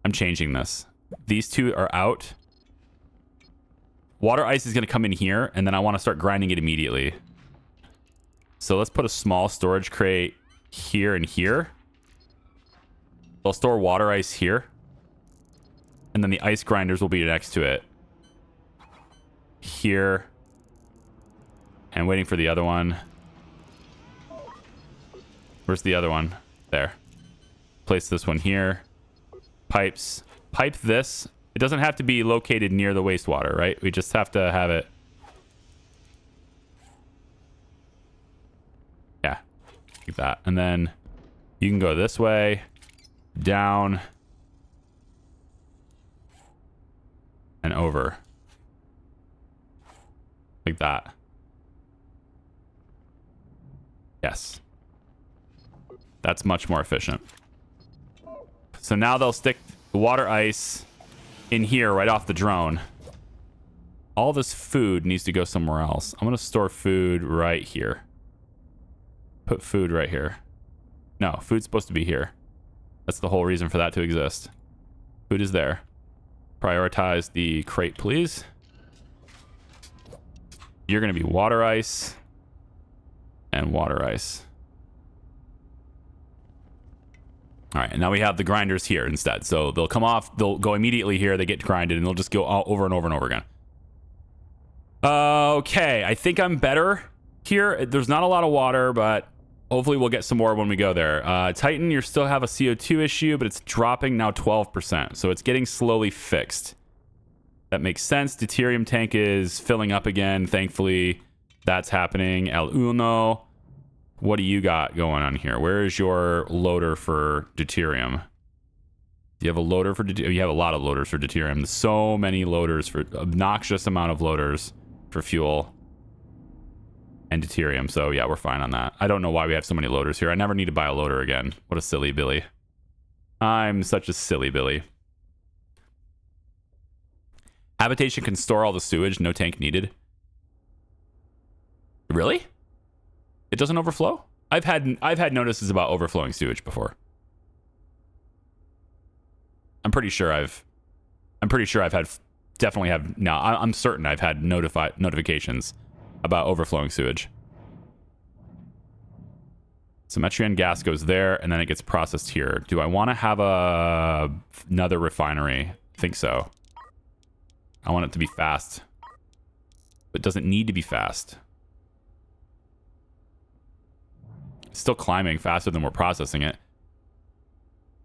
I'm changing this. These two are out. Water ice is going to come in here, and then I want to start grinding it immediately. So let's put a small storage crate here and here. I'll store water ice here. And then the ice grinders will be next to it. Here. And waiting for the other one. Where's the other one? There. Place this one here. Pipes. Pipe this. It doesn't have to be located near the wastewater, right? We just have to have it. Yeah. Like that. And then you can go this way. Down. And over. Like that. Yes. That's much more efficient. So now they'll stick the water ice in here right off the drone. All this food needs to go somewhere else. I'm going to store food right here. Put food right here. No, food's supposed to be here. That's the whole reason for that to exist. Food is there. Prioritize the crate, please. You're going to be water ice and water ice. All right, and now we have the grinders here instead. So they'll come off, they'll go immediately here, they get grinded, and they'll just go over and over and over again. Okay, I think I'm better here. There's not a lot of water, but hopefully we'll get some more when we go there. Titan, you still have a CO2 issue, but it's dropping now 12%. So it's getting slowly fixed. That makes sense. Deuterium tank is filling up again. Thankfully, that's happening. El Uno, what do you got going on here? Where is your loader for deuterium? Do you have a loader for deuterium? You have a lot of loaders for deuterium. So many loaders for obnoxious amount of loaders for fuel and deuterium. So yeah, we're fine on that. I don't know why we have so many loaders here. I never need to buy a loader again. What a silly Billy. I'm such a silly Billy. Habitation can store all the sewage, no tank needed. Really? It doesn't overflow? I've had notices about overflowing sewage before. I'm pretty sure I've had definitely have now. I'm certain I've had notifications about overflowing sewage. So Metreon gas goes there, and then it gets processed here. Do I want to have another refinery? I think so. I want it to be fast. But it doesn't need to be fast. It's still climbing faster than we're processing it.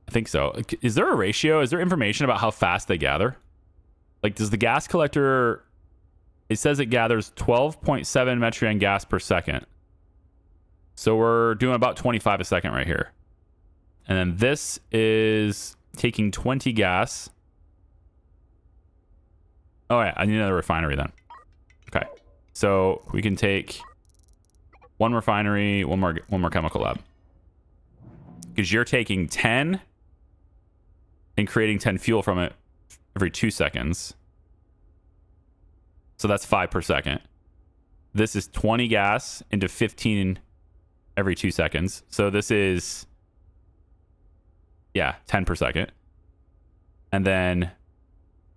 I think so. Is there a ratio? Is there information about how fast they gather? Like, does the gas collector... It says it gathers 12.7 Metreon gas per second. So we're doing about 25 a second right here. And then this is taking 20 gas. Oh, yeah. I need another refinery then. Okay. So we can take one refinery, one more chemical lab. Because you're taking 10 and creating 10 fuel from it every 2 seconds. So that's 5 per second. This is 20 gas into 15 every 2 seconds. So this is, yeah, 10 per second. And then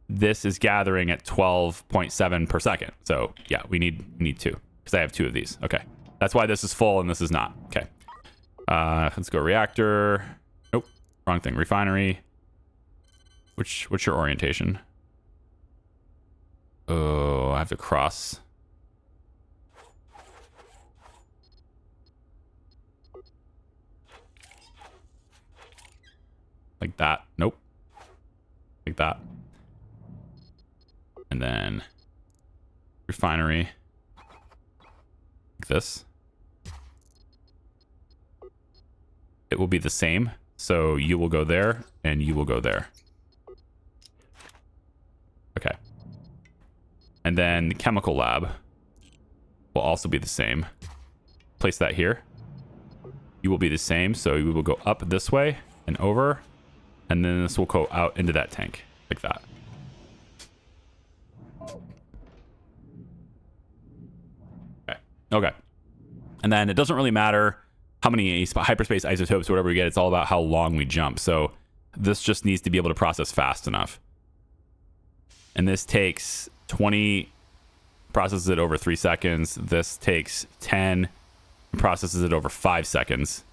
this is gathering at 12.7 per second. So yeah, we need 2 because I have 2 of these. Okay. That's why this is full and this is not. Okay. Let's go reactor. Nope. Wrong thing. Refinery. What's your orientation? Oh, I have to cross. Like that. Nope. Like that. And then refinery. Like this. It will be the same. So you will go there and you will go there. Okay. And then the chemical lab will also be the same. Place that here. You will be the same. So we will go up this way and over. And then this will go out into that tank. Like that. Okay. Okay. And then it doesn't really matter how many hyperspace isotopes or whatever we get. It's all about how long we jump. So this just needs to be able to process fast enough. And this takes 20, processes it over 3 seconds. This takes 10, processes it over 5 seconds.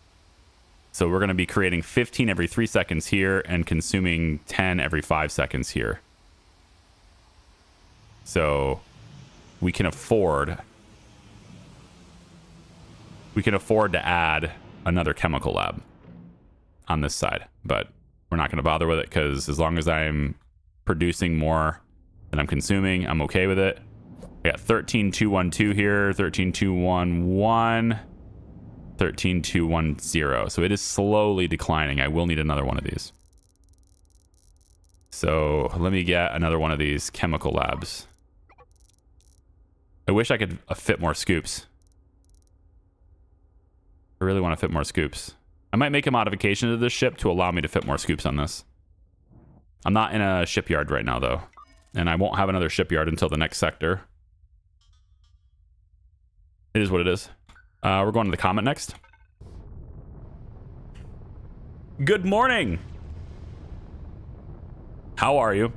So we're going to be creating 15 every 3 seconds here and consuming 10 every 5 seconds here. So we can afford to add another chemical lab on this side, but we're not going to bother with it because as long as I'm producing more than I'm consuming, I'm okay with it. I got 13212 here, 13211, 13210. So it is slowly declining. I will need another one of these. So let me get another one of these chemical labs. I wish I could fit more scoops. I really want to fit more scoops. I might make a modification to this ship to allow me to fit more scoops on this. I'm not in a shipyard right now, though. And I won't have another shipyard until the next sector. It is what it is. We're going to the Comet next. Good morning. How are you?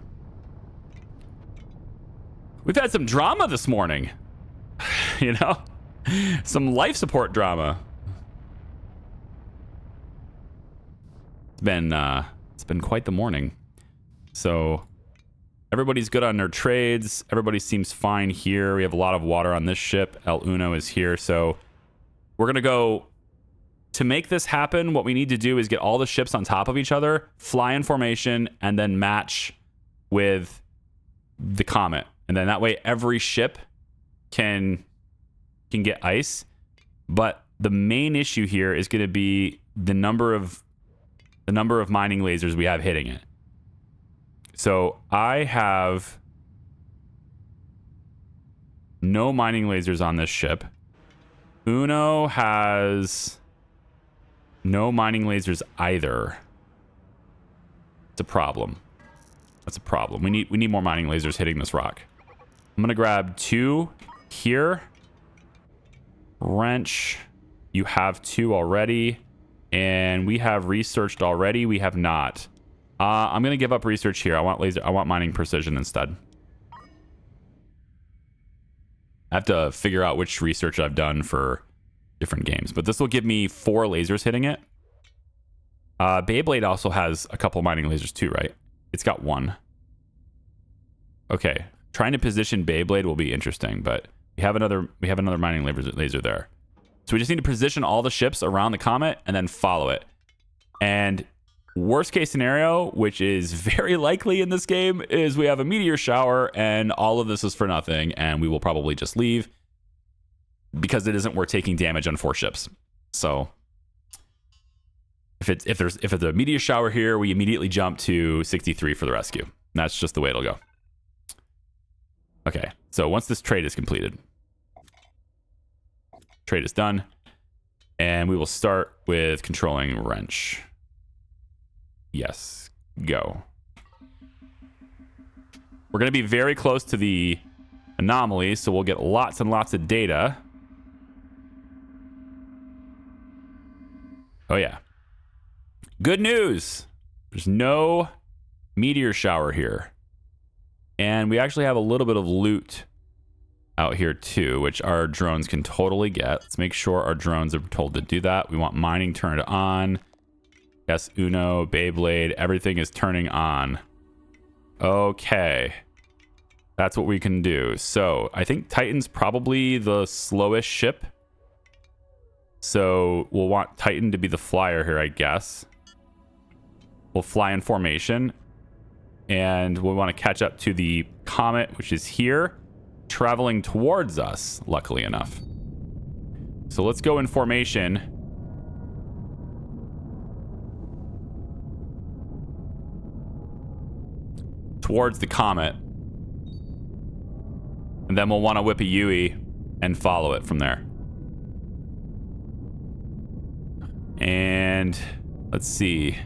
We've had some drama this morning. You know? Some life support drama. It's been quite the morning. So everybody's good on their trades. Everybody seems fine here. We have a lot of water on this ship. El Uno is here. So we're going to go to make this happen. What we need to do is get all the ships on top of each other, fly in formation, and then match with the Comet. And then that way every ship can get ice. But the main issue here is going to be the number of mining lasers we have hitting it. So I have no mining lasers on this ship. Uno has no mining lasers either. It's a problem. That's a problem. We need more mining lasers hitting this rock. I'm gonna grab 2 here. Wrench. You have 2 already. And we have researched already. We have not. I'm gonna give up research here. I want mining precision instead. I have to figure out which research I've done for different games. But this will give me 4 lasers hitting it. Beyblade also has a couple mining lasers too, right? It's got 1. Okay. Trying to position Beyblade will be interesting, but we have another mining laser there. So we just need to position all the ships around the comet and then follow it. And worst case scenario, which is very likely in this game, is we have a meteor shower and all of this is for nothing, and we will probably just leave because it isn't worth taking damage on 4 ships. So if there's a meteor shower here, we immediately jump to 63 for the rescue. That's just the way it'll go. Okay, so once this trade is completed, trade is done, and we will start with controlling wrench. Yes, go. We're going to be very close to the anomaly, so we'll get lots and lots of data. Oh, yeah. Good news. There's no meteor shower here. And we actually have a little bit of loot out here, too, which our drones can totally get. Let's make sure our drones are told to do that. We want mining turned on. Yes, Uno, Beyblade, everything is turning on. Okay. That's what we can do. So I think Titan's probably the slowest ship. So we'll want Titan to be the flyer here, I guess. We'll fly in formation. And we'll want to catch up to the comet, which is here, traveling towards us, luckily enough. So let's go in formation. Towards the comet. And then we'll want to whip a Yui and follow it from there. And let's see.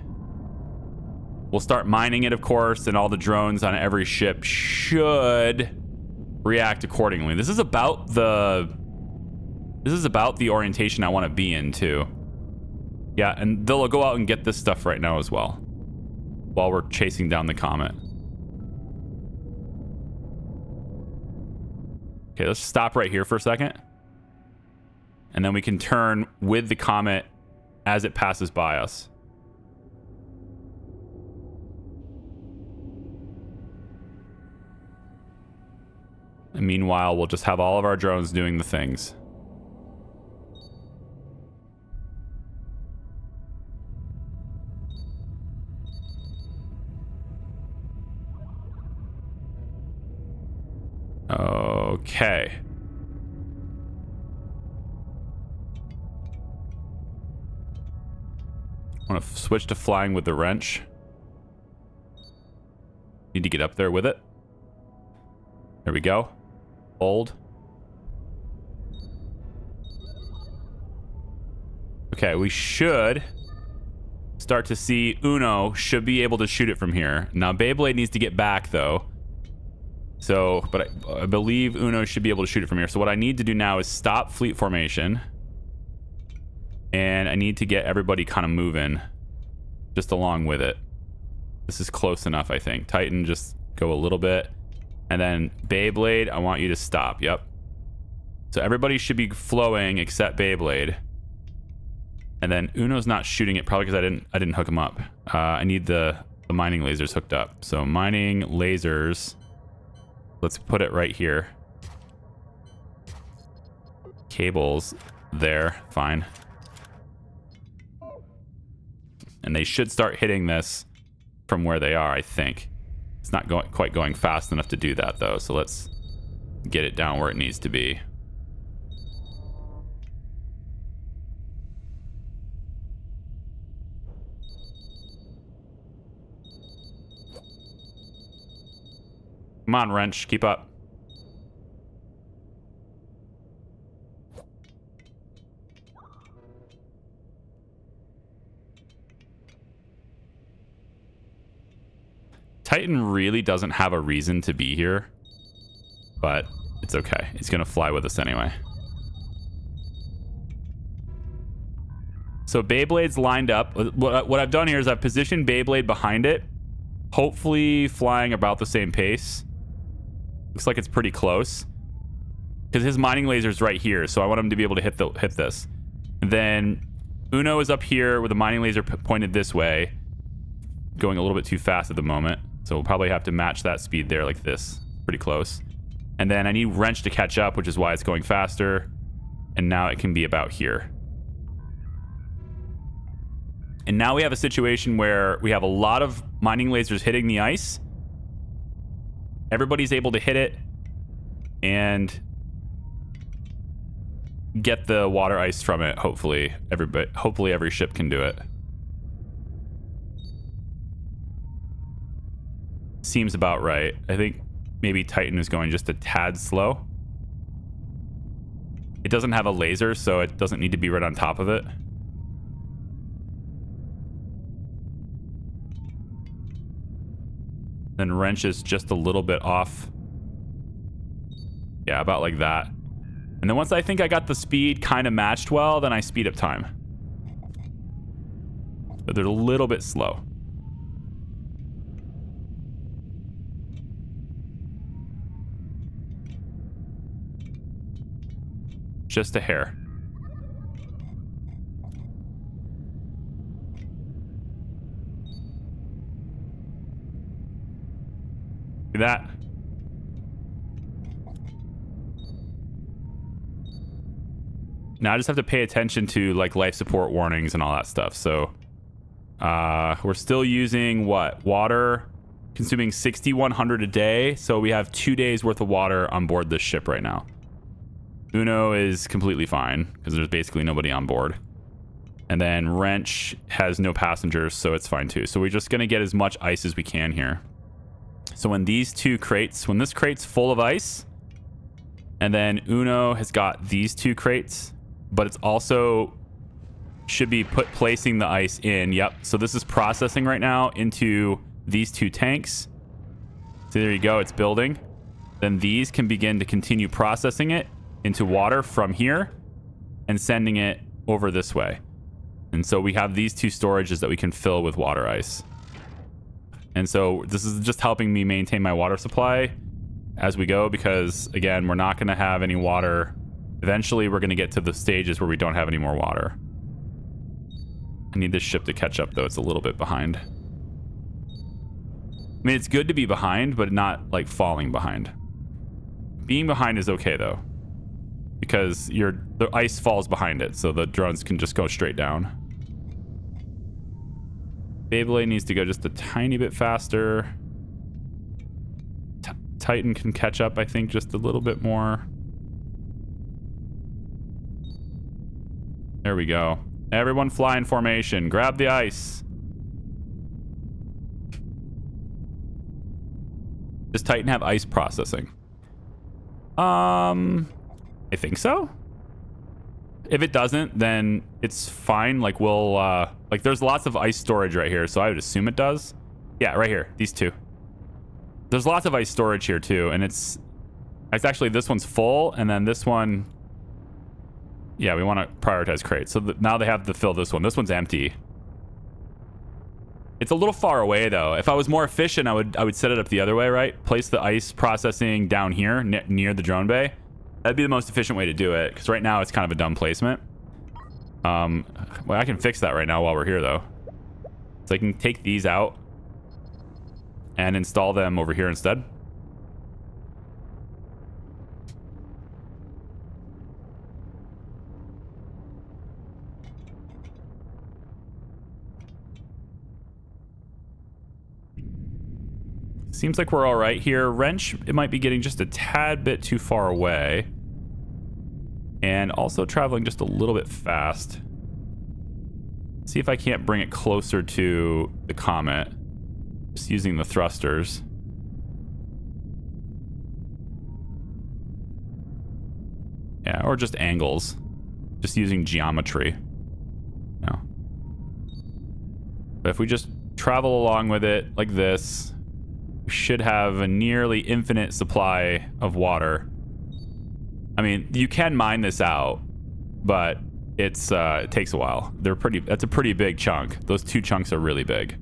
We'll start mining it, of course, and all the drones on every ship should react accordingly. This is about the orientation I want to be in, too. Yeah, and they'll go out and get this stuff right now as well, while we're chasing down the comet. Okay, let's stop right here for a second. And then we can turn with the comet as it passes by us. And meanwhile, we'll just have all of our drones doing the things. Okay. I want to switch to flying with the wrench. Need to get up there with it. There we go. Hold. Okay, we should start to see Uno should be able to shoot it from here. Now, Beyblade needs to get back, though. So, but I believe Uno should be able to shoot it from here. So what I need to do now is stop fleet formation. And I need to get everybody kind of moving just along with it. This is close enough, I think. Titan, just go a little bit. And then Beyblade, I want you to stop. Yep. So everybody should be flowing except Beyblade. And then Uno's not shooting it, probably because I didn't hook him up. I need the mining lasers hooked up. So mining lasers. Let's put it right here. Cables there. Fine. And they should start hitting this from where they are, I think. It's not quite going fast enough to do that, though. So let's get it down where it needs to be. Come on, wrench. Keep up. Titan really doesn't have a reason to be here, but it's okay. It's going to fly with us anyway. So Beyblade's lined up. What I've done here is I've positioned Beyblade behind it, hopefully flying about the same pace. Looks like it's pretty close. because his mining laser's right here, so I want him to be able to hit this. And then Uno is up here with a mining laser pointed this way, going a little bit too fast at the moment, so we'll probably have to match that speed there like this. Pretty close. And then I need Wrench to catch up, which is why it's going faster. And now it can be about here. And now we have a situation where we have a lot of mining lasers hitting the ice. Everybody's able to hit it and get the water ice from it. Hopefully every ship can do it. Seems about right. I think maybe Titan is going just a tad slow. It doesn't have a laser, so it doesn't need to be right on top of it. Then Wrench is just a little bit off. Yeah, about like that. And then once I think I got the speed kind of matched well, then I speed up time. But they're a little bit slow. Just a hair. See that? Now I just have to pay attention to like life support warnings and all that stuff. So we're still using what? Water consuming 6,100 a day. So we have 2 days worth of water on board this ship right now. Uno is completely fine because there's basically nobody on board. And then Wrench has no passengers, so it's fine too. So we're just going to get as much ice as we can here. So when these two crates, when this crate's full of ice, and then Uno has got these two crates, but it's also should be placing the ice in. Yep. So this is processing right now into these two tanks. So there you go. It's building. Then these can begin to continue processing it into water from here and sending it over this way. And so we have these two storages that we can fill with water ice. And so this is just helping me maintain my water supply as we go, because again, we're not going to have any water. Eventually we're going to get to the stages where we don't have any more water. I need this ship to catch up though. It's a little bit behind. I mean, it's good to be behind, but not like falling behind. Being behind is okay though, because the ice falls behind it, so the drones can just go straight down. Beyblade needs to go just a tiny bit faster. Titan can catch up, I think, just a little bit more. There we go. Everyone fly in formation. Grab the ice. Does Titan have ice processing? I think so. If it doesn't, then it's fine. Like we'll like there's lots of ice storage right here, so I would assume it does. Yeah, right here. These two. There's lots of ice storage here too, and it's actually this one's full, and then this one. Yeah, we want to prioritize crates. So now they have to fill this one. This one's empty. It's a little far away though. If I was more efficient, I would set it up the other way, right? Place the ice processing down here near the drone bay. That'd be the most efficient way to do it, because right now it's kind of a dumb placement. Well, I can fix that right now while we're here though. So I can take these out and install them over here instead. Seems like we're all right here. Wrench, it might be getting just a tad bit too far away. And also traveling just a little bit fast. See if I can't bring it closer to the comet. Just using the thrusters. Yeah, or just angles. Just using geometry. No. But if we just travel along with it like this, we should have a nearly infinite supply of water. I mean, you can mine this out, but it takes a while. That's a pretty big chunk. Those two chunks are really big.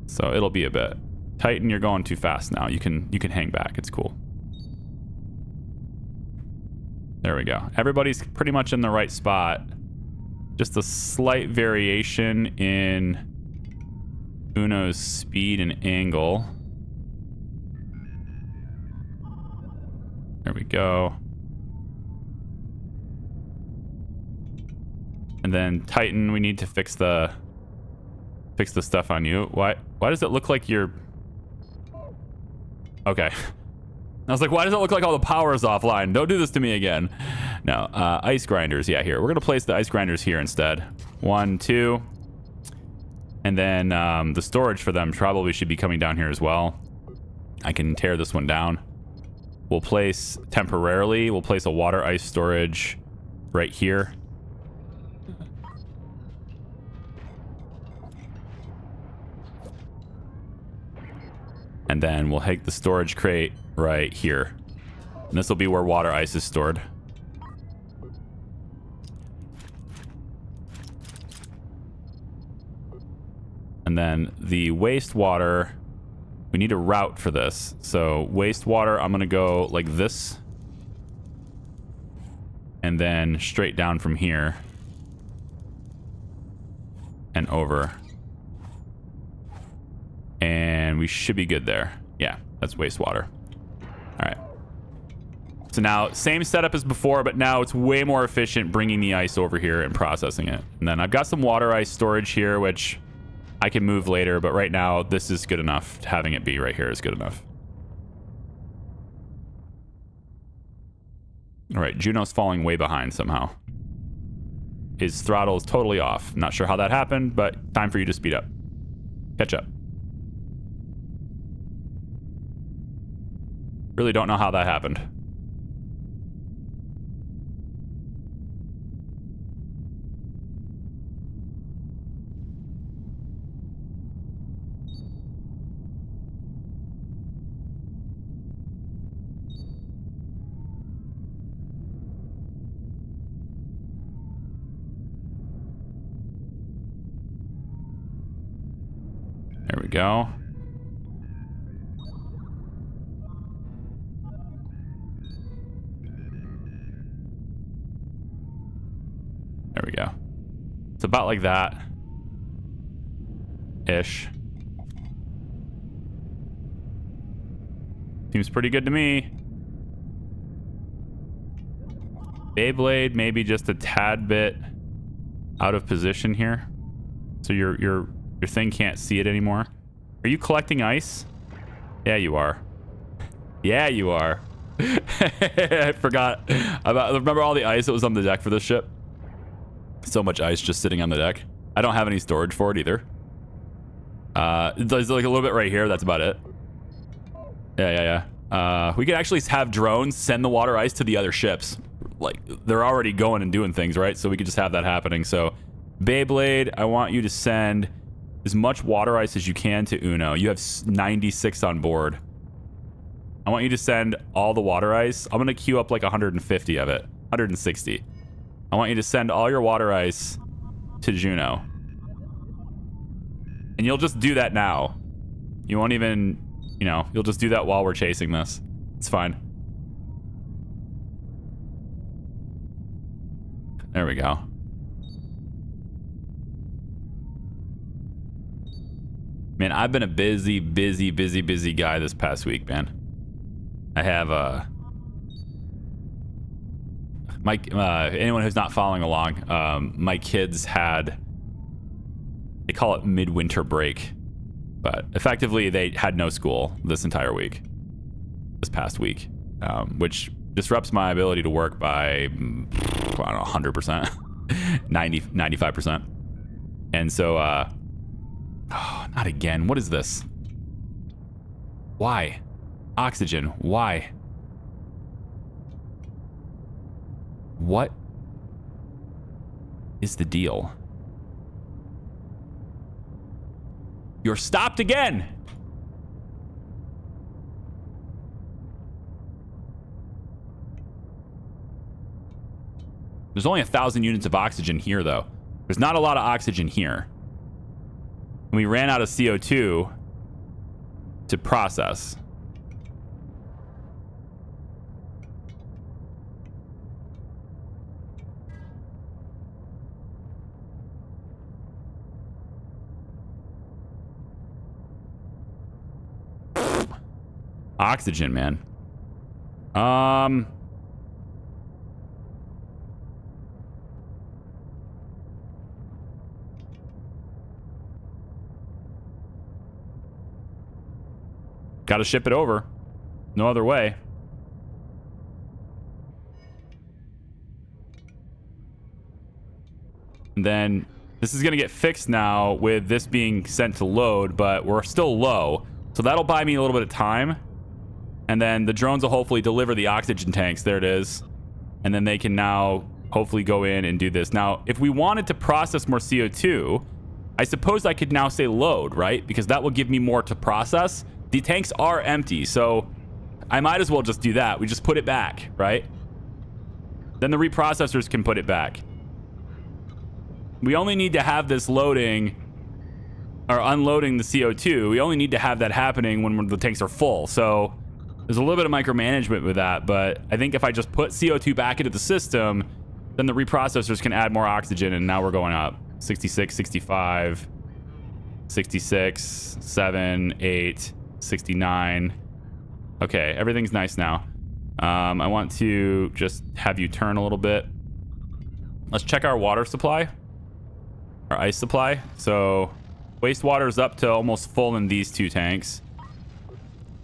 So it'll be a bit. Titan, you're going too fast now. You can hang back. It's cool. There we go. Everybody's pretty much in the right spot. Just a slight variation in Uno's speed and angle. There we go. And then Titan, we need to fix the stuff on you. Why does it look like you're... Okay. I was like, why does it look like all the power is offline? Don't do this to me again. No, ice grinders. Yeah, here. We're going to place the ice grinders here instead. 1, 2. And then the storage for them probably should be coming down here as well. I can tear this one down. We'll place temporarily, we'll place a water ice storage right here. And then we'll take the storage crate right here. And this will be where water ice is stored. And then the wastewater, we need a route for this. So wastewater, I'm going to go like this. And then straight down from here. And over. And we should be good there. Yeah, that's wastewater. All right. So now, same setup as before, but now it's way more efficient bringing the ice over here and processing it. And then I've got some water ice storage here, which I can move later, but right now, this is good enough. Having it be right here is good enough. All right, Juno's falling way behind somehow. His throttle is totally off. Not sure how that happened, but time for you to speed up. Catch up. Really don't know how that happened. There we go. There we go. It's about like that. Ish. Seems pretty good to me. Beyblade maybe just a tad bit out of position here. So your thing can't see it anymore. Are you collecting ice? Yeah, you are. Yeah, you are. I forgot about... Remember all the ice that was on the deck for this ship? So much ice just sitting on the deck. I don't have any storage for it either. There's like a little bit right here. That's about it. Yeah. We could actually have drones send the water ice to the other ships. Like, they're already going and doing things, right? So we could just have that happening. So, Beyblade, I want you to send as much water ice as you can to Uno. You have 96 on board. I want you to send all the water ice. I'm going to queue up like 150 of it. 160. I want you to send all your water ice to Juno. And you'll just do that now. You won't even, you know, you'll just do that while we're chasing this. It's fine. There we go. Man, I've been a busy guy this past week, man. I have, anyone who's not following along, my kids had, they call it midwinter break, but effectively they had no school this entire week, this past week, which disrupts my ability to work by, I don't know, 100%, 95%. And so, oh, not again. What is this? Why? Oxygen. Why? What is the deal? You're stopped again. There's only 1,000 units of oxygen here, though. There's not a lot of oxygen here. And we ran out of CO2 to process. oxygen, man. Gotta ship it over. No other way. And then this is gonna get fixed now with this being sent to load, but we're still low. So that'll buy me a little bit of time. And then the drones will hopefully deliver the oxygen tanks. There it is. And then they can now hopefully go in and do this. Now, if we wanted to process more CO2, I suppose I could now say load, right? Because that will give me more to process. The tanks are empty, so I might as well just do that. We just put it back, right? Then the reprocessors can put it back. We only need to have this loading or unloading the CO2. We only need to have that happening when the tanks are full. So there's a little bit of micromanagement with that, but I think if I just put CO2 back into the system, then the reprocessors can add more oxygen, and now we're going up. 66, 65, 66, 7, 8, 69. Okay, everything's nice now. I want to just have you turn a little bit. Let's check our water supply, our ice supply. So wastewater is up to almost full in these two tanks.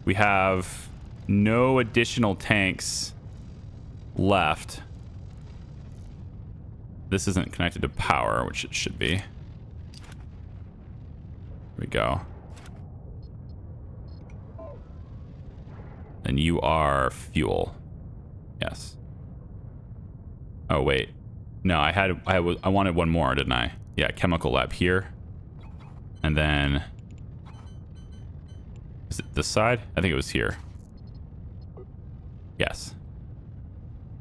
We have no additional tanks left. This isn't connected to power, which it should be. There we go. And you are fuel. Yes. Oh, wait. No, I wanted one more, didn't I? Yeah, chemical lab here. And then... is it this side? I think it was here. Yes.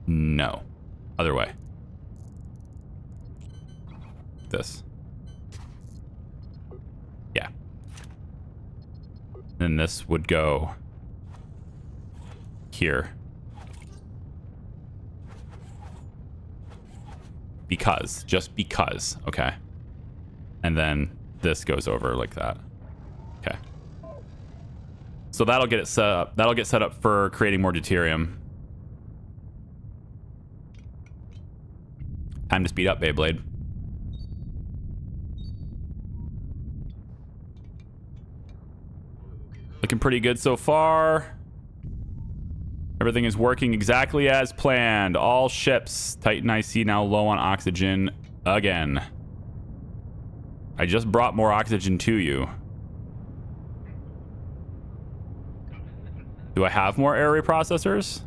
No. Other way. This. Yeah. Then this would go here. Because. Just because. Okay. And then this goes over like that. Okay. So that'll get it set up. That'll get set up for creating more deuterium. Time to speed up, Beyblade. Looking pretty good so far. Everything is working exactly as planned. All ships. Titan IC now low on oxygen again. I just brought more oxygen to you. Do I have more air reprocessors?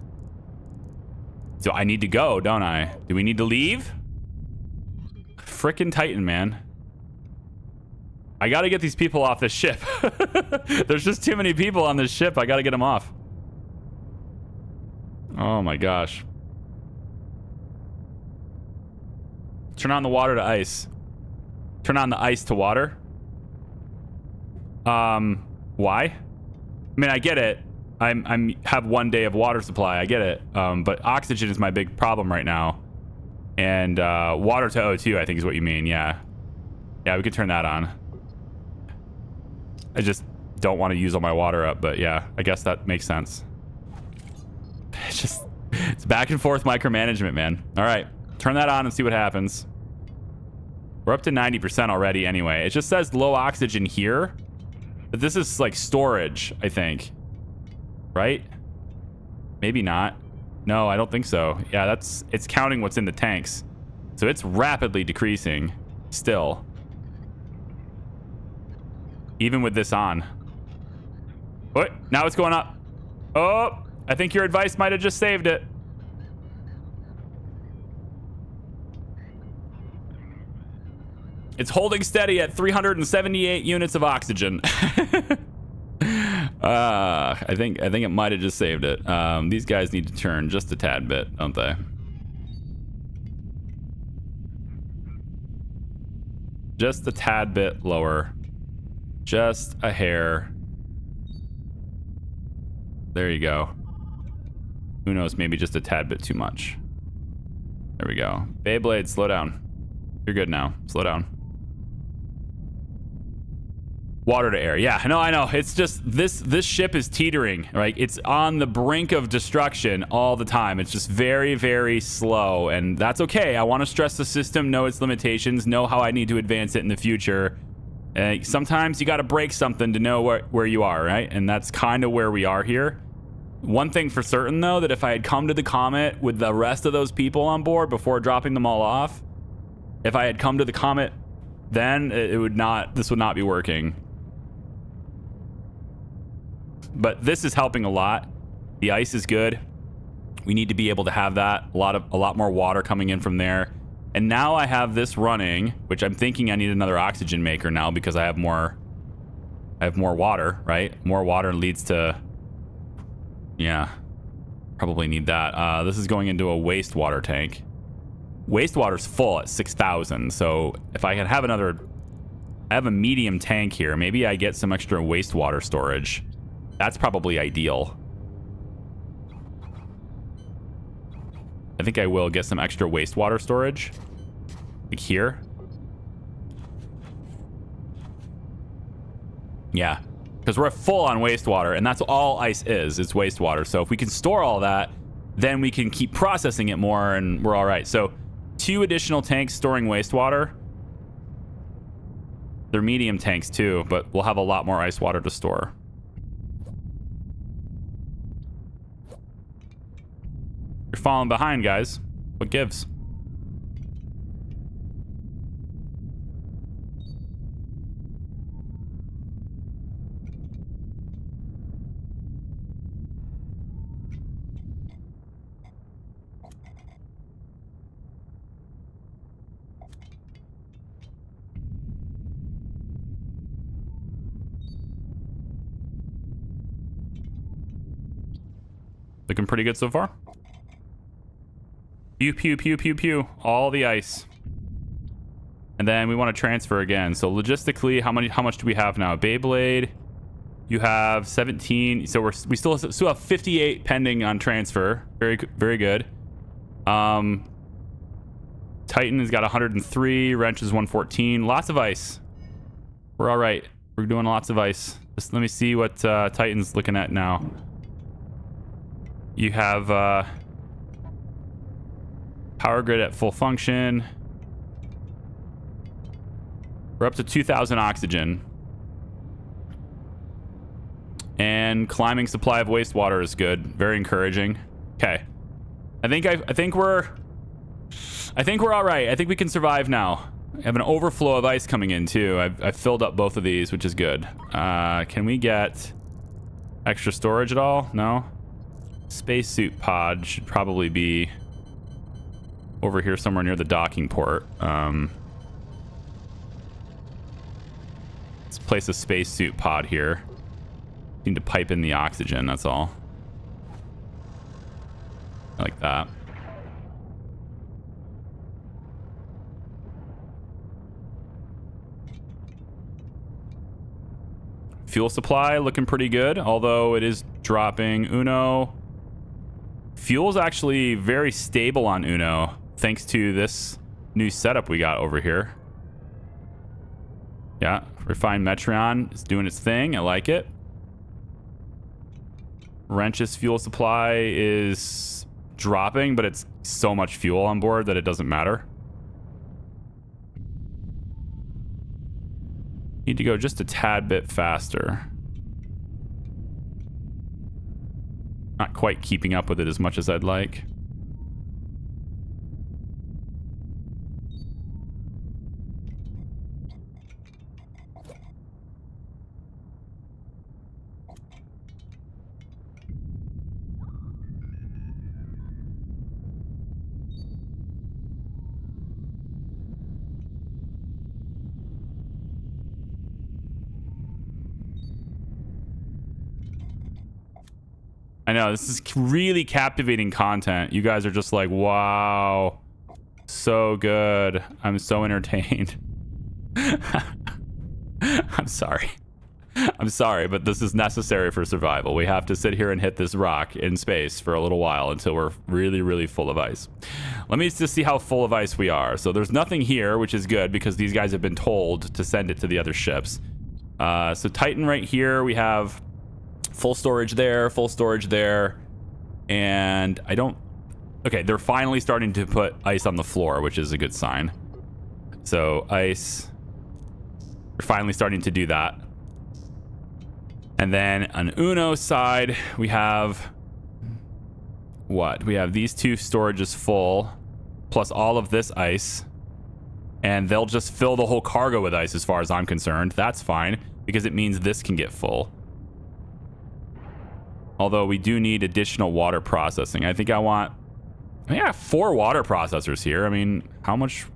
So I need to go, don't I? Do we need to leave? Frickin' Titan, man. I gotta get these people off this ship. There's just too many people on this ship. I gotta get them off. Oh my gosh. Turn on the water to ice. Turn on the ice to water. Why? I mean, I get it. I'm have 1 day of water supply. I get it. But oxygen is my big problem right now. And water to O2, I think is what you mean. Yeah. Yeah, we could turn that on. I just don't want to use all my water up, but yeah, I guess that makes sense. It's back and forth micromanagement, man. All right, turn that on and see what happens. We're up to 90% already anyway. It just says low oxygen here, but this is like storage, I think. Right? Maybe not. No, I don't think so. Yeah, it's counting what's in the tanks. So it's rapidly decreasing still. Even with this on. What? Now it's going up. Oh, I think your advice might have just saved it. It's holding steady at 378 units of oxygen. I think it might have just saved it. These guys need to turn just a tad bit, don't they? Just a tad bit lower. Just a hair. There you go. Who knows, maybe just a tad bit too much. There we go. Beyblade, slow down. You're good now. Slow down. Water to air. Yeah, no, I know. It's just this ship is teetering, right? It's on the brink of destruction all the time. It's just very, very slow, and that's okay. I want to stress the system, know its limitations, know how I need to advance it in the future. Sometimes you got to break something to know where you are, right? And that's kind of where we are here. One thing for certain, though, that if I had come to the Comet with the rest of those people on board before dropping them all off, if I had come to the Comet, then this would not be working. But this is helping a lot. The ice is good. We need to be able to have that. A lot more water coming in from there. And now I have this running, which I'm thinking I need another oxygen maker now because I have more water, right? More water leads to, yeah, probably need that. This is going into a wastewater tank. Wastewater's full at 6,000. So if I can have I have a medium tank here. Maybe I get some extra wastewater storage. That's probably ideal. I think I will get some extra wastewater storage. Like here. Yeah. Because we're full on wastewater, and that's all ice is. It's wastewater. So if we can store all that, then we can keep processing it more, and we're all right. So 2 additional tanks storing wastewater. They're medium tanks too, but we'll have a lot more ice water to store. You're falling behind, guys. What gives? Looking pretty good so far. Pew, pew, pew, pew, pew. All the ice. And then we want to transfer again. So logistically, how much do we have now? Beyblade, you have 17. So we still have 58 pending on transfer. Very, very good. Titan has got 103. Wrench is 114. Lots of ice. We're all right. We're doing lots of ice. Just let me see what Titan's looking at now. You have power grid at full function. We're up to 2,000 oxygen. And climbing supply of wastewater is good. Very encouraging. Okay. I think we're all right. I think we can survive now. I have an overflow of ice coming in too. I've filled up both of these, which is good. Can we get extra storage at all? No. Spacesuit pod should probably be over here somewhere near the docking port. Let's place a spacesuit pod here. Need to pipe in the oxygen, that's all. Like that. Fuel supply looking pretty good, although it is dropping. Uno. Fuel's actually very stable on Uno, thanks to this new setup we got over here. Yeah, refined Metreon is doing its thing. I like it. Wrench's fuel supply is dropping, but it's so much fuel on board that it doesn't matter. Need to go just a tad bit faster. Not quite keeping up with it as much as I'd like. I know, this is really captivating content. You guys are just like, wow, so good. I'm so entertained. I'm sorry. I'm sorry, but this is necessary for survival. We have to sit here and hit this rock in space for a little while until we're really, really full of ice. Let me just see how full of ice we are. So there's nothing here, which is good because these guys have been told to send it to the other ships. So Titan right here, we have full storage there, full storage there. And I don't... Okay, they're finally starting to put ice on the floor, which is a good sign. So ice... We're finally starting to do that. And then on Uno's side, we have... What? We have these two storages full, plus all of this ice. And they'll just fill the whole cargo with ice as far as I'm concerned. That's fine, because it means this can get full. Although we do need additional water processing. I think I want... I mean, I have 4 water processors here. I mean, how much...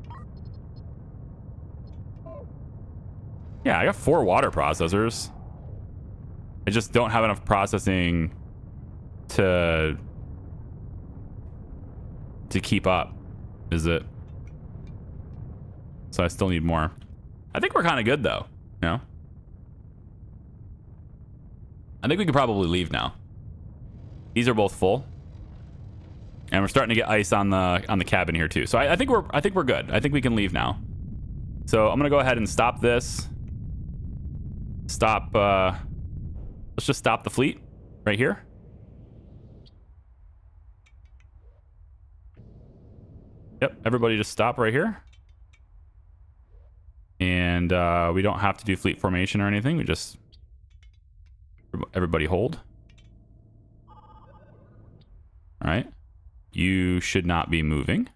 Yeah, I got 4 water processors. I just don't have enough processing to keep up, is it? So I still need more. I think we're kind of good, though. You know? I think we could probably leave now. These are both full, and we're starting to get ice on the cabin here too. So I think we're good. I think we can leave now. So I'm gonna go ahead and stop this. Stop. Let's just stop the fleet right here. Yep. Everybody just stop right here. And we don't have to do fleet formation or anything. We just... Everybody hold. All right. You should not be moving.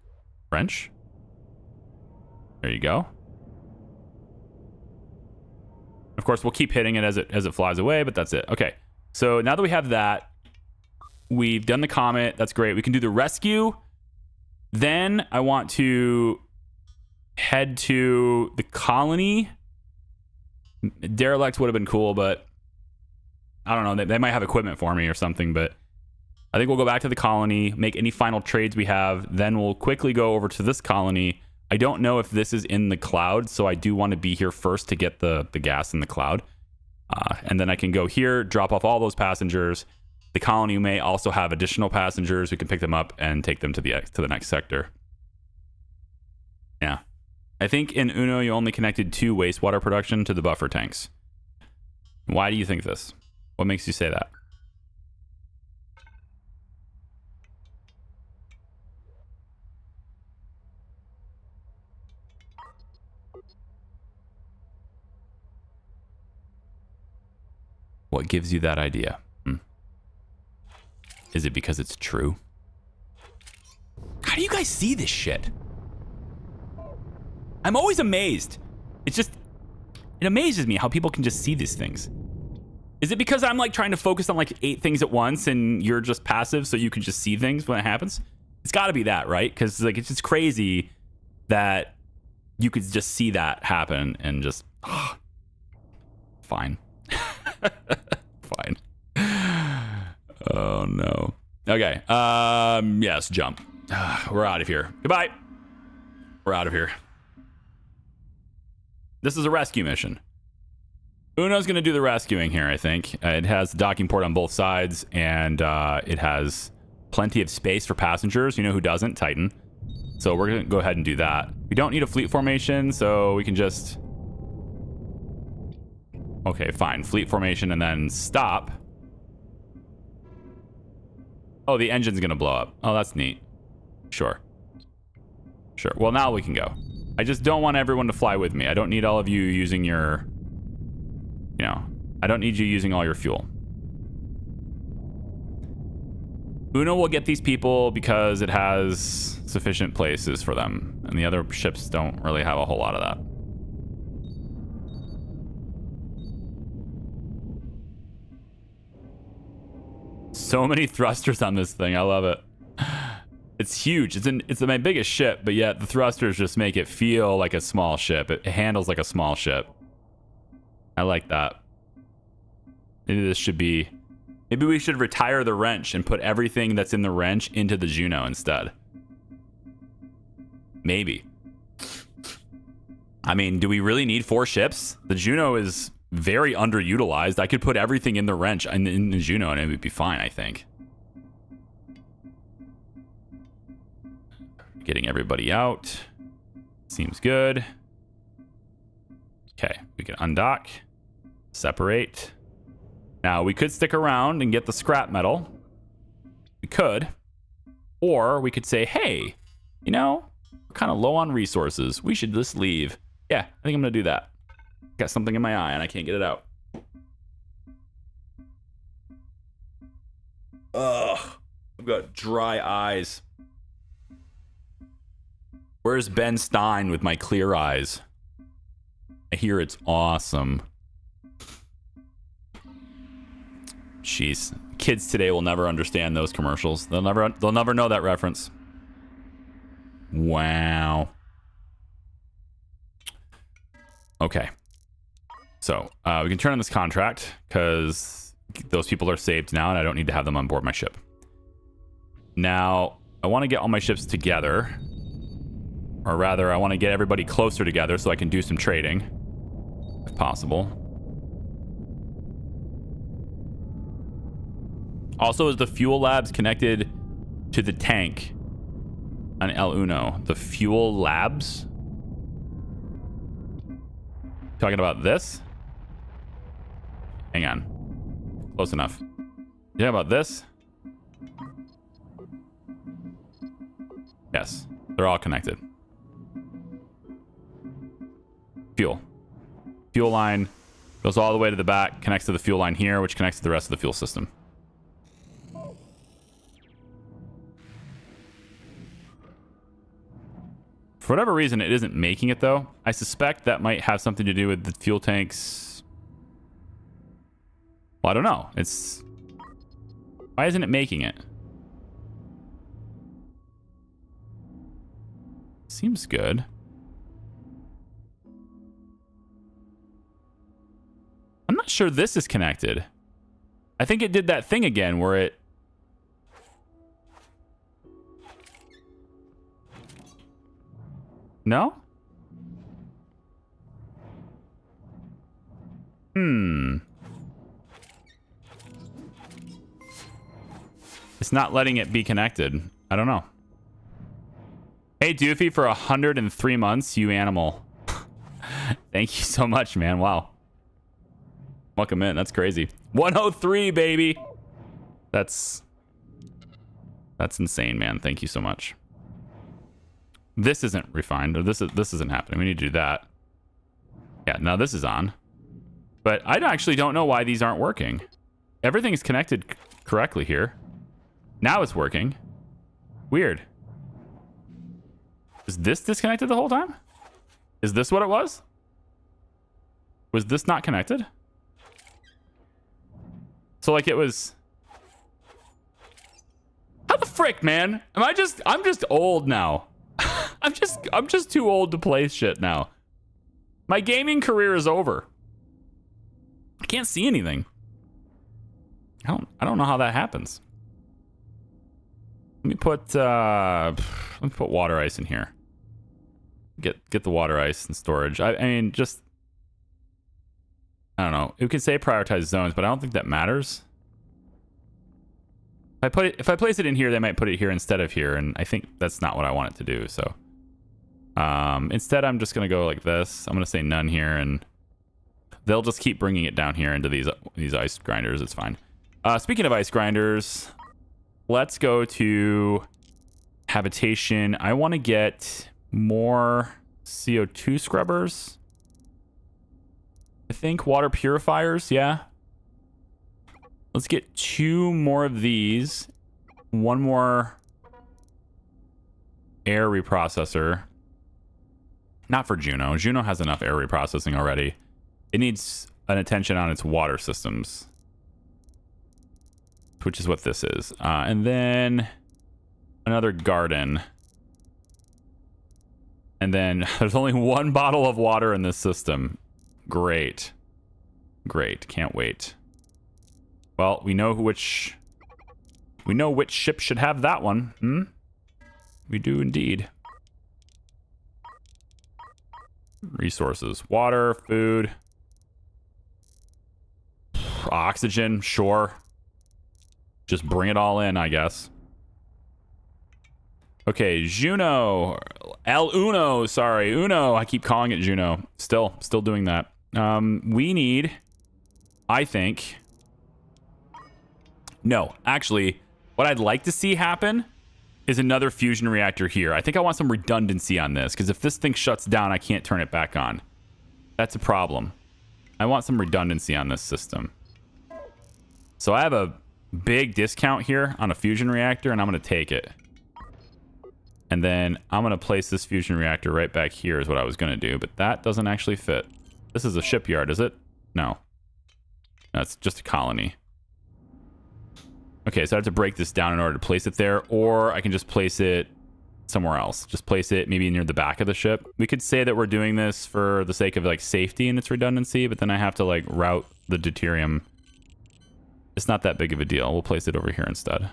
French. There you go. Of course, we'll keep hitting it as it flies away, but that's it. Okay. So now that we have that, we've done the comet. That's great. We can do the rescue. Then I want to head to the colony. Derelict would have been cool, but I don't know. They might have equipment for me or something, but I think we'll go back to the colony, make any final trades we have. Then we'll quickly go over to this colony. I don't know if this is in the cloud, so I do want to be here first to get the gas in the cloud. And then I can go here, drop off all those passengers. The colony may also have additional passengers. We can pick them up and take them to the next sector. Yeah. I think in Uno, you only connected 2 wastewater production to the buffer tanks. Why do you think this? What makes you say that? What gives you that idea? Is it because it's true? How do you guys see this shit? I'm always amazed. It amazes me how people can just see these things. Is it because I'm like trying to focus on like 8 things at once and you're just passive so you can just see things when it happens? It's got to be that, right? Because like it's just crazy that you could just see that happen and just fine. Fine. Oh no. Okay. Yes, jump. We're out of here. Goodbye. We're out of here. This is a rescue mission. Uno's going to do the rescuing here, I think. It has the docking port on both sides, and it has plenty of space for passengers. You know who doesn't? Titan. So we're going to go ahead and do that. We don't need a fleet formation, so we can just... Okay, fine. Fleet formation and then stop. Oh, the engine's going to blow up. Oh, that's neat. Sure. Sure. Well, now we can go. I just don't want everyone to fly with me. I don't need all of you using your... You know, I don't need you using all your fuel. Uno will get these people because it has sufficient places for them. And the other ships don't really have a whole lot of that. So many thrusters on this thing. I love it. It's huge. It's my biggest ship, but yet the thrusters just make it feel like a small ship. It handles like a small ship. I like that. Maybe this should be... Maybe we should retire the wrench and put everything that's in the wrench into the Juno instead. Maybe. I mean, do we really need 4 ships? The Juno is very underutilized. I could put everything in the wrench and in the Juno and it would be fine, I think. Getting everybody out. Seems good. Okay, we can undock. Separate. Now, we could stick around and get the scrap metal. We could. Or we could say, hey, you know, we're kind of low on resources. We should just leave. Yeah, I think I'm going to do that. Got something in my eye and I can't get it out. Ugh. I've got dry eyes. Where's Ben Stein with my clear eyes? I hear it's awesome. Jeez. Kids today will never understand those commercials. They'll never know that reference. Wow. Okay. So, we can turn on this contract because those people are saved now and I don't need to have them on board my ship. Now, I want to get all my ships together. Or rather, I want to get everybody closer together so I can do some trading, if possible. Also, is the fuel labs connected to the tank on El Uno? The fuel labs? Talking about this? Hang on. Close enough. You talking about this? Yes, they're all connected. Fuel line goes all the way to the back, connects to the fuel line here, which connects to the rest of the fuel system. For whatever reason, it isn't making it though. I suspect that might have something to do with the fuel tanks. Well, I don't know. Why isn't it making it? Seems good. I'm not sure this is connected. I think it did that thing again where it... No? It's not letting it be connected. I don't know. Hey, Doofy, for 103 months, you animal. Thank you so much, man. Wow. Welcome in. That's crazy. 103, baby. That's insane, man. Thank you so much. This isn't refined. Or this isn't happening. We need to do that. Yeah, now this is on. But I actually don't know why these aren't working. Everything is connected correctly here. Now it's working. Weird. Is this disconnected the whole time? Is this what it was? Was this not connected? So like it was... How the frick, man? I'm just old now. I'm just too old to play shit now. My gaming career is over. I can't see anything. I don't know how that happens. Let me put water ice in here. Get the water ice in storage. I mean, just I don't know. It could say prioritize zones, but I don't think that matters. If I place it in here, they might put it here instead of here, and I think that's not what I want it to do. So instead, I'm just gonna go like this. I'm gonna say none here, and they'll just keep bringing it down here into these ice grinders. It's fine. Speaking of ice grinders, let's go to habitation. I want to get more CO2 scrubbers. I think water purifiers. Yeah. Let's get 2 more of these. 1 more air reprocessor. Not for Juno. Juno has enough air reprocessing already. It needs an attention on its water systems, which is what this is. And then another garden. And then there's only 1 bottle of water in this system. Great. Great. Can't wait. Well, we know which ship should have that one. We do indeed. Resources. Water, food. Oxygen, sure. Just bring it all in, I guess. Okay, Juno. El Uno, sorry. Uno. I keep calling it Juno. Still doing that. We need I think... No, actually, what I'd like to see happen is another fusion reactor here. I think I want some redundancy on this, because if this thing shuts down, I can't turn it back on. That's a problem. I want some redundancy on this system. So I have a big discount here on a fusion reactor, and I'm going to take it. And then I'm going to place this fusion reactor right back here is what I was going to do, but that doesn't actually fit. This is a shipyard, is it? No. No, it's just a colony. Okay, so I have to break this down in order to place it there, or I can just place it somewhere else. Just place it maybe near the back of the ship. We could say that we're doing this for the sake of like safety and its redundancy, but then I have to like route the deuterium. It's not that big of a deal. We'll place it over here instead.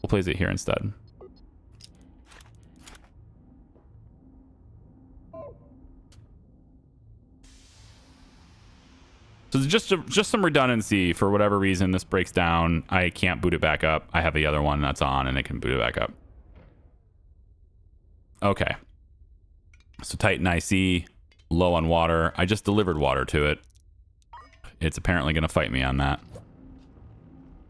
We'll place it here instead. So just some redundancy for whatever reason this breaks down. I can't boot it back up. I have the other one that's on and it can boot it back up. Okay. So Titan IC, low on water. I just delivered water to it. It's apparently going to fight me on that.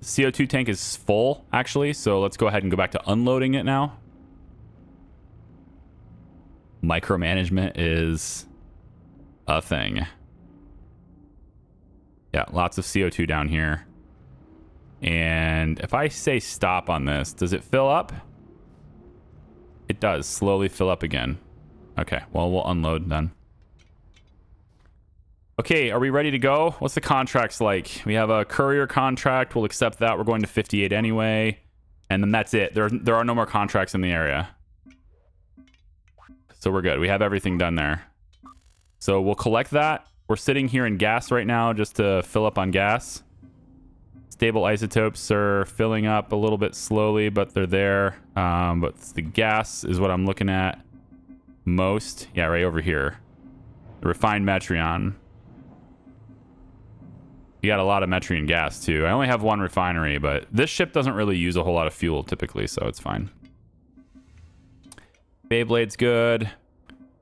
The CO2 tank is full, actually. So let's go ahead and go back to unloading it now. Micromanagement is a thing. Yeah, lots of CO2 down here. And if I say stop on this, does it fill up? It does slowly fill up again. Okay, well, we'll unload then. Okay, are we ready to go? What's the contracts like? We have a courier contract. We'll accept that. We're going to 58 anyway. And then that's it. There are no more contracts in the area. So we're good. We have everything done there. So we'll collect that. We're sitting here in gas right now just to fill up on gas. Stable isotopes are filling up a little bit slowly, but they're there. But the gas is what I'm looking at most. Yeah, right over here. The refined Metreon. You got a lot of Metreon gas, too. I only have one refinery, but this ship doesn't really use a whole lot of fuel typically, so it's fine. Beyblade's good.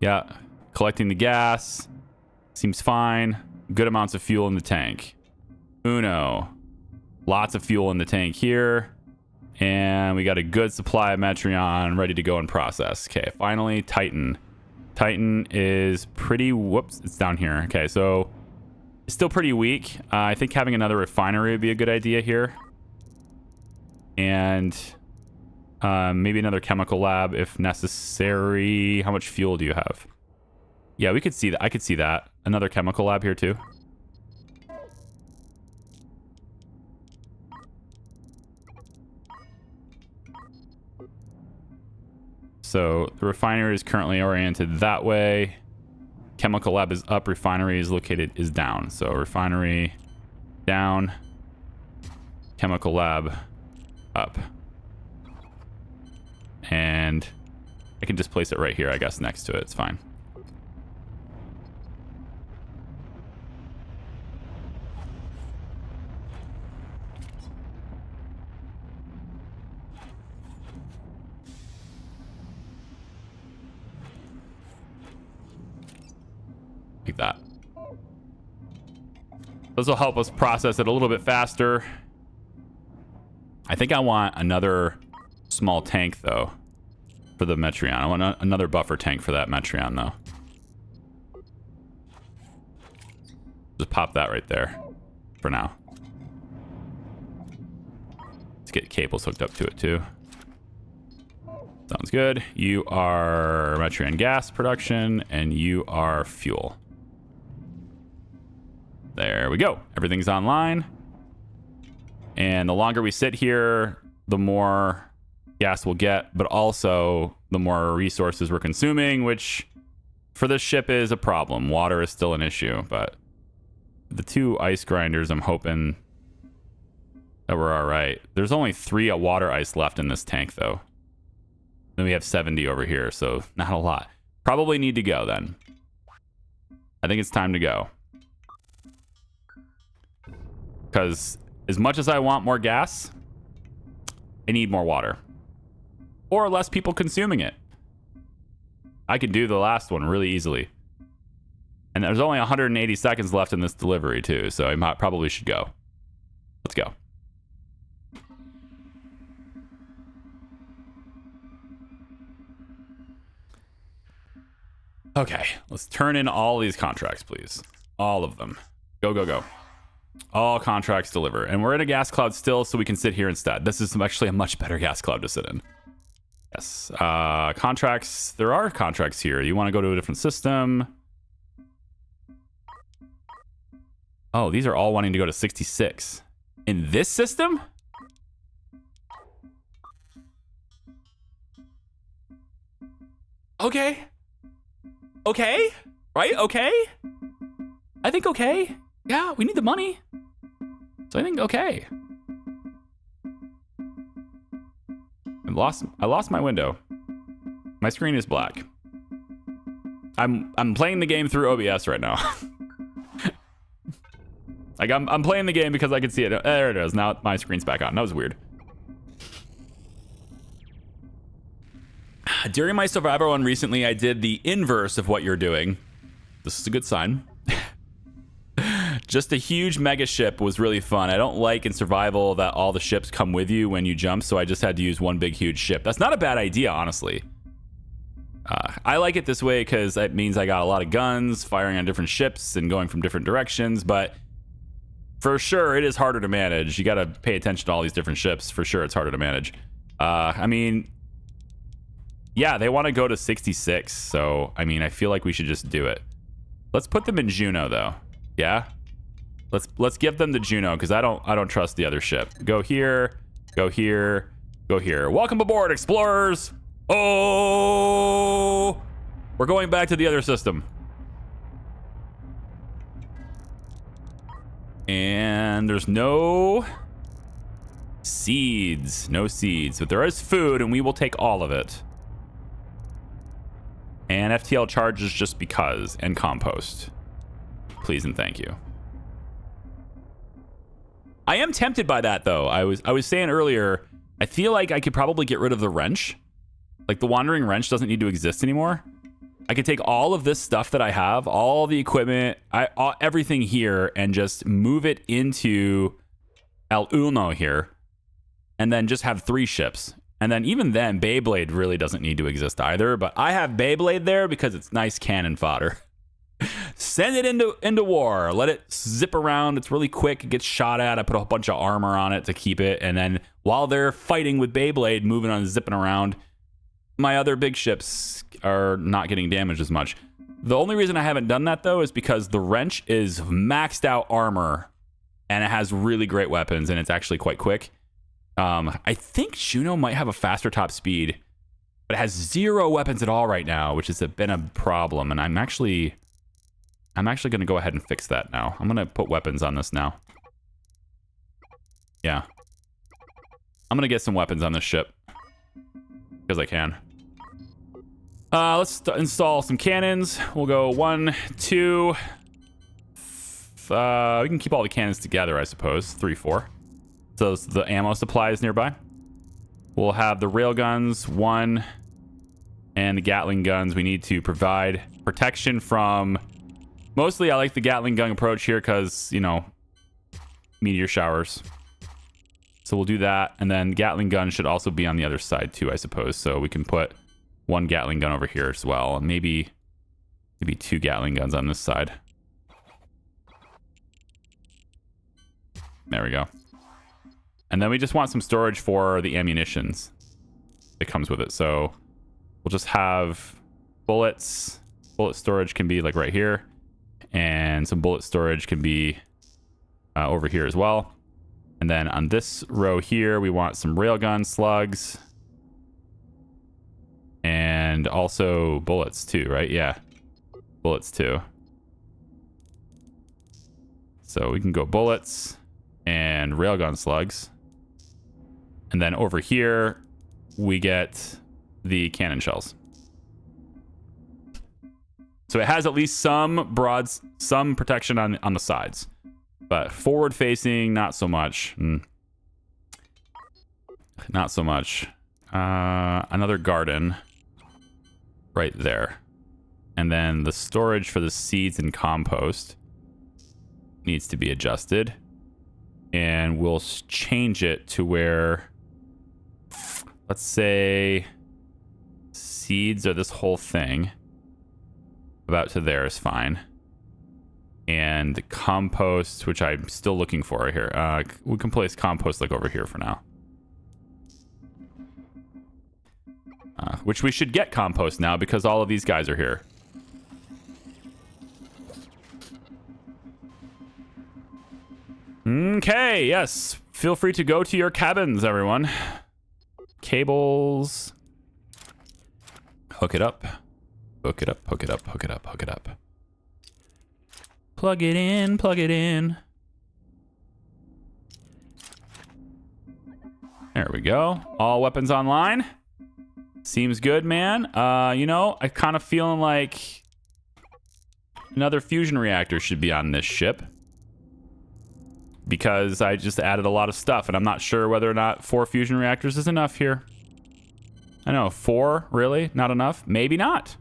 Yeah, collecting the gas. Seems fine. Good amounts of fuel in the tank. Uno. Lots of fuel in the tank here. And we got a good supply of Metreon ready to go and process. Okay, finally, Titan. Titan is pretty... Whoops, it's down here. Okay, so it's still pretty weak. I think having another refinery would be a good idea here. And maybe another chemical lab if necessary. How much fuel do you have? Yeah, we could see that. I could see that. Another chemical lab here too. So the refinery is currently oriented that way. Chemical lab is up. Refinery is down. So refinery down. Chemical lab up. And I can just place it right here, I guess, next to it. It's fine. Like that. This will help us process it a little bit faster. I think I want another small tank, though, for the Metreon. I want another buffer tank for that Metreon, though. Just pop that right there for now. Let's get cables hooked up to it, too. Sounds good. You are Metreon gas production, and you are fuel. There we go. Everything's online. And the longer we sit here, the more gas we'll get, but also the more resources we're consuming, which for this ship is a problem. Water is still an issue, but the two ice grinders, I'm hoping that we're all right. There's only 3 water ice left in this tank, though. Then we have 70 over here, so not a lot. Probably need to go, then. I think it's time to go. Because as much as I want more gas, I need more water. Or less people consuming it. I could do the last one really easily. And there's only 180 seconds left in this delivery, too. So I probably should go. Let's go. Okay, let's turn in all these contracts, please. All of them. Go, go, go. All contracts deliver. And we're in a gas cloud still, so we can sit here instead. This is actually a much better gas cloud to sit in. Yes. Contracts. There are contracts here. You want to go to a different system? Oh, these are all wanting to go to 66. In this system? Okay. Okay. Right? Okay. I think okay. Yeah, we need the money. So I think okay. I lost my window. My screen is black. I'm playing the game through OBS right now. Like I'm playing the game because I can see it. There it is. Now my screen's back on. That was weird. During my survival one recently, I did the inverse of what you're doing. This is a good sign. Just a huge mega ship was really fun. I don't like in survival that all the ships come with you when you jump, so I just had to use one big huge ship. That's not a bad idea, honestly. I like it this way because it means I got a lot of guns firing on different ships and going from different directions, but for sure it is harder to manage. You got to pay attention to all these different ships. For sure it's harder to manage. I mean, yeah, they want to go to 66, so I mean, I feel like we should just do it. Let's put them in Juno though. Yeah? Let's give them the Juno because I don't trust the other ship. Go here, go here, go here. Welcome aboard, explorers. Oh, we're going back to the other system. And there's no seeds, but there is food and we will take all of it. And FTL charges just because, and compost. Please and thank you. I am tempted by that though. I was saying earlier, I feel like I could probably get rid of the wrench. Like the wandering wrench doesn't need to exist anymore. I could take all of this stuff that I have, all the equipment, everything here, and just move it into El Uno here, and then just have 3 ships. And then even then, Beyblade really doesn't need to exist either, but I have Beyblade there because it's nice cannon fodder. Send it into war. Let it zip around. It's really quick. It gets shot at. I put a bunch of armor on it to keep it. And then while they're fighting with Beyblade, moving on, zipping around, my other big ships are not getting damaged as much. The only reason I haven't done that, though, is because the wrench is maxed out armor. And it has really great weapons. And it's actually quite quick. I think Juno might have a faster top speed. But it has 0 weapons at all right now, which has been a problem. And I'm actually going to go ahead and fix that now. I'm going to put weapons on this now. Yeah. I'm going to get some weapons on this ship. Because I can. Let's install some cannons. We'll go 1, 2. We can keep all the cannons together, I suppose. 3, 4. So the ammo supply is nearby. We'll have the railguns, 1. And the Gatling guns. We need to provide protection from... Mostly, I like the Gatling gun approach here because, you know, meteor showers. So we'll do that. And then Gatling gun should also be on the other side too, I suppose. So we can put 1 Gatling gun over here as well. And maybe 2 Gatling guns on this side. There we go. And then we just want some storage for the ammunitions that comes with it. So we'll just have bullets. Bullet storage can be like right here. And some bullet storage can be over here as well. And then on this row here, we want some railgun slugs. And also bullets too, right? Yeah, bullets too. So we can go bullets and railgun slugs. And then over here, we get the cannon shells. So it has at least some protection on the sides. But forward facing, not so much. Not so much. Another garden right there. And then the storage for the seeds and compost needs to be adjusted. And we'll change it to where, let's say, seeds are this whole thing. About to there is fine. And the compost, which I'm still looking for here. We can place compost like over here for now. Which we should get compost now because all of these guys are here. Okay, yes. Feel free to go to your cabins, everyone. Cables. Hook it up. Hook it up, hook it up, hook it up, hook it up. Plug it in, plug it in. There we go. All weapons online. Seems good, man. You know, I kind of feeling like another fusion reactor should be on this ship. Because I just added a lot of stuff, and I'm not sure whether or not 4 fusion reactors is enough here. I know, 4? Really? Not enough? Maybe not.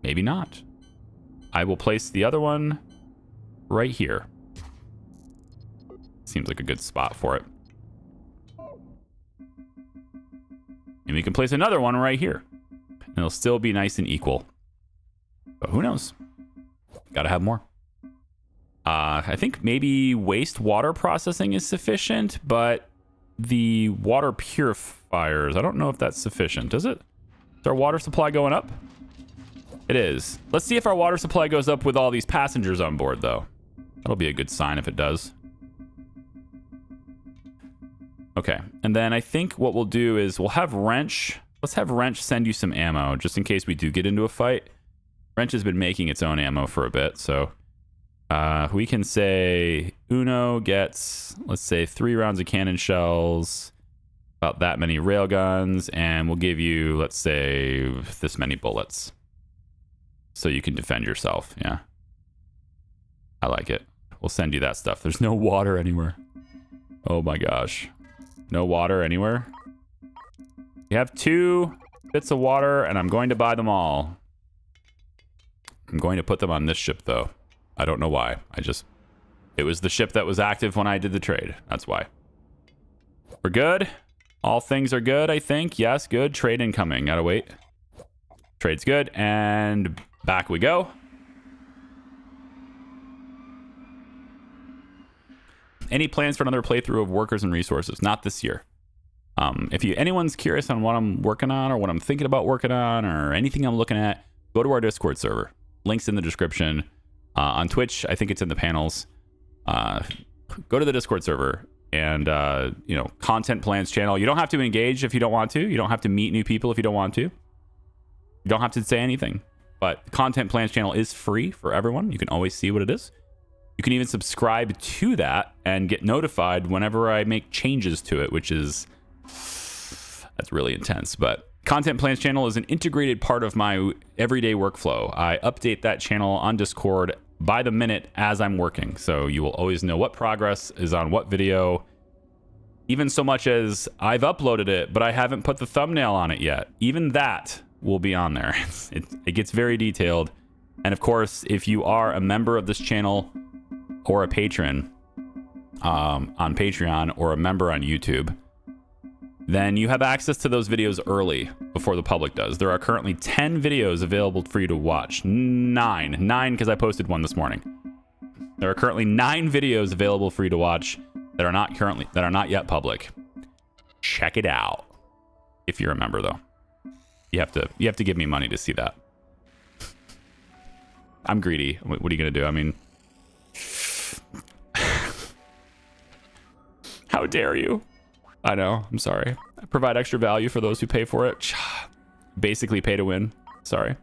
Maybe not. I will place the other one right here. Seems like a good spot for it. And we can place another one right here. And it'll still be nice and equal. But who knows? Gotta have more. I think maybe wastewater processing is sufficient, but the water purifiers, I don't know if that's sufficient. Is it? Is our water supply going up? It is. Let's see if our water supply goes up with all these passengers on board, though. That'll be a good sign if it does. Okay, and then I think what we'll do is we'll have Wrench. Let's have Wrench send you some ammo, just in case we do get into a fight. Wrench has been making its own ammo for a bit, so... we can say Uno gets, let's say, 3 rounds of cannon shells, about that many railguns, and we'll give you, let's say, this many bullets. So you can defend yourself, yeah. I like it. We'll send you that stuff. There's no water anywhere. Oh my gosh. No water anywhere. We have 2 bits of water, and I'm going to buy them all. I'm going to put them on this ship, though. I don't know why. It was the ship that was active when I did the trade. That's why. We're good. All things are good, I think. Yes, good. Trade incoming. Gotta wait. Trade's good. And back we go. Any plans for another playthrough of Workers and Resources? Not this year. If anyone's curious on what I'm working on or what I'm thinking about working on or anything I'm looking at, go to our Discord server. Link's in the description. On Twitch, I think it's in the panels. Go to the Discord server and, content plans channel. You don't have to engage if you don't want to. You don't have to meet new people if you don't want to. You don't have to say anything. But content plans channel is free for everyone. You can always see what it is. You can even subscribe to that and get notified whenever I make changes to it, which is... that's really intense, but... Content Plans channel is an integrated part of my everyday workflow. I update that channel on Discord by the minute as I'm working. So you will always know what progress is on what video. Even so much as I've uploaded it, but I haven't put the thumbnail on it yet. Even that will be on there. It gets very detailed. And of course, if you are a member of this channel or a patron on Patreon or a member on YouTube, then you have access to those videos early before the public does. There are currently 10 videos available for you to watch. 9 because I posted one this morning. There are currently 9 videos available for you to watch that are not yet public. Check it out. If you're a member, though. You have to give me money to see that. I'm greedy. What are you gonna do? I mean, how dare you? I know. I'm sorry. I provide extra value for those who pay for it. Basically pay to win. Sorry.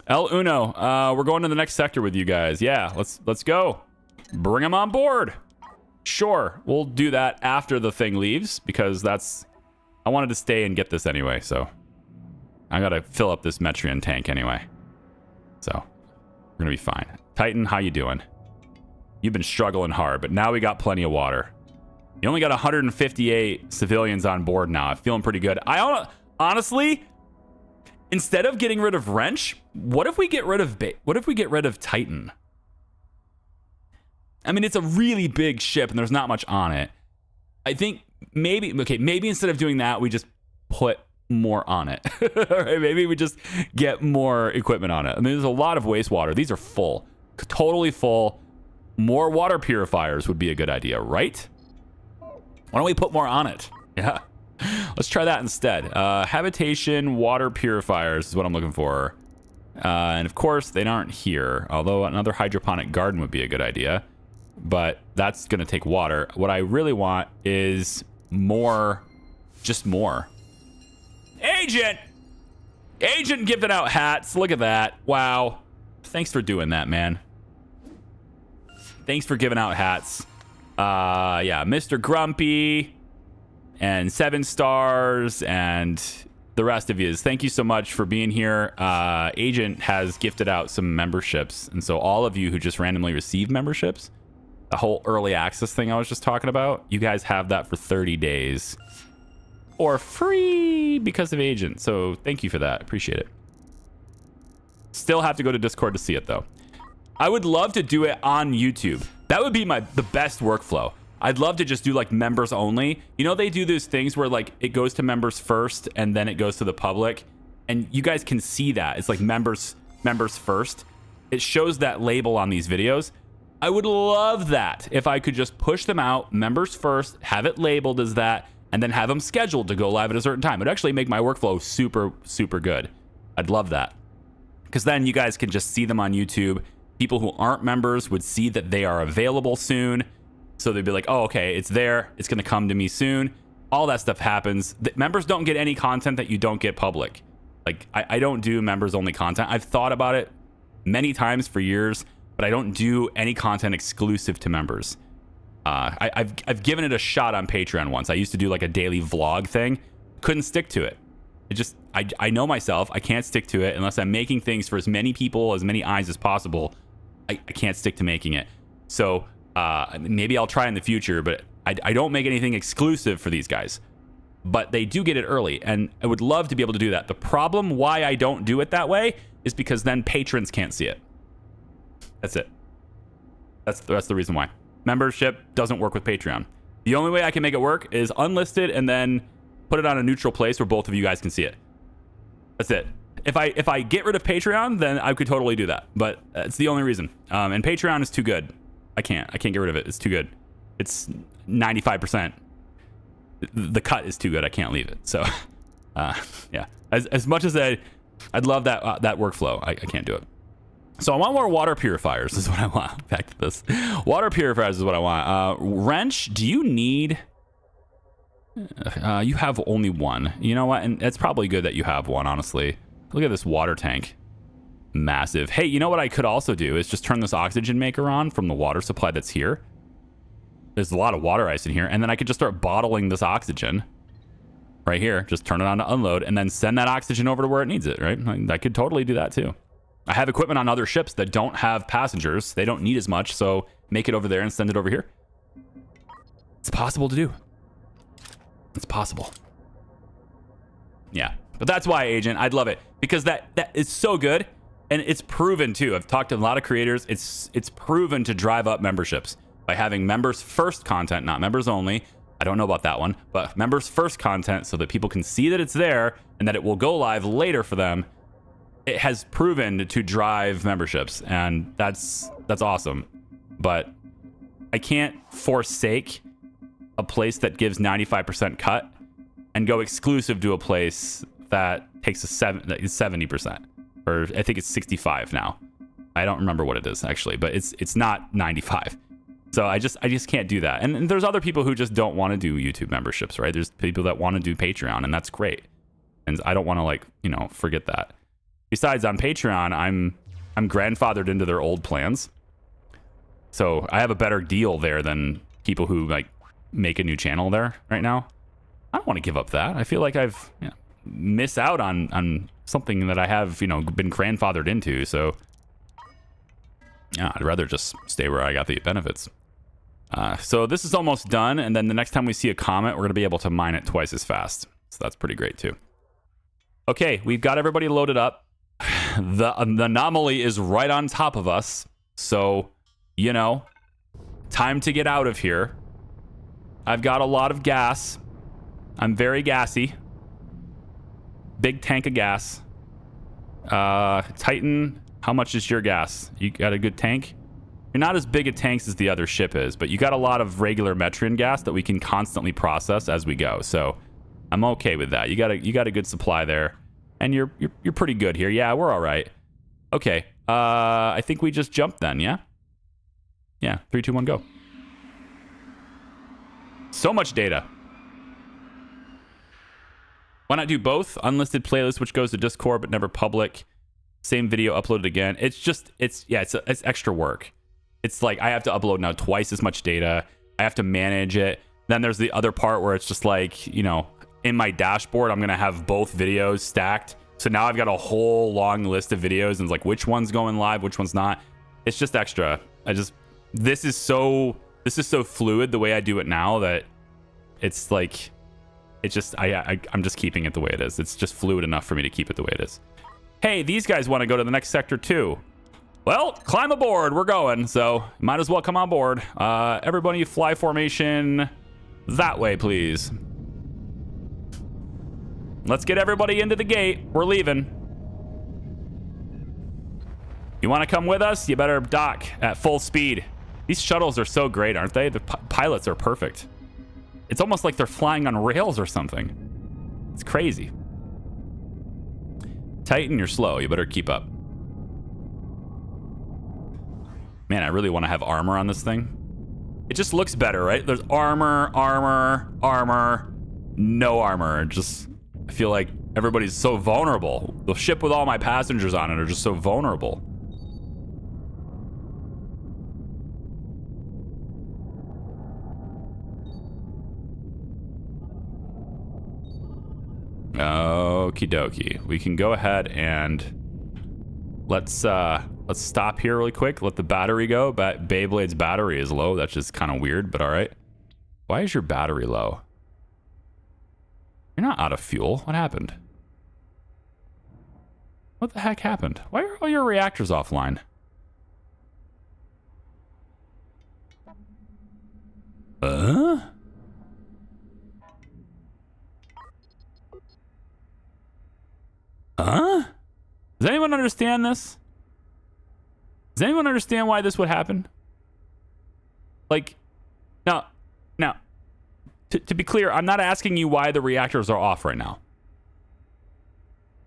El Uno. We're going to the next sector with you guys. Yeah, let's go. Bring them on board. Sure. We'll do that after the thing leaves because I wanted to stay and get this anyway, so I gotta fill up this Metreon tank anyway. So we're gonna be fine. Titan, how you doing? You've been struggling hard, but now we got plenty of water. You only got 158 civilians on board now. I'm feeling pretty good. Honestly, Instead of getting rid of Wrench, what if we get rid of Titan? I mean, it's a really big ship and there's not much on it. I think maybe instead of doing that, we just put more on it. Right? Maybe we just get more equipment on it. I mean, there's a lot of wastewater. These are full, totally full. More water purifiers would be a good idea, right? Why don't we put more on it? Yeah. Let's try that instead. Habitation water purifiers is what I'm looking for. And of course, they aren't here. Although another hydroponic garden would be a good idea. But that's going to take water. What I really want is more. Just more. Agent! Agent giving out hats. Look at that. Wow. Thanks for doing that, man. Thanks for giving out hats. Yeah, Mr. Grumpy and 7 stars and the rest of you. Thank you so much for being here. Agent has gifted out some memberships. And so all of you who just randomly receive memberships, the whole early access thing I was just talking about, you guys have that for 30 days. Or free because of Agent. So thank you for that. Appreciate it. Still have to go to Discord to see it, though. I would love to do it on YouTube. That would be the best workflow. I'd love to just do like members only. You know, they do those things where like it goes to members first and then it goes to the public. And you guys can see that. It's like members first. It shows that label on these videos. I would love that if I could just push them out, members first, have it labeled as that, and then have them scheduled to go live at a certain time. It would actually make my workflow super, super good. I'd love that. Because then you guys can just see them on YouTube. People who aren't members would see that they are available soon. So they'd be like, oh, okay, it's there. It's going to come to me soon. All that stuff happens. Members don't get any content that you don't get public. Like, I don't do members only content. I've thought about it many times for years, but I don't do any content exclusive to members. I've given it a shot on Patreon once. I used to do like a daily vlog thing. Couldn't stick to it. I know myself. I can't stick to it unless I'm making things for as many people, as many eyes as possible. I can't stick to making it. So maybe I'll try in the future, but I don't make anything exclusive for these guys. But they do get it early, and I would love to be able to do that. The problem why I don't do it that way is because then patrons can't see it. That's it. That's the reason why. Membership doesn't work with Patreon. The only way I can make it work is unlisted and then put it on a neutral place where both of you guys can see it. That's it. If I get rid of Patreon, then I could totally do that. But it's the only reason. And Patreon is too good. I can't get rid of it. It's too good. It's 95%. The cut is too good. I can't leave it. So, yeah. As much as I'd love that workflow, I can't do it. So I want more water purifiers is what I want. Back to this. Water purifiers is what I want. Wrench, do you need... you have only one. You know what? And it's probably good that you have one, honestly. Look at this water tank. Massive. Hey, you know what I could also do is just turn this oxygen maker on from the water supply that's here. There's a lot of water ice in here. And then I could just start bottling this oxygen right here. Just turn it on to unload and then send that oxygen over to where it needs it, right? I could totally do that too. I have equipment on other ships that don't have passengers. They don't need as much, so make it over there and send it over here. It's possible to do. It's possible. Yeah, but that's why, Agent, I'd love it. Because that is so good, and it's proven too. I've talked to a lot of creators. It's proven to drive up memberships by having members first content, not members only. I don't know about that one, but members first content so that people can see that it's there and that it will go live later for them. It has proven to drive memberships, and that's awesome. But I can't forsake a place that gives 95% cut and go exclusive to a place that takes a 70%, or I think it's 65 now. I don't remember what it is actually, but it's not 95. So I just can't do that. And there's other people who just don't want to do YouTube memberships, right? There's people that want to do Patreon, and that's great. And I don't want to forget that. Besides, on Patreon, I'm grandfathered into their old plans. So I have a better deal there than people who make a new channel there right now. I don't want to give up that. I feel like I've miss out on something that I have, been grandfathered into. So yeah, I'd rather just stay where I got the benefits. So this is almost done. And then the next time we see a comet, we're going to be able to mine it twice as fast. So that's pretty great too. Okay, we've got everybody loaded up. The anomaly is right on top of us. So, you know, time to get out of here. I've got a lot of gas. I'm very gassy. Big tank of gas. Titan, how much is your gas? You got a good tank? You're not as big a tanks as the other ship is, but you got a lot of regular Metrian gas that we can constantly process as we go. So I'm okay with that. You got a good supply there, and you're pretty good here. Yeah, we're all right. Okay. I think we just jumped then. Yeah. Yeah. 3, 2, 1, go. So much data. Why not do both? Unlisted playlist, which goes to Discord but never public. Same video uploaded again. It's extra work. It's like I have to upload now twice as much data. I have to manage it. Then there's the other part where it's just like, you know, in my dashboard, I'm going to have both videos stacked. So now I've got a whole long list of videos and it's like which one's going live, which one's not. It's just extra. This is so fluid the way I do it now that it's like, it's just, I'm just keeping it the way it is. It's just fluid enough for me to keep it the way it is. Hey, these guys want to go to the next sector too. Well, climb aboard. We're going, so might as well come on board. Everybody fly formation that way, please. Let's get everybody into the gate. We're leaving. You want to come with us? You better dock at full speed. These shuttles are so great, aren't they? The pilots are perfect. It's almost like they're flying on rails or something. It's crazy. Titan, you're slow. You better keep up. Man, I really want to have armor on this thing. It just looks better, right? There's armor, no armor. Just, I feel like everybody's so vulnerable. The ship with all my passengers on it are just so vulnerable. Okie dokie. We can go ahead and let's stop here really quick. Let the battery go. Beyblade's battery is low. That's just kind of weird, but all right. Why is your battery low? You're not out of fuel. What happened? What the heck happened? Why are all your reactors offline? Huh? Does anyone understand this? Does anyone understand why this would happen? Like, now, to be clear, I'm not asking you why the reactors are off right now.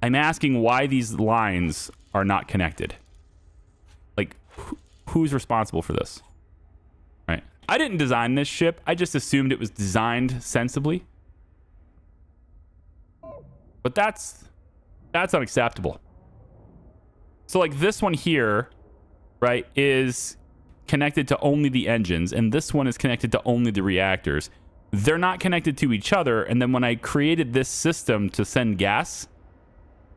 I'm asking why these lines are not connected. Like, who's responsible for this? Right? I didn't design this ship. I just assumed it was designed sensibly. But that's unacceptable. So like this one here, right, is connected to only the engines, and this one is connected to only the reactors. They're not connected to each other, and then when I created this system to send gas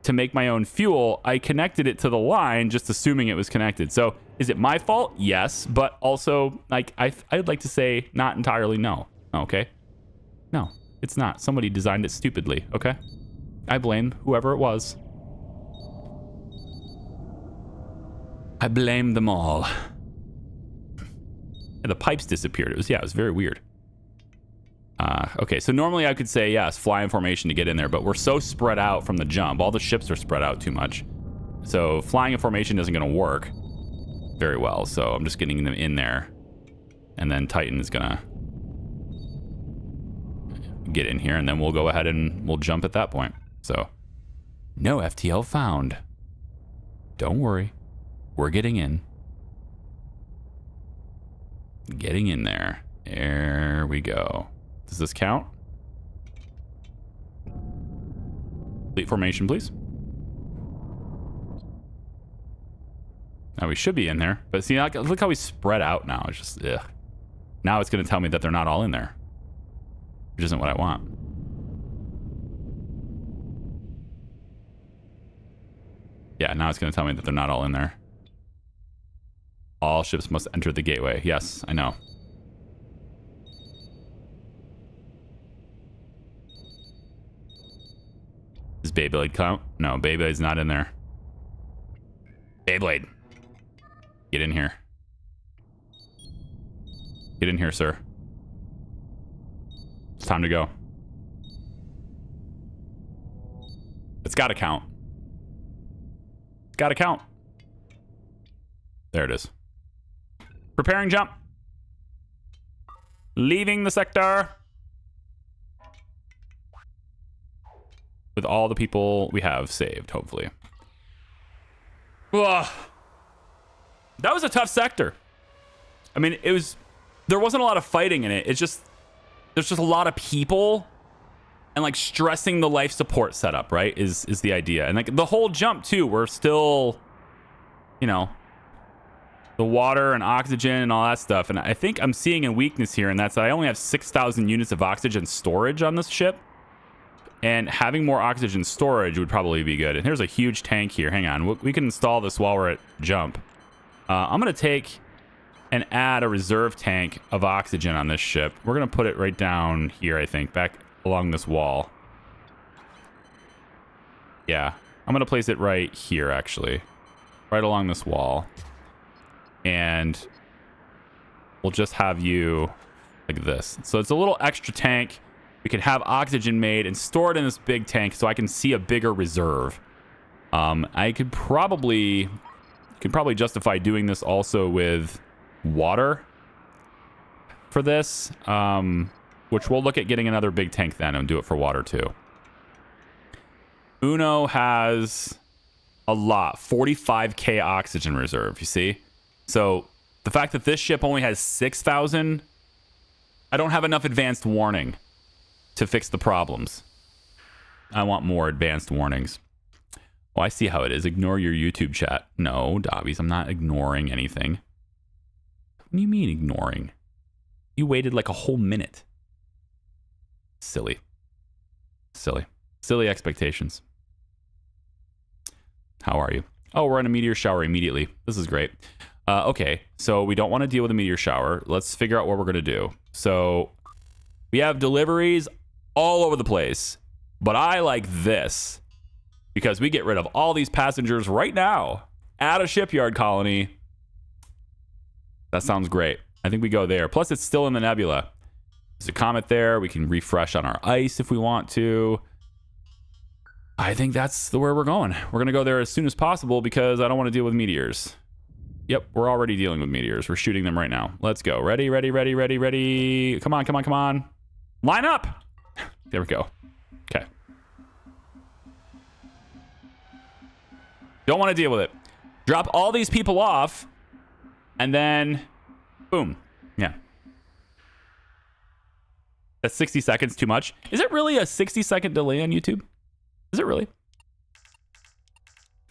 to make my own fuel, I connected it to the line just assuming it was connected. So is it my fault? Yes, but also like I'd like to say not entirely no. Okay? No, it's not. Somebody designed it stupidly, okay? I blame whoever it was. I blame them all. And the pipes disappeared. It was very weird. Okay, so normally I could say, yes, fly in formation to get in there, but we're so spread out from the jump. All the ships are spread out too much. So flying in formation isn't going to work very well. So I'm just getting them in there. And then Titan is going to get in here, and then we'll go ahead and we'll jump at that point. So, no FTL found. Don't worry. We're getting in. Getting in there. There we go. Does this count? Fleet formation, please. Now we should be in there. But see, look how we spread out now. It's just, ugh. Now it's going to tell me that they're not all in there. Which isn't what I want. Yeah, now it's going to tell me that they're not all in there. All ships must enter the gateway. Yes, I know. Does Beyblade count? No, Beyblade's not in there. Beyblade. Get in here. Get in here, sir. It's time to go. It's gotta count. It's gotta count. There it is. Preparing jump. Leaving the sector. With all the people we have saved, hopefully. Ugh. That was a tough sector. I mean, there wasn't a lot of fighting in it. There's just a lot of people, and like stressing the life support setup, right, is the idea. And like the whole jump too, we're still, you know, the water and oxygen and all that stuff. And I think I'm seeing a weakness here, and that's that I only have 6,000 units of oxygen storage on this ship. And having more oxygen storage would probably be good. And here's a huge tank here. Hang on. We can install this while we're at jump. I'm going to take and add a reserve tank of oxygen on this ship. We're going to put it right down here, I think, back along this wall. Yeah. I'm going to place it right here, actually. Right along this wall. And we'll just have you like this. So it's a little extra tank. We could have oxygen made and store it in this big tank so I can see a bigger reserve. I could probably justify doing this also with water for this, which we'll look at getting another big tank then and do it for water too. Uno has a lot, 45k oxygen reserve, you see? So the fact that this ship only has 6,000, I don't have enough advanced warning to fix the problems. I want more advanced warnings. Oh, I see how it is. Ignore your YouTube chat. No, Dobbies, I'm not ignoring anything. What do you mean ignoring? You waited like a whole minute. Silly. Silly. Silly expectations. How are you? Oh, we're in a meteor shower immediately. This is great. Okay, so we don't want to deal with a meteor shower. Let's figure out what we're going to do. So we have deliveries all over the place, but I like this because we get rid of all these passengers right now at a shipyard colony. That sounds great. I think we go there. Plus, it's still in the nebula. There's a comet there. We can refresh on our ice if we want to. I think that's where we're going. We're going to go there as soon as possible because I don't want to deal with meteors. Yep, we're already dealing with meteors. We're shooting them right now. Let's go. Ready, ready, ready, ready, ready. Come on, come on, come on. Line up. There we go. Okay. Don't want to deal with it. Drop all these people off, and then, boom. Yeah. That's 60 seconds too much. Is it really a 60-second delay on YouTube? Is it really?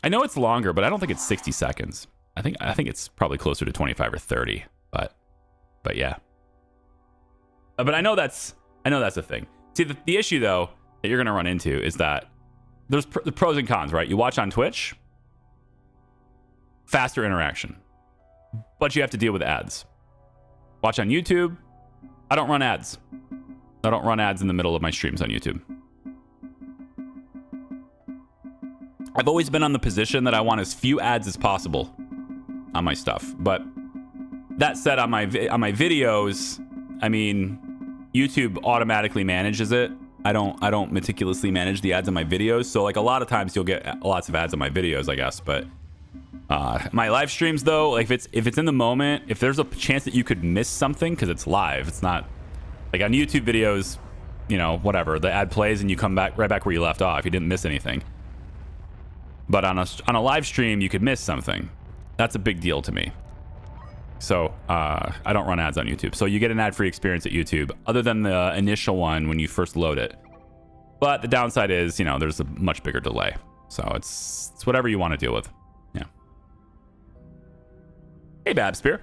I know it's longer, but I don't think it's 60 seconds. I think it's probably closer to 25 or 30. But yeah. But I know that's a thing. See, the issue though that you're gonna run into is that there's the pros and cons, right? You watch on Twitch, faster interaction, but you have to deal with ads. Watch on YouTube, I don't run ads. I don't run ads in the middle of my streams on YouTube. I've always been on the position that I want as few ads as possible on my stuff. But that said, on my videos, I mean, YouTube automatically manages it. I don't meticulously manage the ads on my videos. So like a lot of times you'll get lots of ads on my videos, I guess. But my live streams though, like if it's in the moment, if there's a chance that you could miss something because it's live, it's not like on YouTube videos, you know, whatever, the ad plays and you come back right back where you left off. You didn't miss anything. But on a live stream, you could miss something. That's a big deal to me. So I don't run ads on YouTube. So you get an ad-free experience at YouTube, other than the initial one when you first load it. But the downside is, you know, there's a much bigger delay. So it's whatever you want to deal with. Yeah. Hey, Babspear.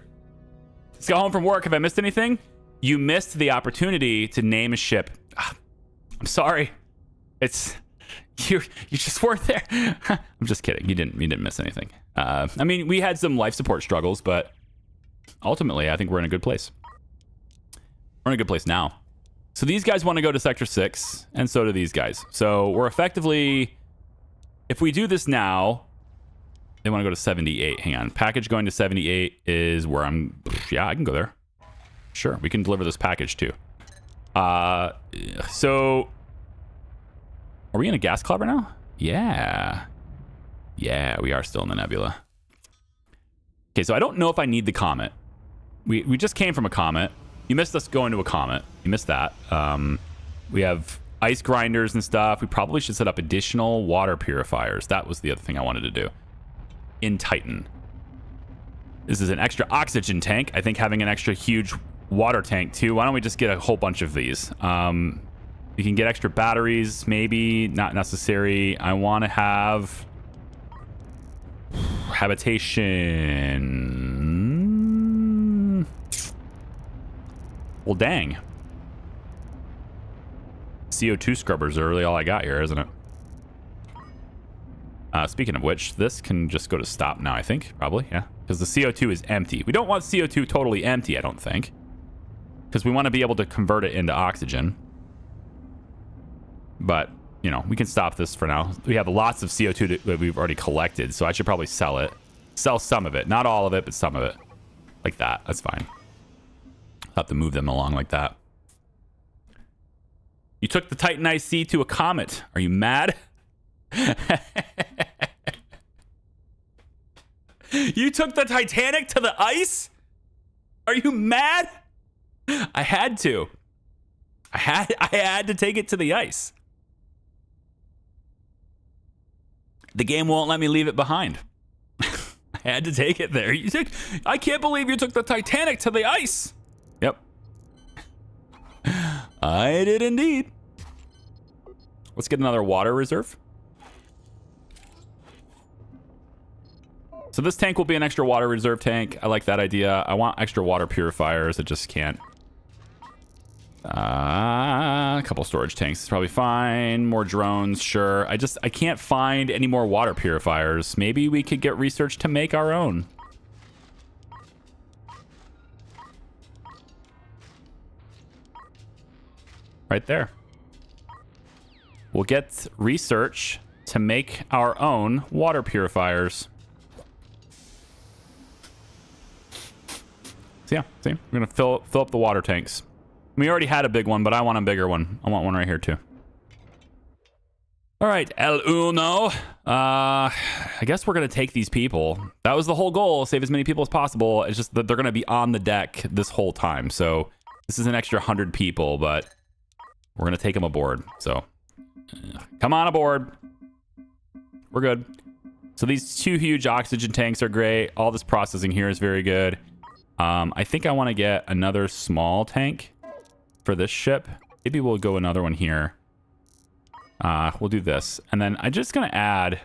Just got home from work. Have I missed anything? You missed the opportunity to name a ship. I'm sorry. You just weren't there. I'm just kidding. You didn't miss anything. I mean, we had some life support struggles, but ultimately, I think we're in a good place. We're in a good place now. So these guys want to go to Sector 6, and so do these guys. So we're effectively if we do this now, they want to go to 78. Hang on. Package going to 78 is where I'm... Yeah, I can go there. Sure, we can deliver this package too. So... Are we in a gas cloud right now? Yeah. Yeah, we are still in the nebula. Okay, so I don't know if I need the comet. We just came from a comet. You missed us going to a comet. You missed that. We have ice grinders and stuff. We probably should set up additional water purifiers. That was the other thing I wanted to do. In Titan. This is an extra oxygen tank. I think having an extra huge water tank too. Why don't we just get a whole bunch of these? You can get extra batteries, maybe. Not necessary. I want to have habitation. Well, dang. CO2 scrubbers are really all I got here, isn't it? Speaking of which, this can just go to stop now, I think. Probably, yeah. Because the CO2 is empty. We don't want CO2 totally empty, I don't think. Because we want to be able to convert it into oxygen. But, you know, we can stop this for now. We have lots of CO2 that we've already collected, so I should probably sell it. Sell some of it. Not all of it, but some of it. Like that. That's fine. I'll have to move them along like that. You took the Titan IC to a comet. Are you mad? You took the Titanic to the ice? Are you mad? I had to. I had to take it to the ice. The game won't let me leave it behind. I had to take it there. I can't believe you took the Titanic to the ice. Yep. I did indeed. Let's get another water reserve. So this tank will be an extra water reserve tank. I like that idea. I want extra water purifiers. I just can't. A couple storage tanks is probably fine. More drones, sure. I can't find any more water purifiers. Maybe we could get research to make our own. Right there. We'll get research to make our own water purifiers. So yeah, see, we're gonna fill up the water tanks. We already had a big one, but I want a bigger one. I want one right here too. All right, El Uno. I guess we're gonna take these people. That was the whole goal: save as many people as possible. It's just that they're gonna be on the deck this whole time. So this is an extra 100 people, but we're gonna take them aboard. So come on aboard. We're good. So these two huge oxygen tanks are great. All this processing here is very good. I think I want to get another small tank for this ship. Maybe we'll go another one here. We'll do this. And then I'm just going to add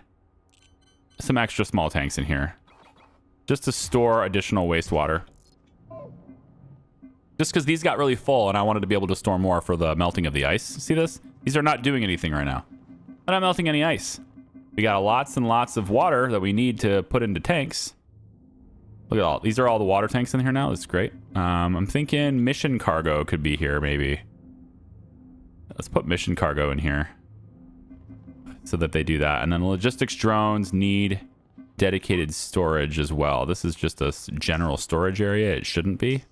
some extra small tanks in here. Just to store additional wastewater. Just because these got really full and I wanted to be able to store more for the melting of the ice. See this? These are not doing anything right now. They're not melting any ice. We got lots and lots of water that we need to put into tanks. Look at all. These are all the water tanks in here now. That's great. I'm thinking mission cargo could be here, maybe. Let's put mission cargo in here so that they do that. And then logistics drones need dedicated storage as well. This is just a general storage area. It shouldn't be.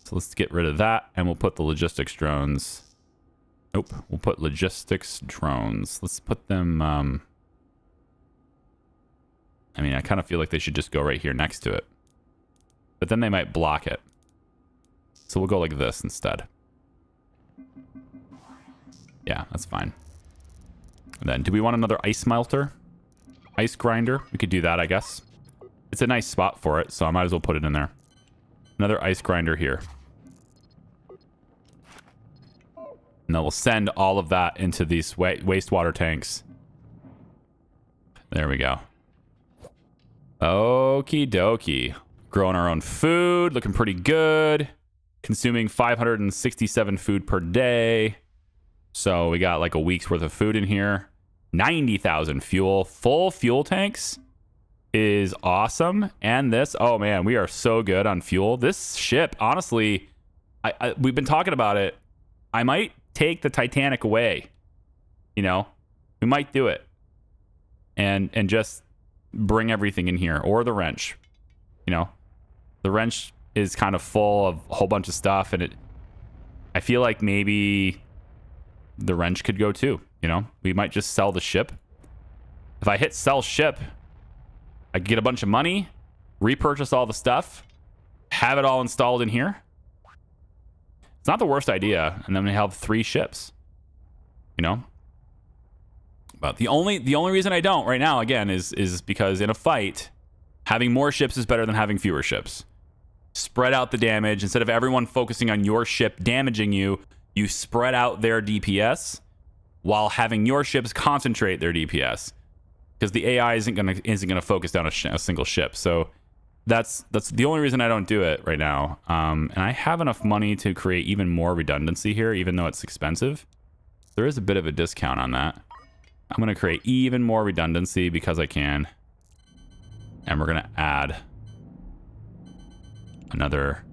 So let's get rid of that, and we'll put the logistics drones. Nope. We'll put logistics drones. Let's put them... I mean, I kind of feel like they should just go right here next to it. But then they might block it. So we'll go like this instead. Yeah, that's fine. And then, do we want another ice melter? Ice grinder? We could do that, I guess. It's a nice spot for it, so I might as well put it in there. Another ice grinder here. And then we'll send all of that into these wastewater tanks. There we go. Okie dokie. Growing our own food. Looking pretty good. Consuming 567 food per day. So we got like a week's worth of food in here. 90,000 fuel. Full fuel tanks is awesome. And this, oh man, we are so good on fuel. This ship, honestly, we've been talking about it. I might take the Titanic away. You know, we might do it. and just bring everything in here, or the wrench. You know, the wrench is kind of full of a whole bunch of stuff, and I feel like maybe the wrench could go too. You know, we might just sell the ship. If I hit sell ship, I get a bunch of money, repurchase all the stuff, have it all installed in here. It's not the worst idea, and then we have 3 ships. You know, but the only reason I don't right now, again, is because in a fight, having more ships is better than having fewer ships. Spread out the damage. Instead of everyone focusing on your ship damaging you, you spread out their DPS while having your ships concentrate their DPS, because the AI isn't gonna focus down a single ship. So that's the only reason I don't do it right now. And I have enough money to create even more redundancy here, even though it's expensive. There is a bit of a discount on that. I'm gonna create even more redundancy because I can, and we're gonna add another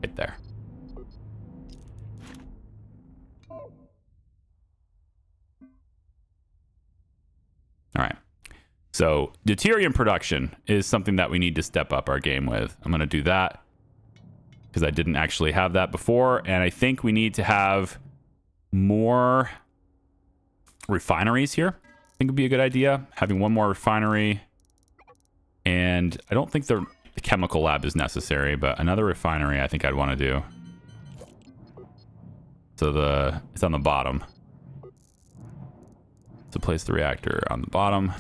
right there. All right. So deuterium production is something that we need to step up our game with. I'm going to do that because I didn't actually have that before. And I think we need to have more refineries here. I think would be a good idea. Having one more refinery. And I don't think the chemical lab is necessary, but another refinery I think I'd want to do. So it's on the bottom. To place the reactor on the bottom.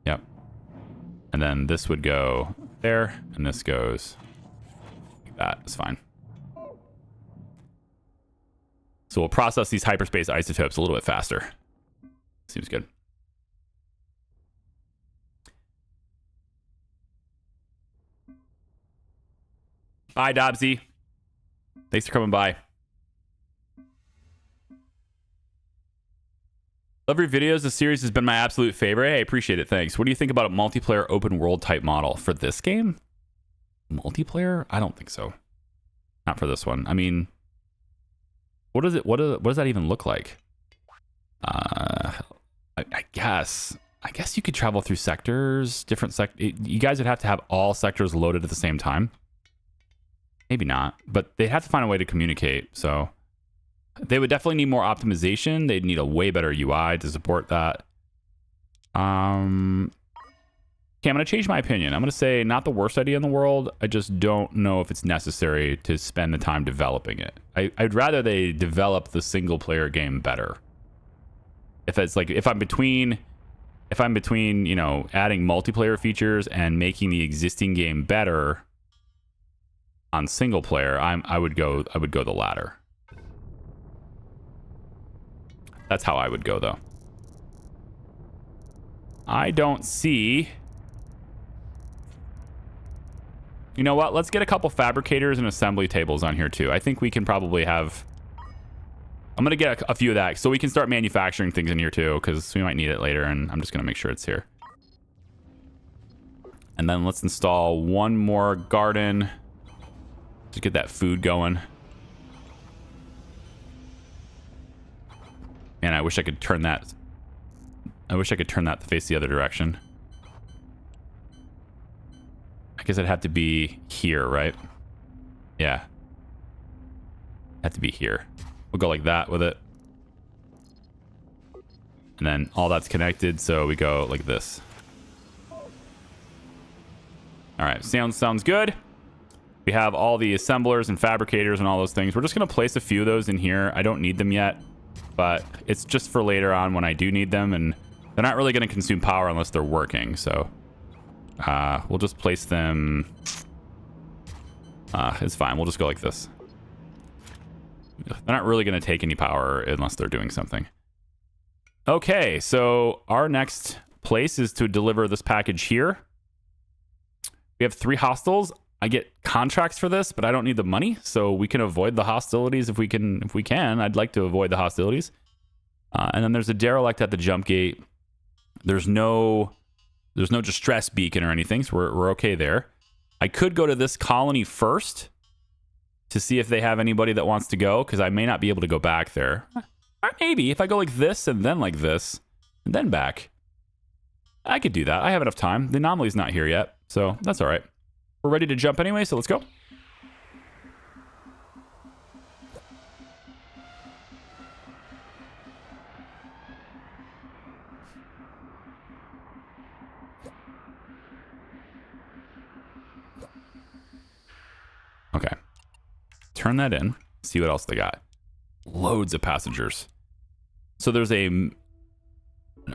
Yep. And then this would go there, and this goes like that. It's fine. So we'll process these hyperspace isotopes a little bit faster. Seems good. Bye, Dobbsy. Thanks for coming by. Love your videos. The series has been my absolute favorite. Hey, I appreciate it. Thanks. What do you think about a multiplayer open world type model for this game? Multiplayer? I don't think so. Not for this one. I mean, what is it? What does that even look like? I guess you could travel through sectors, different you guys would have to have all sectors loaded at the same time. Maybe not, but they have to find a way to communicate. So they would definitely need more optimization. They'd need a way better UI to support that. Okay, I'm going to change my opinion. I'm going to say not the worst idea in the world. I just don't know if it's necessary to spend the time developing it. I'd rather they develop the single player game better. If it's like, if I'm between, you know, adding multiplayer features and making the existing game better on single player, I would go the latter. That's how I would go, though. I don't see... You know what? Let's get a couple fabricators and assembly tables on here, too. I think we can probably have... I'm going to get a few of that, so we can start manufacturing things in here, too, because we might need it later, and I'm just going to make sure it's here. And then let's install one more garden to get that food going. And I wish I could turn that. I wish I could turn that to face the other direction. I guess it'd have to be here, right? Yeah. Have to be here. We'll go like that with it. And then all that's connected, so we go like this. All right, sounds good. We have all the assemblers and fabricators and all those things. We're just going to place a few of those in here. I don't need them yet, but it's just for later on when I do need them, and they're not really going to consume power unless they're working. So we'll just place them. It's fine. We'll just go like this. They're not really going to take any power unless they're doing something. Okay, so our next place is to deliver this package here. We have 3 hostiles. I get contracts for this, but I don't need the money, so we can avoid the hostilities if we can. I'd like to avoid the hostilities. And then there's a derelict at the jump gate. There's no distress beacon or anything, so we're okay there. I could go to this colony first to see if they have anybody that wants to go, because I may not be able to go back there. Or maybe if I go like this and then like this and then back. I could do that. I have enough time. The anomaly's not here yet, so that's all right. We're ready to jump anyway, so let's go. Okay. Turn that in. See what else they got. Loads of passengers. So there's an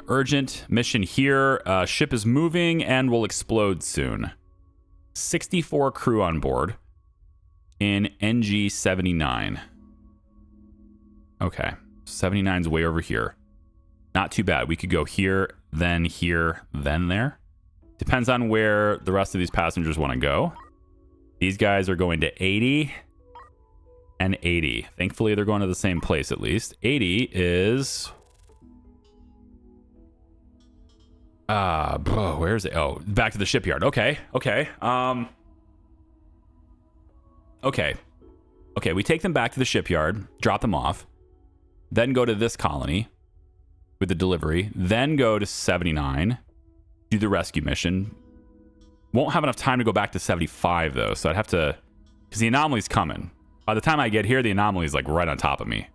urgent mission here. Ship is moving and will explode soon. 64 crew on board in NG-79. Okay. 79's way over here. Not too bad. We could go here, then there. Depends on where the rest of these passengers want to go. These guys are going to 80 and 80. Thankfully, they're going to the same place at least. 80 is... bro, where is it? Oh, back to the shipyard. Okay. Okay, we take them back to the shipyard, drop them off, then go to this colony with the delivery, then go to 79, do the rescue mission. Won't have enough time to go back to 75, though, so I'd have to... Because the anomaly's coming. By the time I get here, the anomaly's, like, right on top of me.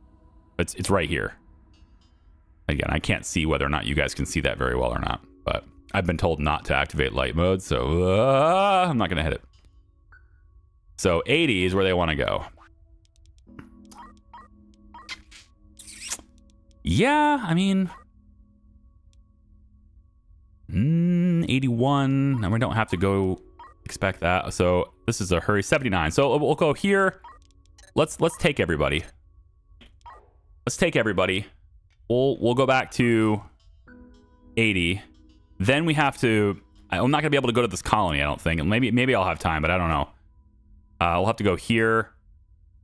It's right here. Again, I can't see whether or not you guys can see that very well or not, but I've been told not to activate light mode, so I'm not going to hit it. So 80 is where they want to go. Yeah, I mean... 81, and we don't have to go expect that. So this is a hurry. 79. So we'll go here. Let's take everybody. Let's take everybody. We'll go back to 80. Then we have to... I'm not gonna be able to go to this colony, I don't think. Maybe I'll have time, but I don't know. We'll have to go here,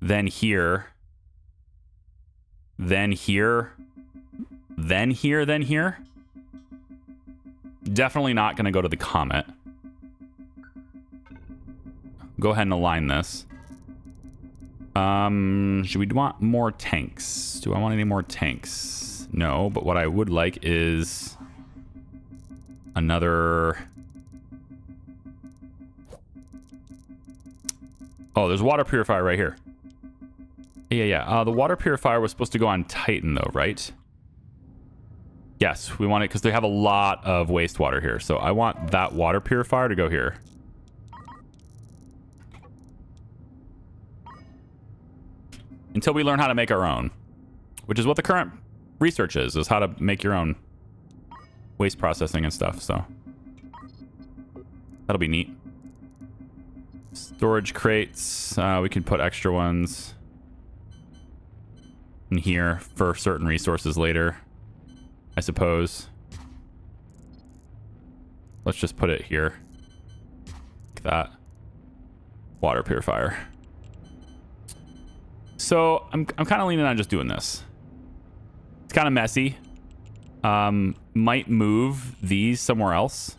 then here, then here, then here, then here. Definitely not going to go to the comet. Go ahead and align this. Should we want more tanks? Do I want any more tanks? No, but what I would like is another... Oh, there's a water purifier right here. Yeah. The water purifier was supposed to go on Titan, though, right? Yes, we want it because they have a lot of wastewater here. So I want that water purifier to go here. Until we learn how to make our own. Which is what the current research is how to make your own waste processing and stuff. So that'll be neat. Storage crates. We can put extra ones in here for certain resources later, I suppose. Let's just put it here. Like that. Water purifier. So I'm kind of leaning on just doing this. It's kind of messy. Might move these somewhere else.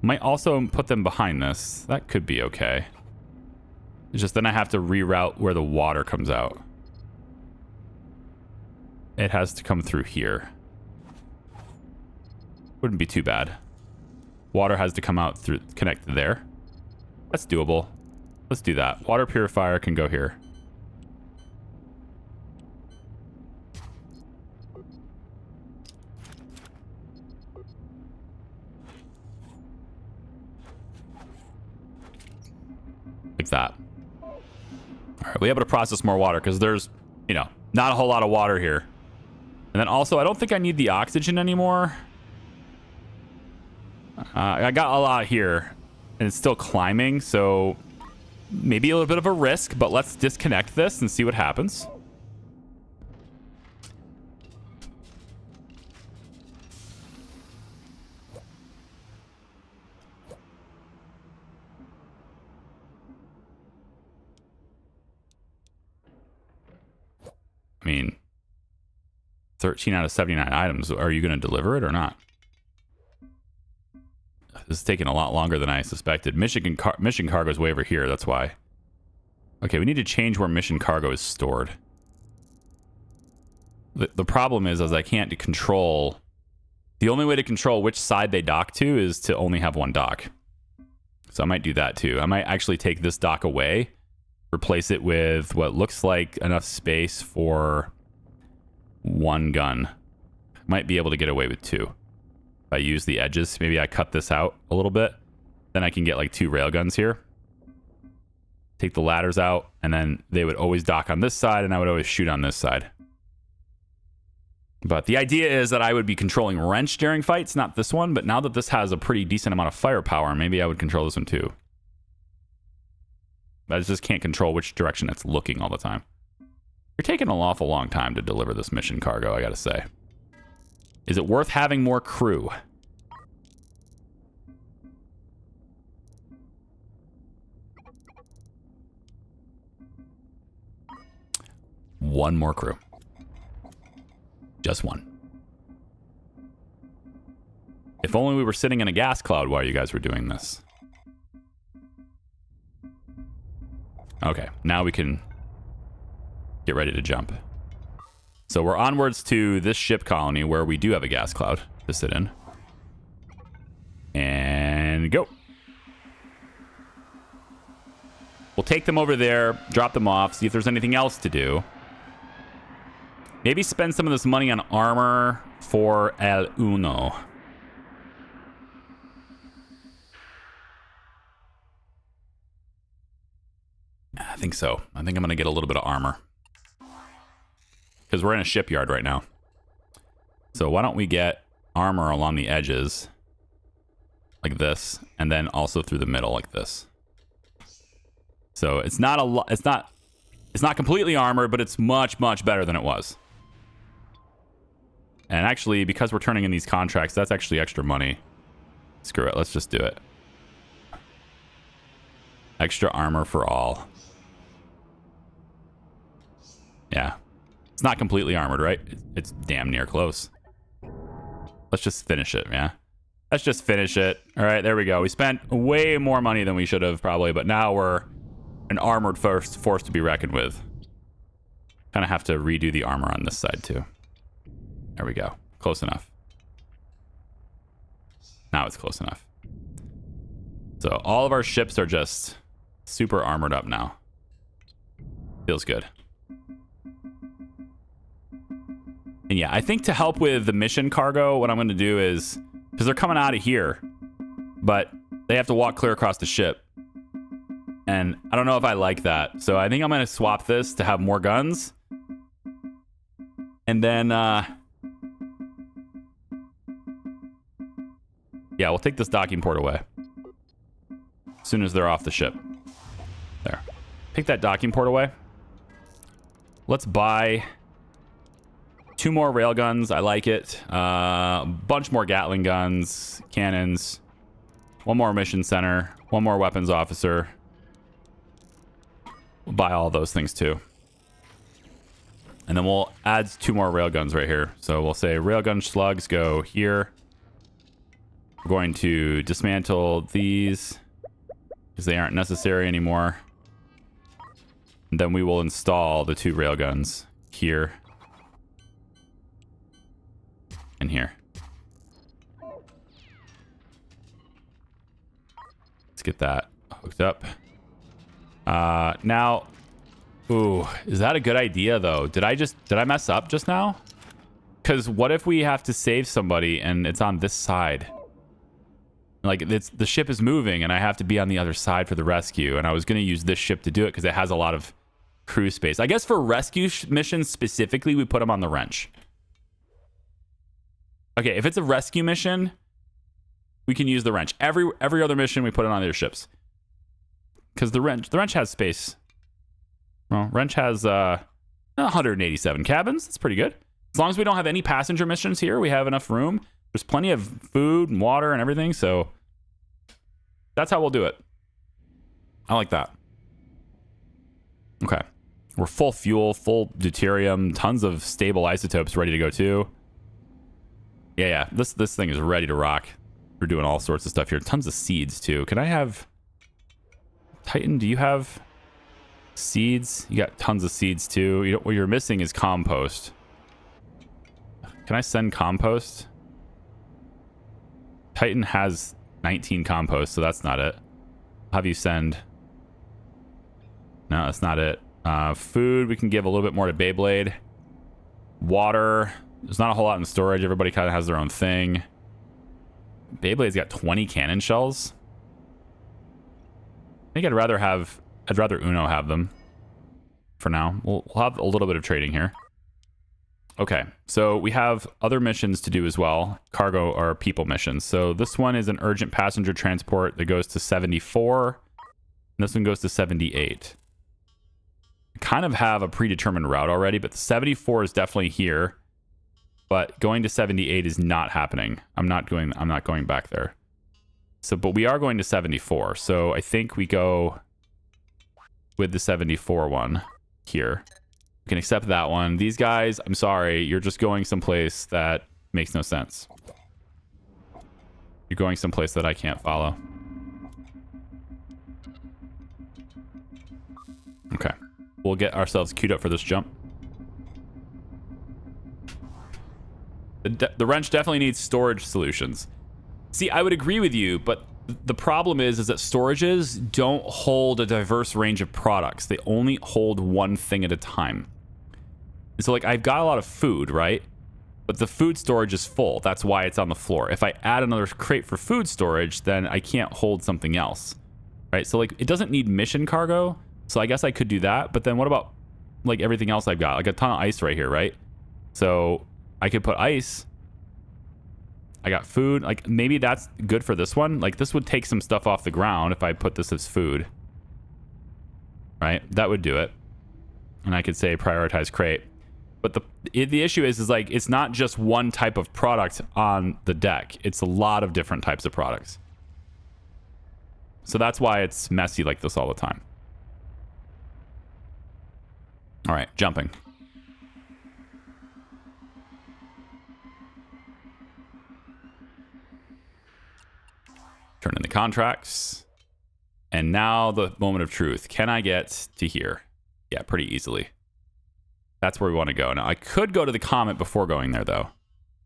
Might also put them behind this. That could be okay. It's just then I have to reroute where the water comes out. It has to come through here. Wouldn't be too bad. Water has to come out through, connect there. That's doable. Let's do that. Water purifier can go here. Like that. All right, we're able to process more water because there's, you know, not a whole lot of water here. And then also, I don't think I need the oxygen anymore. I got a lot here, and it's still climbing, so maybe a little bit of a risk, but let's disconnect this and see what happens. I mean, 13 out of 79 items. Are you going to deliver it or not? This is taking a lot longer than I suspected. Mission cargo is way over here. That's why. Okay, we need to change where mission cargo is stored. The problem is I can't control... The only way to control which side they dock to is to only have one dock. So I might do that too. I might actually take this dock away, replace it with what looks like enough space for one gun. Might be able to get away with two. If I use the edges, maybe I cut this out a little bit. Then I can get like 2 railguns here. Take the ladders out, and then they would always dock on this side, and I would always shoot on this side. But the idea is that I would be controlling wrench during fights, not this one. But now that this has a pretty decent amount of firepower, maybe I would control this one too. But I just can't control which direction it's looking all the time. You're taking an awful long time to deliver this mission cargo, I gotta say. Is it worth having more crew? One more crew. Just one. If only we were sitting in a gas cloud while you guys were doing this. Okay, now we can get ready to jump. So we're onwards to this ship colony where we do have a gas cloud to sit in. And go. We'll take them over there, drop them off, see if there's anything else to do. Maybe spend some of this money on armor for El Uno. I think so. I think I'm going to get a little bit of armor. Because we're in a shipyard right now. So why don't we get armor along the edges. Like this. And then also through the middle like this. So it's not a lot. It's not completely armored, but it's much, much better than it was. And actually, because we're turning in these contracts, that's actually extra money. Screw it. Let's just do it. Extra armor for all. Yeah. It's not completely armored, right? It's damn near close. Let's just finish it, yeah. Let's just finish it. All right, there we go. We spent way more money than we should have, probably, but now we're an armored force to be reckoned with. Kind of have to redo the armor on this side, too. There we go. Close enough. Now it's close enough. So all of our ships are just super armored up now. Feels good. And yeah, I think to help with the mission cargo, what I'm going to do is... Because they're coming out of here. But they have to walk clear across the ship. And I don't know if I like that. So I think I'm going to swap this to have more guns. And then... yeah, we'll take this docking port away. As soon as they're off the ship. There. Take that docking port away. Let's buy 2 more railguns. I like it. A bunch more Gatling guns, cannons. 1 more mission center. 1 more weapons officer. We'll buy all those things too. And then we'll add 2 more railguns right here. So we'll say railgun slugs go here. We're going to dismantle these because they aren't necessary anymore. And then we will install the 2 railguns here and here. Let's get that hooked up. Now, ooh, is that a good idea though? Did I mess up just now? Because what if we have to save somebody and it's on this side? Like, the ship is moving, and I have to be on the other side for the rescue. And I was going to use this ship to do it because it has a lot of crew space. I guess for rescue missions specifically, we put them on the wrench. Okay, if it's a rescue mission, we can use the wrench. Every other mission, we put it on their ships. Because the wrench has space. Well, wrench has 187 cabins. That's pretty good. As long as we don't have any passenger missions here, we have enough room. There's plenty of food and water and everything, so that's how we'll do it. I like that. Okay. We're full fuel, full deuterium, tons of stable isotopes ready to go too. Yeah. This thing is ready to rock. We're doing all sorts of stuff here. Tons of seeds too. Can I have... Titan, do you have... Seeds. You got tons of seeds too. You know, what you're missing is compost. Can I send compost? Titan has 19 compost, so that's not it. I'll have you send. No, that's not it. Food, we can give a little bit more to Beyblade. Water. There's not a whole lot in storage. Everybody kind of has their own thing. Beyblade's got 20 cannon shells. I think I'd rather Uno have them for now. We'll have a little bit of trading here. Okay, so we have other missions to do as well. Cargo or people missions. So this one is an urgent passenger transport that goes to 74. And this one goes to 78. I kind of have a predetermined route already, but the 74 is definitely here. But going to 78 is not happening. I'm not going back there. So, but we are going to 74. So I think we go with the 74 one here. We can accept that one. These guys, I'm sorry, you're just going someplace that makes no sense. You're going someplace that I can't follow. Okay. We'll get ourselves queued up for this jump. The wrench definitely needs storage solutions. See, I would agree with you, but the problem is that storages don't hold a diverse range of products. They only hold one thing at a time. And so, like, I've got a lot of food, right? But the food storage is full. That's why it's on the floor. If I add another crate for food storage, then I can't hold something else, right? So, like, it doesn't need mission cargo. So I guess I could do that. But then what about, like, everything else I've got? Like a ton of ice right here, right? So I could put ice. I got food. Like, maybe that's good for this one. Like, this would take some stuff off the ground if I put this as food. Right? That would do it. And I could say prioritize crate. But the issue is like, it's not just one type of product on the deck. It's a lot of different types of products. So that's why it's messy like this all the time. All right, jumping. Turn in the contracts. And now the moment of truth. Can I get to here? Yeah, pretty easily. That's where we want to go. Now, I could go to the comet before going there, though.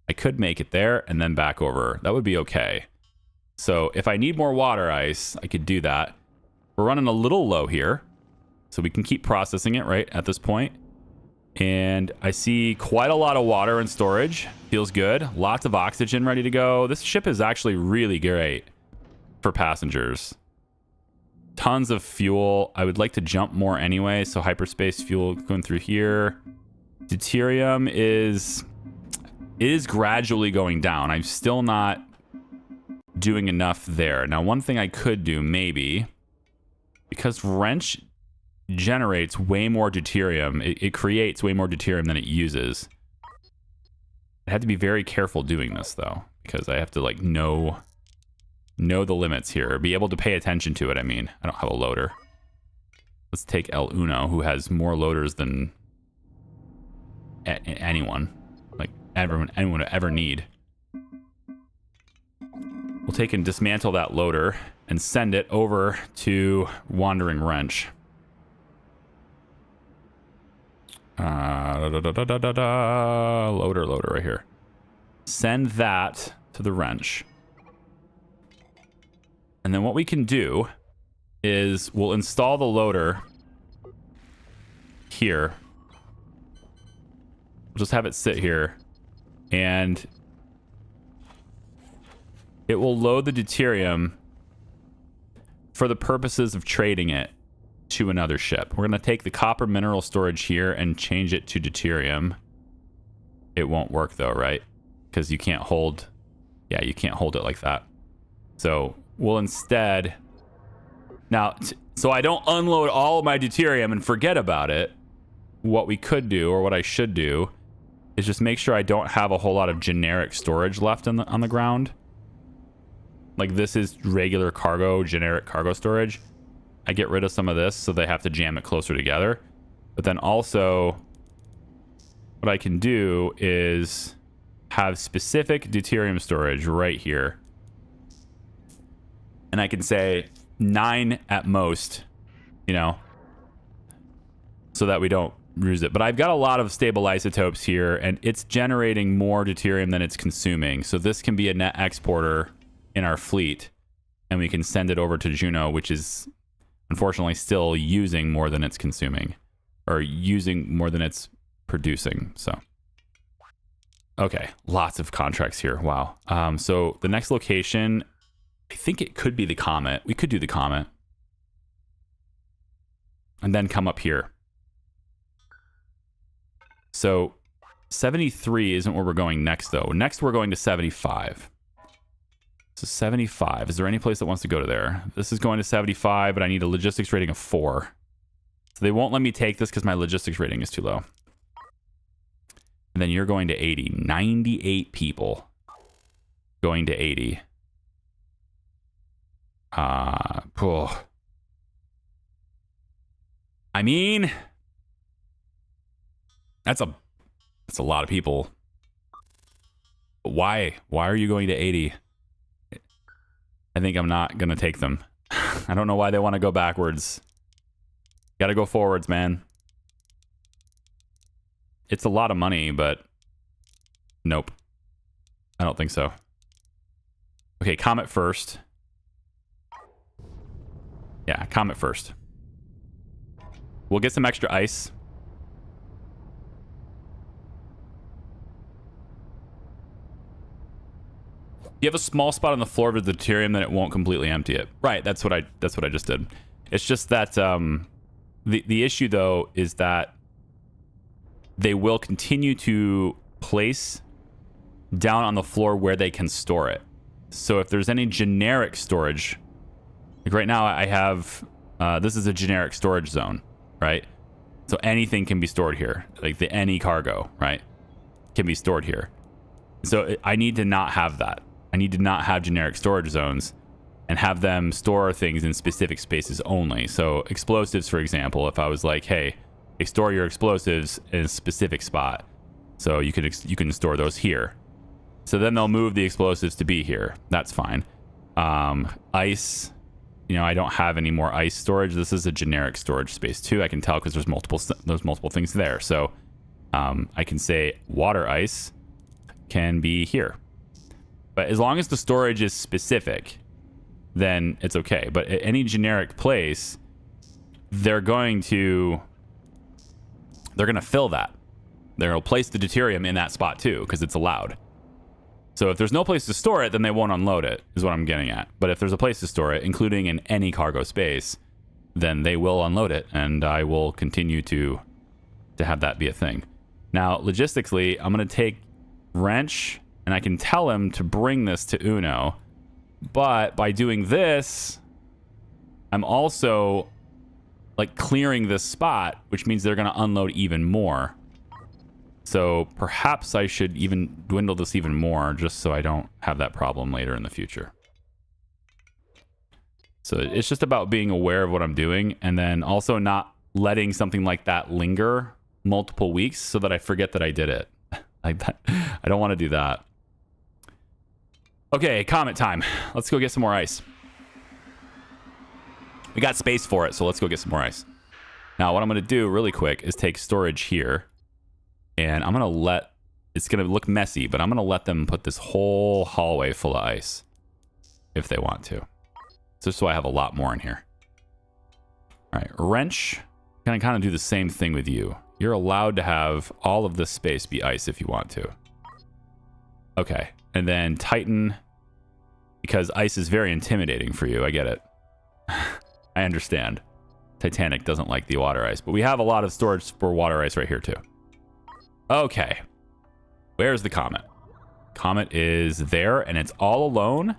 I could make it there and then back over. That would be okay. So if I need more water ice, I could do that. We're running a little low here. So we can keep processing it right at this point. And I see quite a lot of water in storage. Feels good. Lots of oxygen ready to go. This ship is actually really great for passengers. Tons of fuel. I would like to jump more anyway. So hyperspace fuel going through here. Deuterium is gradually going down. I'm still not doing enough there. Now, one thing I could do maybe, because wrench generates way more deuterium. It creates way more deuterium than it uses. I have to be very careful doing this though, because I have to like know the limits here, be able to pay attention to it. I mean, I don't have a loader. Let's take El Uno, who has more loaders than anyone, like anyone would ever need. We'll take and dismantle that loader and send it over to Wandering Wrench. Loader right here. Send that to the wrench. And then what we can do is we'll install the loader here. We'll just have it sit here. And it will load the deuterium for the purposes of trading it to another ship. We're going to take the copper mineral storage here and change it to deuterium. It won't work though, right? Because you can't hold... Yeah, you can't hold it like that. So we'll instead... Now, so I don't unload all of my deuterium and forget about it, what we could do, or what I should do, is just make sure I don't have a whole lot of generic storage left on the ground. Like, this is regular cargo, generic cargo storage. I get rid of some of this, so they have to jam it closer together. But then also, what I can do is have specific deuterium storage right here. And I can say 9 at most, you know, so that we don't lose it. But I've got a lot of stable isotopes here, and it's generating more deuterium than it's consuming. So this can be a net exporter in our fleet, and we can send it over to Juno, which is unfortunately still using more than it's consuming, or using more than it's producing. So, okay, lots of contracts here. Wow. So the next location, I think it could be the Comet. We could do the Comet. And then come up here. So 73 isn't where we're going next, though. Next, we're going to 75. So 75. Is there any place that wants to go to there? This is going to 75, but I need a logistics rating of 4. So they won't let me take this because my logistics rating is too low. And then you're going to 80. 98 people going to 80. Oh. I mean, that's a lot of people. But why are you going to 80? I think I'm not gonna take them. I don't know why they want to go backwards. Gotta go forwards, man. It's a lot of money, but nope. I don't think so. Okay, Comet first. Yeah, Comet first. We'll get some extra ice. You have a small spot on the floor of the deuterium, then it won't completely empty it. Right, that's what I just did. It's just that the issue though is that they will continue to place down on the floor where they can store it. So if there's any generic storage, like right now I have this is a generic storage zone, right? So anything can be stored here, like any cargo, right, can be stored here. So I need to not have that. I need to not have generic storage zones and have them store things in specific spaces only. So explosives, for example, if I was like, hey, store your explosives in a specific spot, so you can store those here. So then they'll move the explosives to be here. That's fine. Ice, I don't have any more ice storage. This is a generic storage space too. I can tell because there's multiple things there. So I can say water ice can be here. But as long as the storage is specific, then it's okay. But at any generic place, they're going to fill that. They'll place the deuterium in that spot too, because it's allowed. So if there's no place to store it, then they won't unload it, is what I'm getting at. But if there's a place to store it, including in any cargo space, then they will unload it, and I will continue to have that be a thing. Now, logistically, I'm going to take Wrench, and I can tell him to bring this to Uno. But by doing this, I'm also like clearing this spot, which means they're going to unload even more. So perhaps I should even dwindle this even more just so I don't have that problem later in the future. So it's just about being aware of what I'm doing, and then also not letting something like that linger multiple weeks so that I forget that I did it. Like that. I don't want to do that. Okay, Comet time. Let's go get some more ice. We got space for it, so let's go get some more ice. Now, what I'm going to do really quick is take storage here, and I'm going to it's going to look messy, but I'm going to let them put this whole hallway full of ice if they want to. Just so I have a lot more in here. All right, Wrench, going to kind of do the same thing with you. You're allowed to have all of this space be ice if you want to. Okay, and then Titan, because ice is very intimidating for you. I get it. I understand. Titanic doesn't like the water ice, but we have a lot of storage for water ice right here too. Okay, where's the Comet? Comet is there, and it's all alone.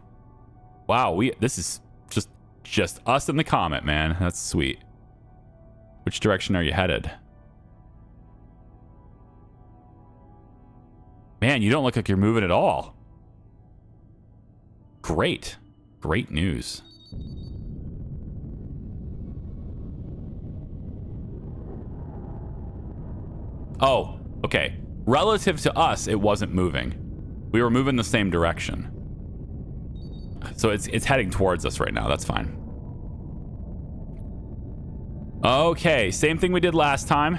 Wow, this is just us and the Comet, man. That's sweet. Which direction are you headed? Man, you don't look like you're moving at all. Great. Great news. Oh, okay. Relative to us, it wasn't moving. We were moving the same direction. So it's heading towards us right now. That's fine. Okay, same thing we did last time.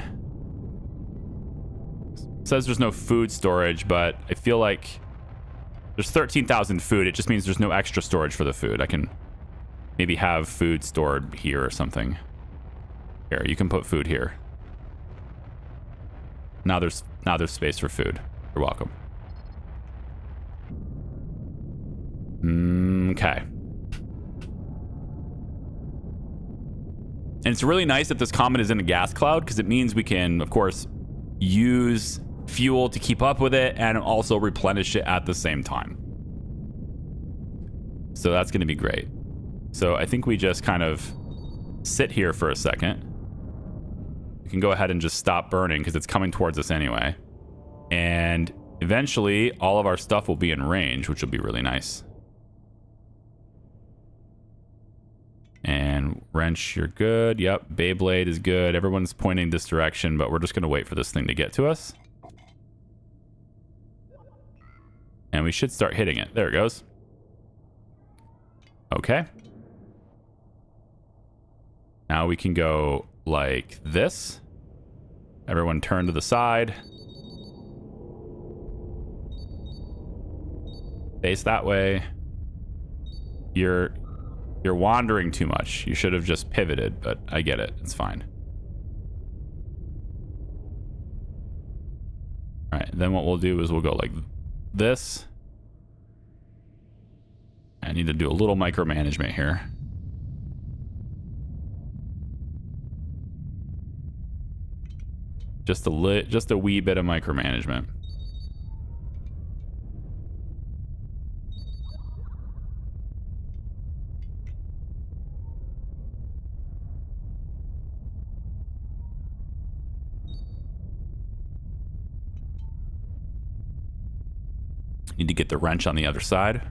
It says there's no food storage, but I feel like there's 13,000 food. It just means there's no extra storage for the food. I can maybe have food stored here or something. Here, you can put food here. Now there's space for food. You're welcome. Okay. And it's really nice that this comet is in a gas cloud because it means we can, of course, use fuel to keep up with it and also replenish it at the same time. So that's going to be great. So I think we just kind of sit here for a second. We can go ahead and just stop burning because it's coming towards us anyway. And eventually all of our stuff will be in range, which will be really nice. And wrench, you're good. Yep, Beyblade is good. Everyone's pointing this direction, but we're just going to wait for this thing to get to us. And we should start hitting it. There it goes. Okay. Now we can go like this. Everyone turn to the side. Face that way. You're wandering too much. You should have just pivoted, but I get it. It's fine. All right, then what we'll do is we'll go like this. I need to do a little micromanagement here. Just a wee bit of micromanagement. Need to get the wrench on the other side.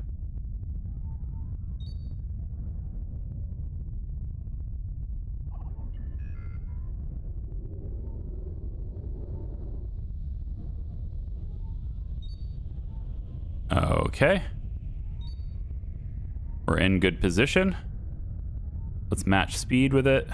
Okay. We're in good position. Let's match speed with it.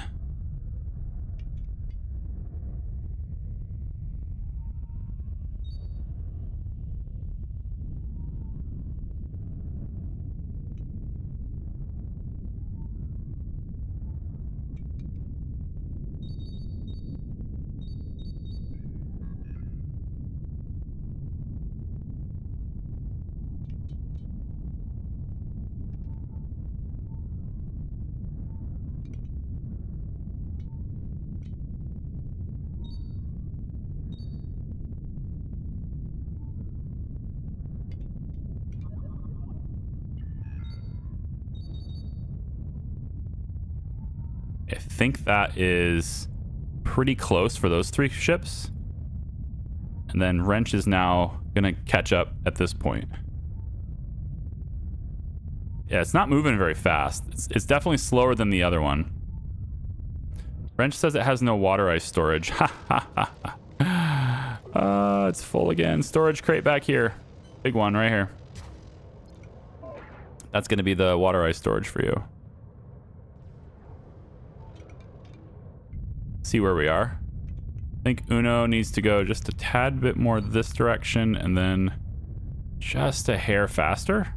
I think that is pretty close for those 3 ships. And then wrench is now gonna catch up at this point. Yeah, it's not moving very fast. It's definitely slower than the other one. Wrench says it has no water ice storage. Ha ha ha. It's full again. Storage crate back here. Big one right here. That's gonna be the water ice storage for you. See where we are. I think Uno needs to go just a tad bit more this direction and then just a hair faster.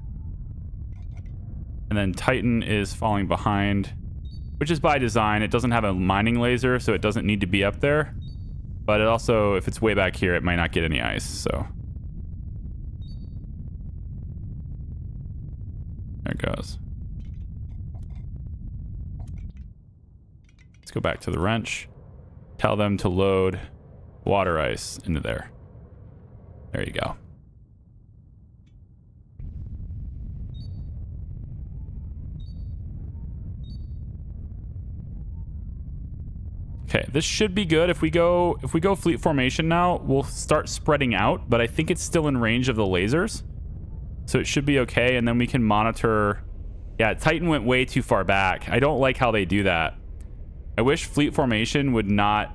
And then Titan is falling behind, which is by design. It doesn't have a mining laser, so it doesn't need to be up there. But it also, if it's way back here, it might not get any ice, so. There it goes. Let's go back to the wrench. Tell them to load water ice into there. There you go. Okay, this should be good. If we go fleet formation now, we'll start spreading out, but I think it's still in range of the lasers. So it should be okay, and then we can monitor. Yeah, Titan went way too far back. I don't like how they do that. I wish fleet formation would not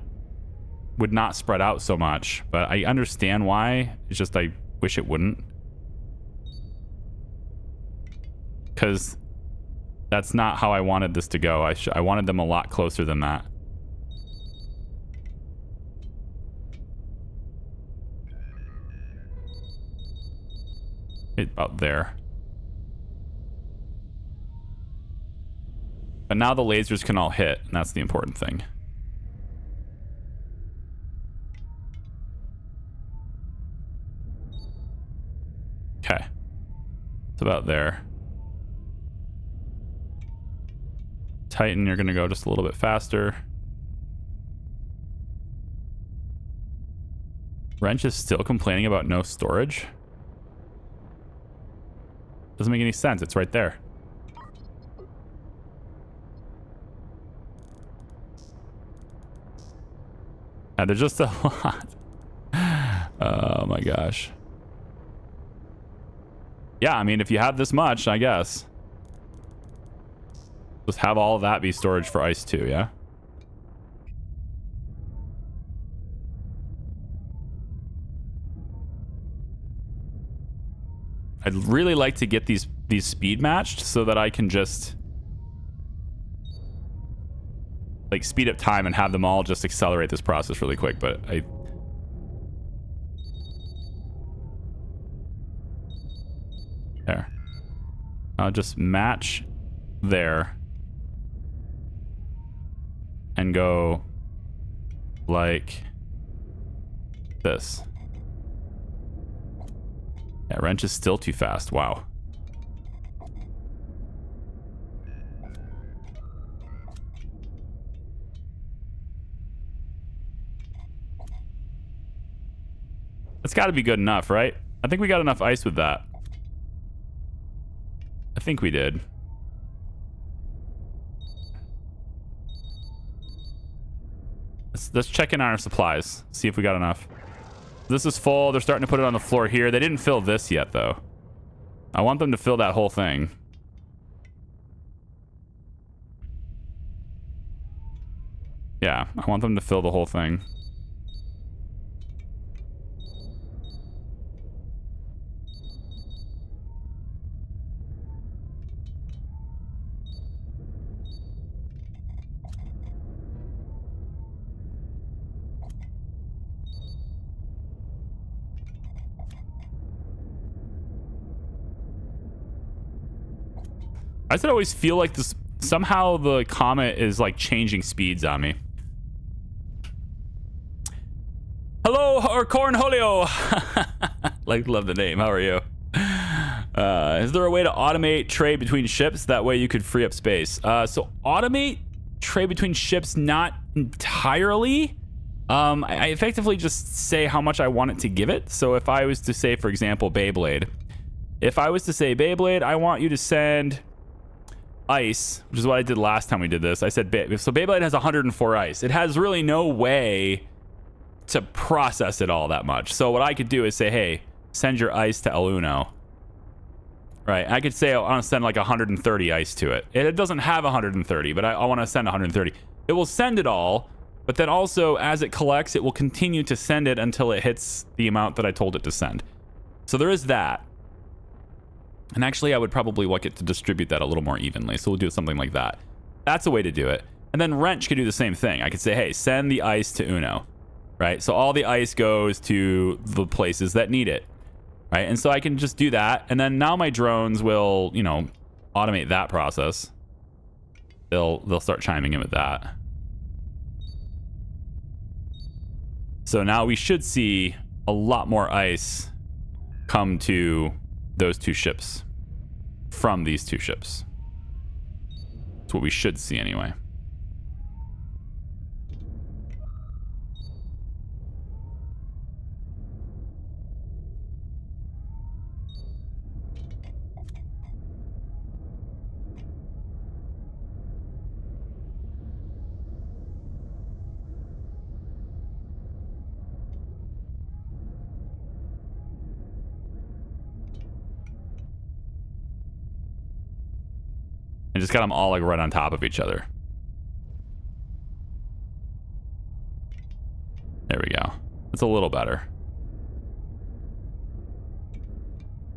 spread out so much, but I understand why. It's just I wish it wouldn't. Because that's not how I wanted this to go. I wanted them a lot closer than that. About there. But now the lasers can all hit, and that's the important thing. Okay. It's about there. Titan, you're going to go just a little bit faster. Wrench is still complaining about no storage. Doesn't make any sense. It's right there. And there's just a lot. Oh my gosh. Yeah, I mean, if you have this much, I guess. Just have all of that be storage for ice too, yeah? I'd really like to get these speed matched so that I can just like speed up time and have them all just accelerate this process really quick, but there. I'll just match there and go like this. Yeah, wrench is still too fast. Wow. That's got to be good enough, right? I think we got enough ice with that. I think we did. Let's check in on our supplies. See if we got enough. This is full. They're starting to put it on the floor here. They didn't fill this yet, though. I want them to fill that whole thing. Yeah, I want them to fill the whole thing. I just always feel like this somehow the comet is like changing speeds on me. Hello, or Cornholio. Like, love the name. How are you? Is there a way to automate trade between ships? That way you could free up space. So automate trade between ships, not entirely. I effectively just say how much I want it to give it. So if I was to say, for example, Beyblade. If I was to say, Beyblade, I want you to send ice, which is what I did last time we did this. I said, so Beyblade has 104 ice. It has really no way to process it all that much. So what I could do is say, hey, send your ice to El Uno. Right? I could say I want to send like 130 ice to it. It doesn't have 130, but I want to send 130. It will send it all, but then also as it collects, it will continue to send it until it hits the amount that I told it to send. So there is that. And actually, I would probably want it to distribute that a little more evenly. So we'll do something like that. That's a way to do it. And then wrench could do the same thing. I could say, hey, send the ice to Uno. Right? So all the ice goes to the places that need it. Right? And so I can just do that. And then now my drones will, you know, automate that process. They'll start chiming in with that. So now we should see a lot more ice come to those two ships from these two ships. That's what we should see anyway. And just got them all like right on top of each other. There we go. It's a little better.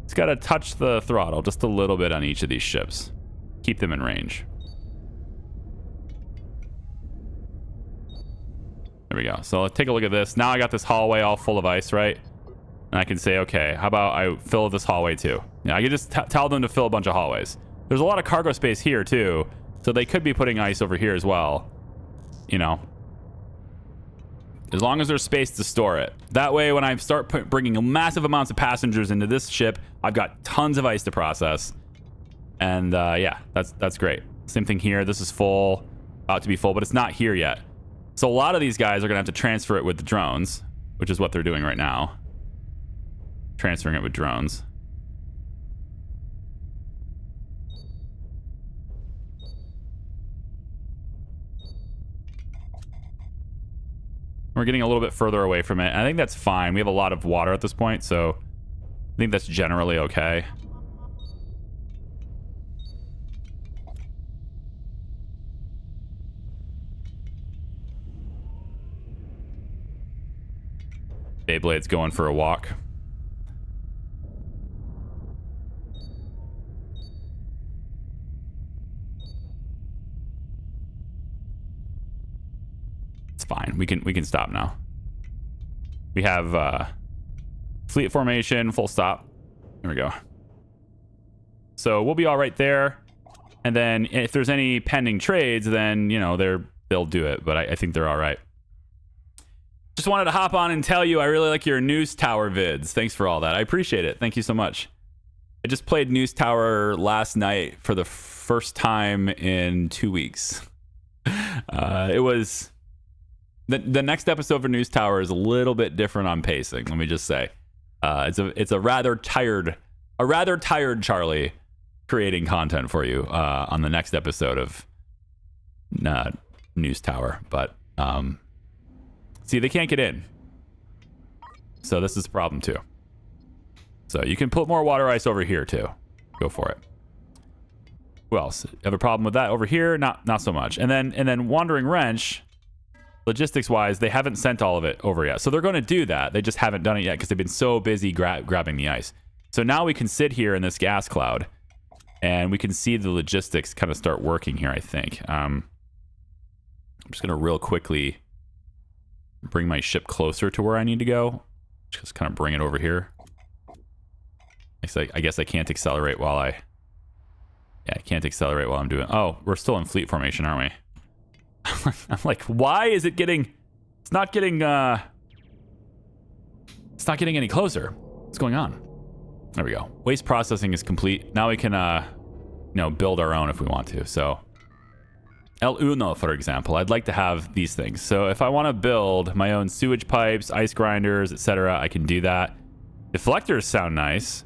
It's got to touch the throttle just a little bit on each of these ships. Keep them in range. There we go. So let's take a look at this. Now I got this hallway all full of ice, right? And I can say, okay, how about I fill this hallway too? Yeah, I can just tell them to fill a bunch of hallways. There's a lot of cargo space here too, so they could be putting ice over here as well. You know, as long as there's space to store it. That way, when I start bringing massive amounts of passengers into this ship, I've got tons of ice to process. And yeah, that's great. Same thing here. This is full, about to be full, but it's not here yet. So a lot of these guys are gonna have to transfer it with the drones, which is what they're doing right now. Transferring it with drones. We're getting a little bit further away from it. I think that's fine. We have a lot of water at this point, so I think that's generally okay. Beyblade's going for a walk. It's fine. We can stop now. We have fleet formation, full stop. There we go. So we'll be all right there. And then if there's any pending trades, then, you know, they'll do it. But I think they're all right. Just wanted to hop on and tell you I really like your News Tower vids. Thanks for all that. I appreciate it. Thank you so much. I just played News Tower last night for the first time in 2 weeks. It was... The next episode for News Tower is a little bit different on pacing, let me just say. It's a rather tired Charlie creating content for you on the next episode of News Tower. But... see, they can't get in. So this is a problem too. So you can put more water ice over here too. Go for it. Who else? You have a problem with that over here? Not so much. And then Wandering Wrench, logistics wise, they haven't sent all of it over yet. So they're going to do that. They just haven't done it yet because they've been so busy grabbing the ice. So now we can sit here in this gas cloud and we can see the logistics kind of start working here, I think. I'm just going to real quickly bring my ship closer to where I need to go. Just kind of bring it over here. I guess I can't accelerate while I can't accelerate while I'm doing... Oh, we're still in fleet formation, aren't we? I'm like, why is it getting... It's not getting any closer. What's going on? There we go. Waste processing is complete. Now we can, build our own if we want to. So, El Uno, for example, I'd like to have these things. So if I want to build my own sewage pipes, ice grinders, etc., I can do that. Deflectors sound nice.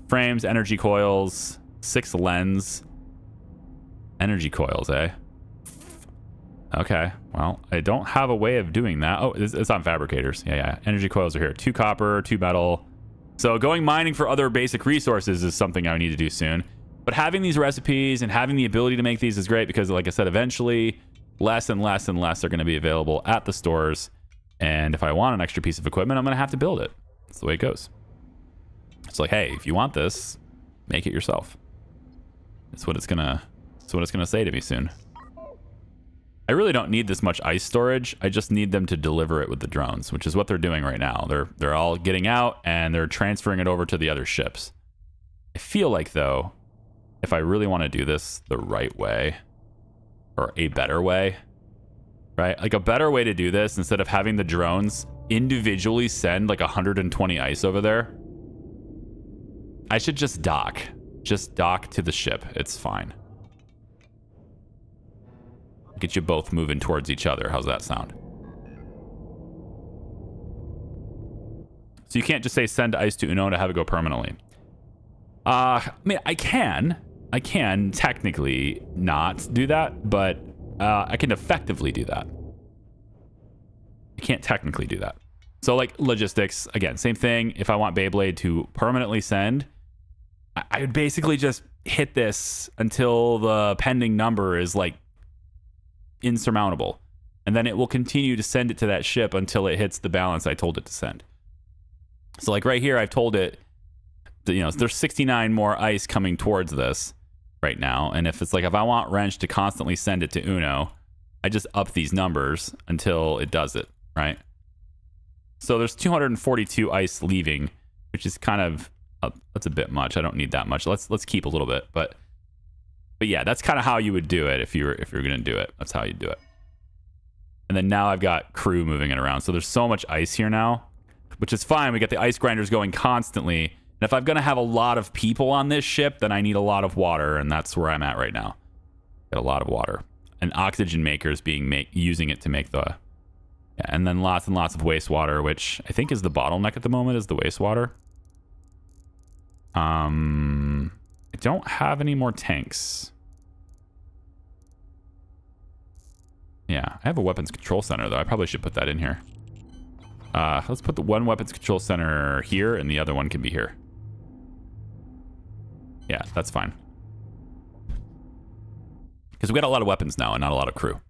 Frames, energy coils, 6 lens. Energy coils, eh? Okay, well, I don't have a way of doing that. Oh, it's on fabricators. Yeah. Energy coils are here. 2 copper, 2 metal. So going mining for other basic resources is something I need to do soon. But having these recipes and having the ability to make these is great because, like I said, eventually less and less and less are going to be available at the stores. And if I want an extra piece of equipment, I'm going to have to build it. That's the way it goes. It's like, hey, if you want this, make it yourself. That's what it's gonna say to me soon. I really don't need this much ice storage. I just need them to deliver it with the drones, which is what they're doing right now. They're all getting out and they're transferring it over to the other ships. I feel like, though, if I really want to do this the right way, or a better way, right? Like a better way to do this, instead of having the drones individually send like 120 ice over there, I should just dock. Just dock to the ship. It's fine. Get you both moving towards each other. How's that sound? So you can't just say send ice to Uno to have it go permanently. I mean, I can technically not do that, but I can effectively do that. I can't technically do that. So like logistics, again, same thing. If I want Beyblade to permanently send, I would basically just hit this until the pending number is like insurmountable. And then it will continue to send it to that ship until it hits the balance I told it to send. So like right here, I've told it, there's 69 more ice coming towards this right now. And if I want Wrench to constantly send it to Uno, I just up these numbers until it does it, right? So there's 242 ice leaving. which is kind of that's a bit much. I don't need that much. Let's keep a little bit, but yeah, that's kind of how you would do it if you're gonna do it. That's how you do it. And then now I've got crew moving it around, so there's so much ice here now, which is fine. We get the ice grinders going constantly, and if I'm gonna have a lot of people on this ship, then I need a lot of water, and that's where I'm at right now. Got a lot of water, and oxygen makers using it to make the. Yeah, and then lots and lots of wastewater, which I think is the bottleneck at the moment, is the wastewater. I don't have any more tanks. Yeah, I have a weapons control center, though. I probably should put that in here. Let's put the one weapons control center here, and the other one can be here. Yeah, that's fine. Because we got a lot of weapons now and not a lot of crew.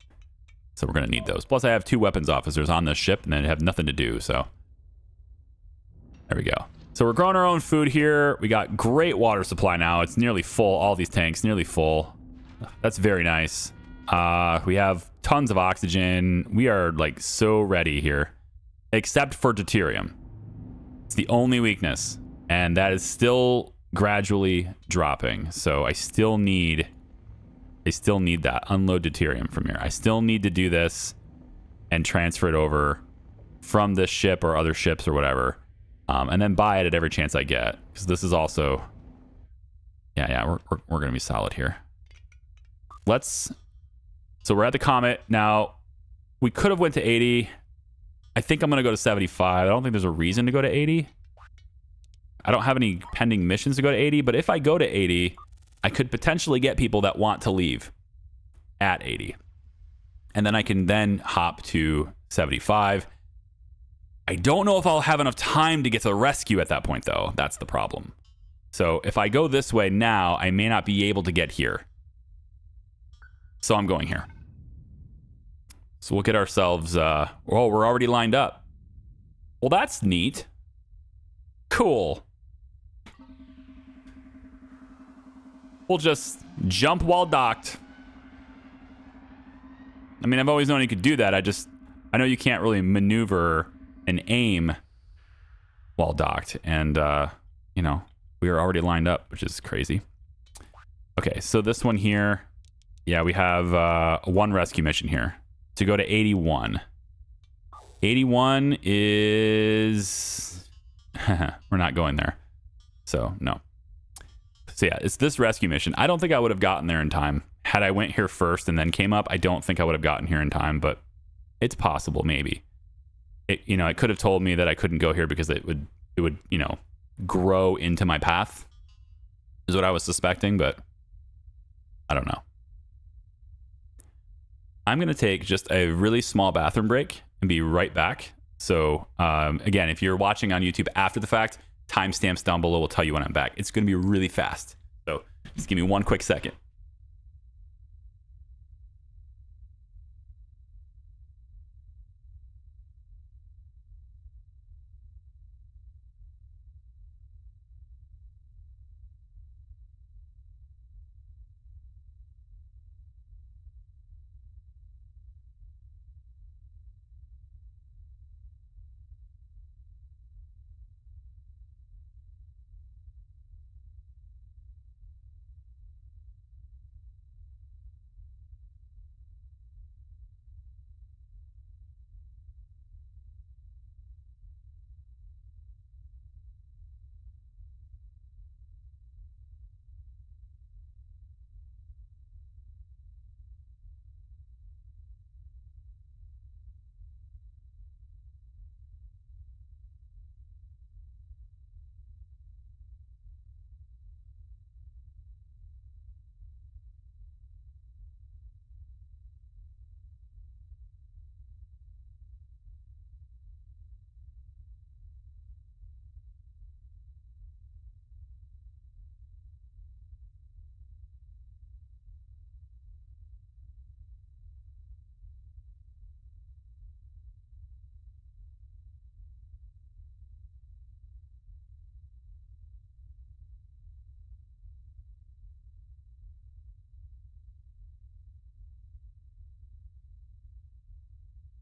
So we're going to need those. Plus, I have 2 weapons officers on this ship, and they have nothing to do, so. There we go. So we're growing our own food here. We got great water supply now. It's nearly full. All these tanks, nearly full. That's very nice. We have tons of oxygen. We are, like, so ready here. Except for deuterium. It's the only weakness. And that is still gradually dropping. So I still need that. Unload deuterium from here. I still need to do this and transfer it over from this ship or other ships or whatever. And then buy it at every chance I get. Because this is also... Yeah, we're going to be solid here. So we're at the Comet. Now, we could have went to 80. I think I'm going to go to 75. I don't think there's a reason to go to 80. I don't have any pending missions to go to 80. But if I go to 80, I could potentially get people that want to leave at 80. And then I can then hop to 75. I don't know if I'll have enough time to get to the rescue at that point, though. That's the problem. So if I go this way now, I may not be able to get here. So I'm going here. So we'll get ourselves... oh, we're already lined up. Well, that's neat. Cool. We'll just jump while docked. I mean, I've always known you could do that. I know you can't really maneuver and aim while docked. And, you know, we are already lined up, which is crazy. Okay, so this one here... Yeah, we have one rescue mission here to go to 81. 81 is... We're not going there. So, no. So, yeah, it's this rescue mission. I don't think I would have gotten there in time. Had I went here first and then came up, I don't think I would have gotten here in time, but it's possible, maybe. It could have told me that I couldn't go here because it would, you know, grow into my path, is what I was suspecting, but I don't know. I'm going to take just a really small bathroom break and be right back. So, again, if you're watching on YouTube after the fact, timestamps down below will tell you when I'm back. It's going to be really fast. So just give me one quick second.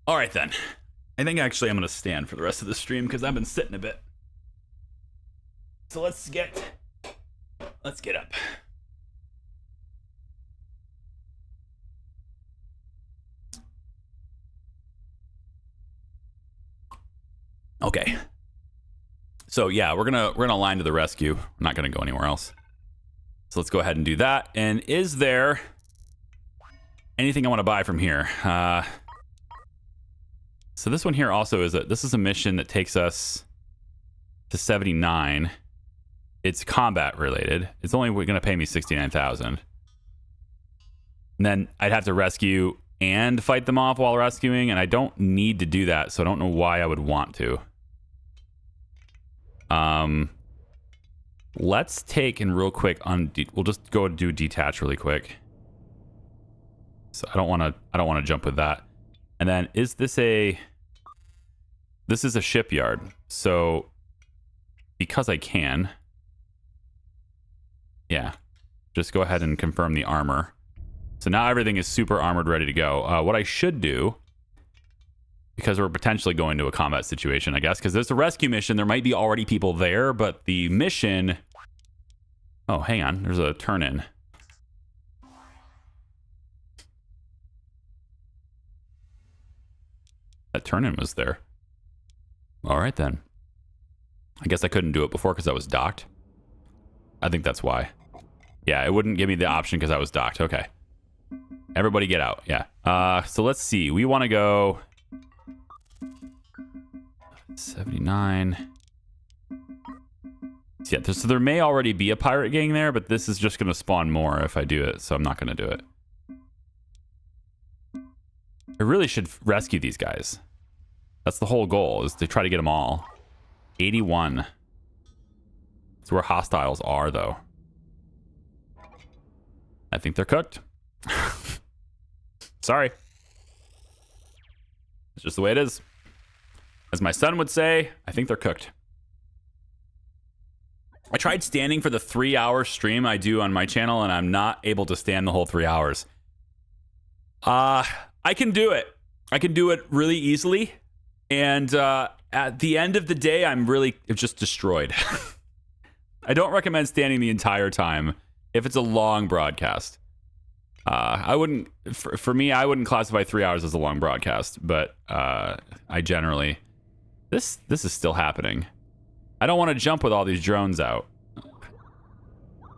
All right, then. I think actually I'm going to stand for the rest of the stream because I've been sitting a bit. So let's get up. Okay. So yeah, we're gonna line to the rescue. I'm not gonna go anywhere else. So let's go ahead and do that. And is there anything I want to buy from here? So this one here also is this is a mission that takes us to 79. It's combat related. It's only going to pay me 69,000. And then I'd have to rescue and fight them off while rescuing, and I don't need to do that, so I don't know why I would want to. Let's take and real quick we'll just go do detach really quick. So I don't want to jump with that. And then this is a shipyard. So because I can, yeah, just go ahead and confirm the armor. So now everything is super armored, ready to go. What I should do, because we're potentially going to a combat situation, I guess, because there's a rescue mission. There might be already people there, but the mission... Oh, hang on. There's a turn-in. That turn-in was there. All right, then. I guess I couldn't do it before because I was docked. I think that's why. Yeah, it wouldn't give me the option because I was docked. Okay. Everybody get out. Yeah. So let's see. We want to go... 79. Yeah, so there may already be a pirate gang there, but this is just going to spawn more if I do it, so I'm not going to do it. I really should rescue these guys. That's the whole goal, is to try to get them all. 81. That's where hostiles are, though. I think they're cooked. Sorry. It's just the way it is. As my son would say, I think they're cooked. I tried standing for the 3-hour stream I do on my channel, and I'm not able to stand the whole 3 hours. I can do it. I can do it really easily. And at the end of the day, I'm just destroyed. I don't recommend standing the entire time if it's a long broadcast. I wouldn't, for me, I wouldn't classify 3 hours as a long broadcast, but I generally, this is still happening. I don't want to jump with all these drones out.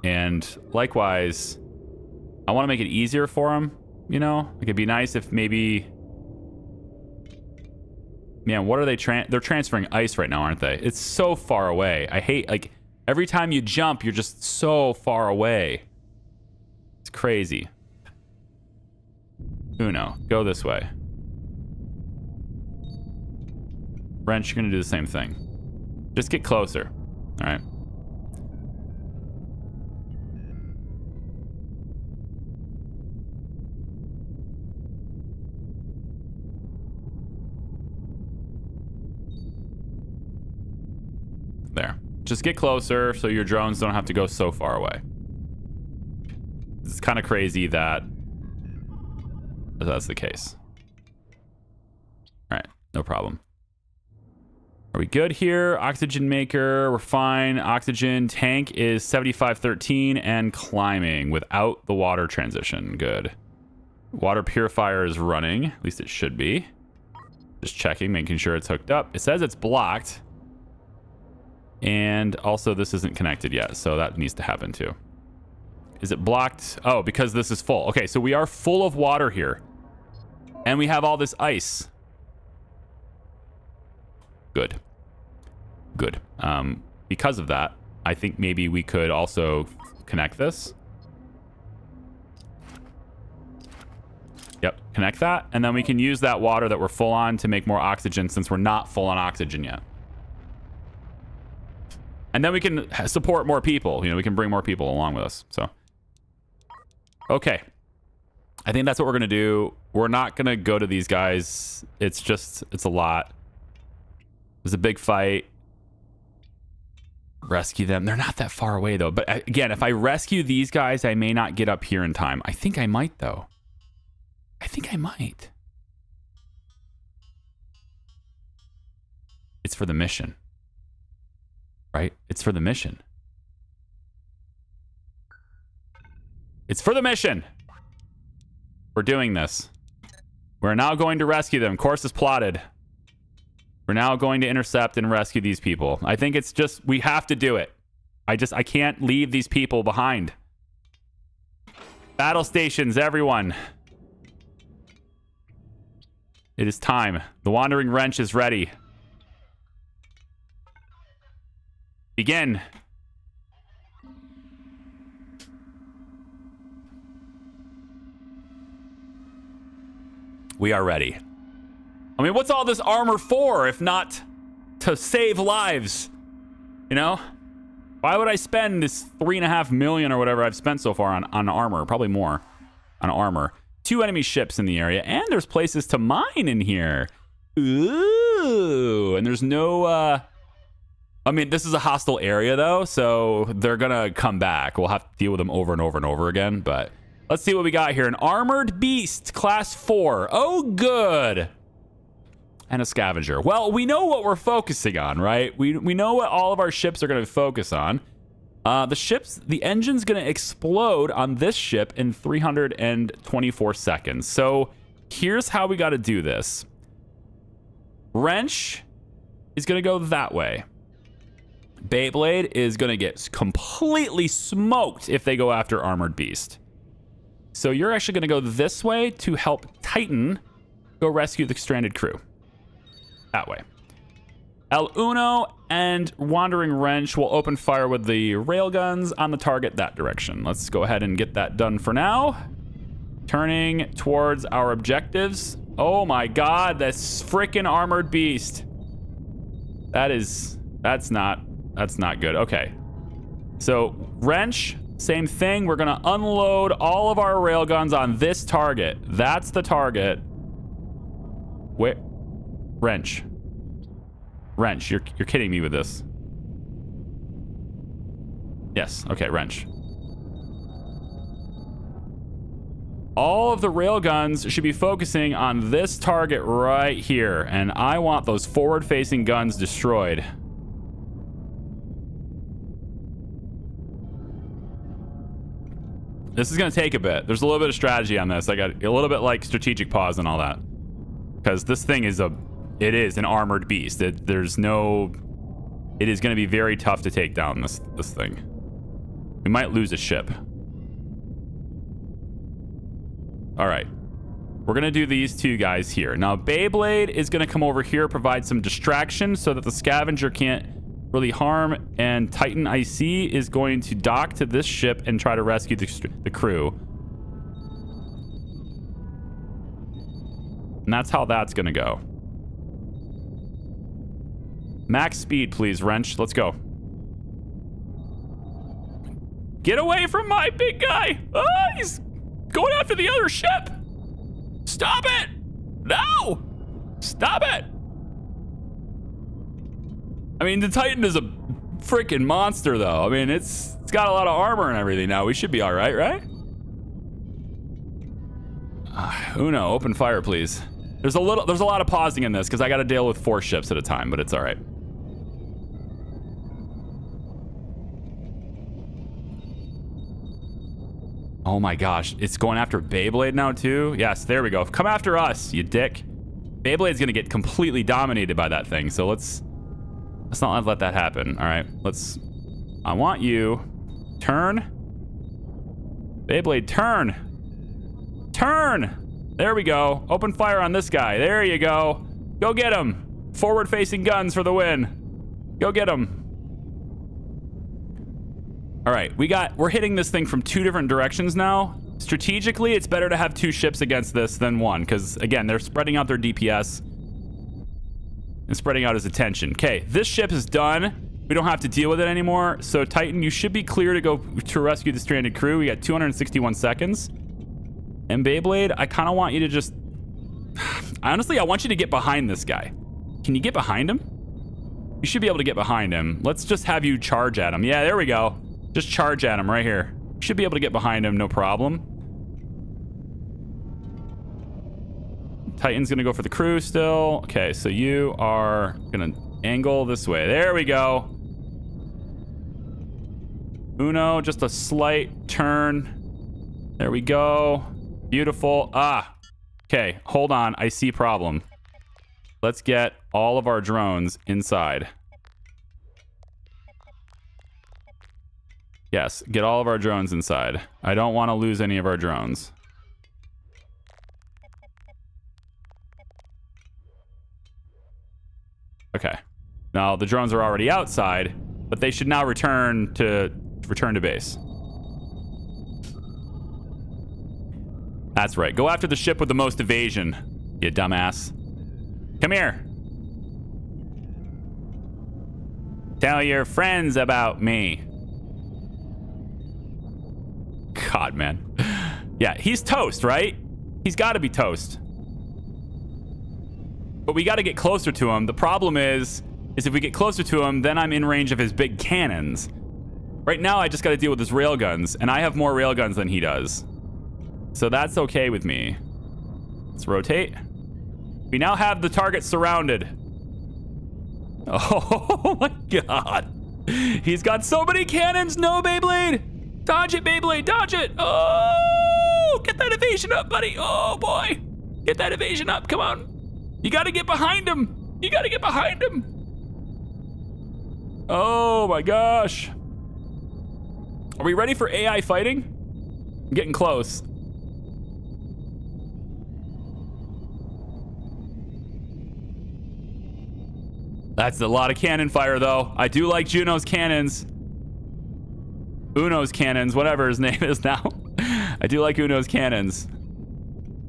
And likewise, I want to make it easier for them, you know? Like, it'd be nice if maybe... Man, what are they... They're transferring ice right now, aren't they? It's so far away. I hate, like, every time you jump, you're just so far away. It's crazy. Uno, go this way. Wrench, you're going to do the same thing. Just get closer. All right. There. Just get closer so your drones don't have to go so far away. It's kind of crazy that that's the case. All right. No problem. Are we good here? Oxygen maker, we're fine. Oxygen tank is 7513 and climbing without the water transition. Good. Water purifier is running. At least it should be. Just checking, making sure it's hooked up. It says it's blocked. And also this isn't connected yet, so that needs to happen too. Is it blocked? Oh, because this is full. Okay, so we are full of water here. And we have all this ice. Good. Good. Because of that, I think maybe we could also connect this. Yep, connect that. And then we can use that water that we're full on to make more oxygen since we're not full on oxygen yet. And then we can support more people. You know, we can bring more people along with us. So, okay. I think that's what we're going to do. We're not going to go to these guys. It's a lot. There's a big fight. Rescue them. They're not that far away, though. But again, if I rescue these guys, I may not get up here in time. I think I might, though. I think I might. It's for the mission. Right? It's for the mission. It's for the mission. We're doing this. We're now going to rescue them. Course is plotted. We're now going to intercept and rescue these people. I think it's just, we have to do it. I can't leave these people behind. Battle stations, everyone. It is time. The Wandering Wrench is ready. Begin. We are ready. I mean, what's all this armor for if not to save lives? You know? Why would I spend this 3.5 million or whatever I've spent so far on armor? Probably more on armor. 2 enemy ships in the area, and there's places to mine in here. Ooh, and there's no, I mean, this is a hostile area, though, so they're gonna come back. We'll have to deal with them over and over and over again, but let's see what we got here. An armored beast, class 4. Oh, good. And a scavenger. Well, we know what we're focusing on, right? We know what all of our ships are going to focus on. The engine's going to explode on this ship in 324 seconds. So here's how we got to do this. Wrench is going to go that way. Beyblade is going to get completely smoked if they go after Armored Beast. So you're actually going to go this way to help Titan go rescue the stranded crew. That way. El Uno and Wandering Wrench will open fire with the railguns on the target that direction. Let's go ahead and get that done for now. Turning towards our objectives. Oh my god, this freaking Armored Beast. That's not good. Okay. So, Wrench, same thing. We're going to unload all of our railguns on this target. That's the target. Wait. Wrench, you're kidding me with this. Yes, okay, Wrench. All of the railguns should be focusing on this target right here, and I want those forward-facing guns destroyed. This is going to take a bit. There's a little bit of strategy on this. I got a little bit like strategic pause and all that. Because this thing is it is an armored beast. It is going to be very tough to take down this thing. We might lose a ship. All right. We're going to do these two guys here. Now, Beyblade is going to come over here, provide some distraction so that the scavenger can't really harm. And Titan IC is going to dock to this ship and try to rescue the crew. And that's how that's going to go. Max speed, please, Wrench. Let's go. Get away from my big guy. Oh, he's going after the other ship. Stop it. No. Stop it. I mean, the Titan is a freaking monster, though. I mean, it's got a lot of armor and everything now. We should be all right, right? Uno, open fire, please. There's a lot of pausing in this because I got to deal with 4 ships at a time, but it's all right. Oh my gosh, it's going after Beyblade now too? Yes, there we go. Come after us, you dick. Beyblade's gonna get completely dominated by that thing, so let's not let that happen. All right, I want you. Turn. Beyblade, turn. Turn! There we go. Open fire on this guy. There you go. Go get him. Forward-facing guns for the win. Go get him. All right, we're hitting this thing from 2 different directions now. Strategically, it's better to have 2 ships against this than 1, because again, they're spreading out their DPS and spreading out his attention. Okay, this ship is done. We don't have to deal with it anymore. So Titan, you should be clear to go to rescue the stranded crew. We got 261 seconds. And Beyblade, I kind of want you to just... Honestly, I want you to get behind this guy. Can you get behind him? You should be able to get behind him. Let's just have you charge at him. Yeah, there we go. Just charge at him right here. You should be able to get behind him, no problem. Titan's gonna go for the crew still. Okay, so you are gonna angle this way. There we go. Uno, just a slight turn. There we go. Beautiful. Ah. Okay, hold on. I see problem. Let's get all of our drones inside. Yes, get all of our drones inside. I don't want to lose any of our drones. Okay. Now the drones are already outside, but they should now return to base. That's right. Go after the ship with the most evasion, you dumbass. Come here. Tell your friends about me. God, man. Yeah, he's toast, right? He's got to be toast. But we got to get closer to him. The problem is if we get closer to him, then I'm in range of his big cannons. Right now, I just got to deal with his railguns, and I have more railguns than he does. So that's okay with me. Let's rotate. We now have the target surrounded. Oh my god. He's got so many cannons. No, Beyblade. Dodge it, Beyblade. Dodge it. Oh, get that evasion up, buddy. Oh boy. Get that evasion up. Come on. You got to get behind him. You got to get behind him. Oh my gosh. Are we ready for AI fighting? I'm getting close. That's a lot of cannon fire, though. I do like Juno's cannons. Uno's cannons, whatever his name is now. I do like Uno's cannons.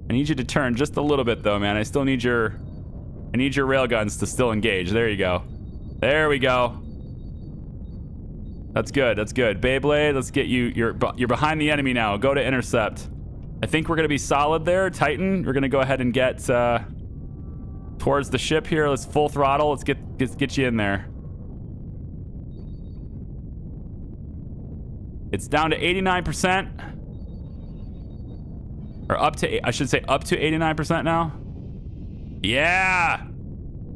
I need you to turn just a little bit, though, man. I need your railguns to still engage. There you go. There we go. That's good. That's good. Beyblade, let's get you. You're behind the enemy now. Go to intercept. I think we're gonna be solid there. Titan, we're gonna go ahead and get towards the ship here. Let's full throttle. Let's get you in there. It's down to 89%. Or up to, I should say up to 89% now. Yeah.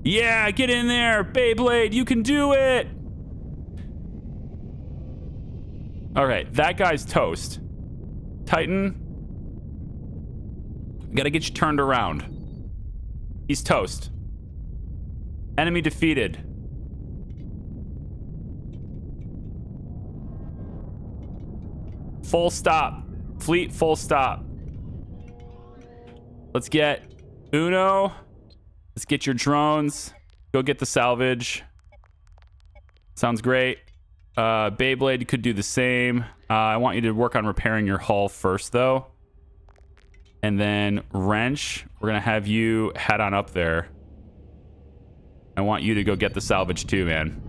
Yeah, get in there, Beyblade. You can do it. All right, that guy's toast. Titan, gotta get you turned around. He's toast. Enemy defeated. Full stop. Fleet full stop. Let's get Uno. Let's get your drones. Go get the salvage. Sounds great. Beyblade, you could do the same. I want you to work on repairing your hull first, though. And then Wrench, we're going to have you head on up there. I want you to go get the salvage too, man.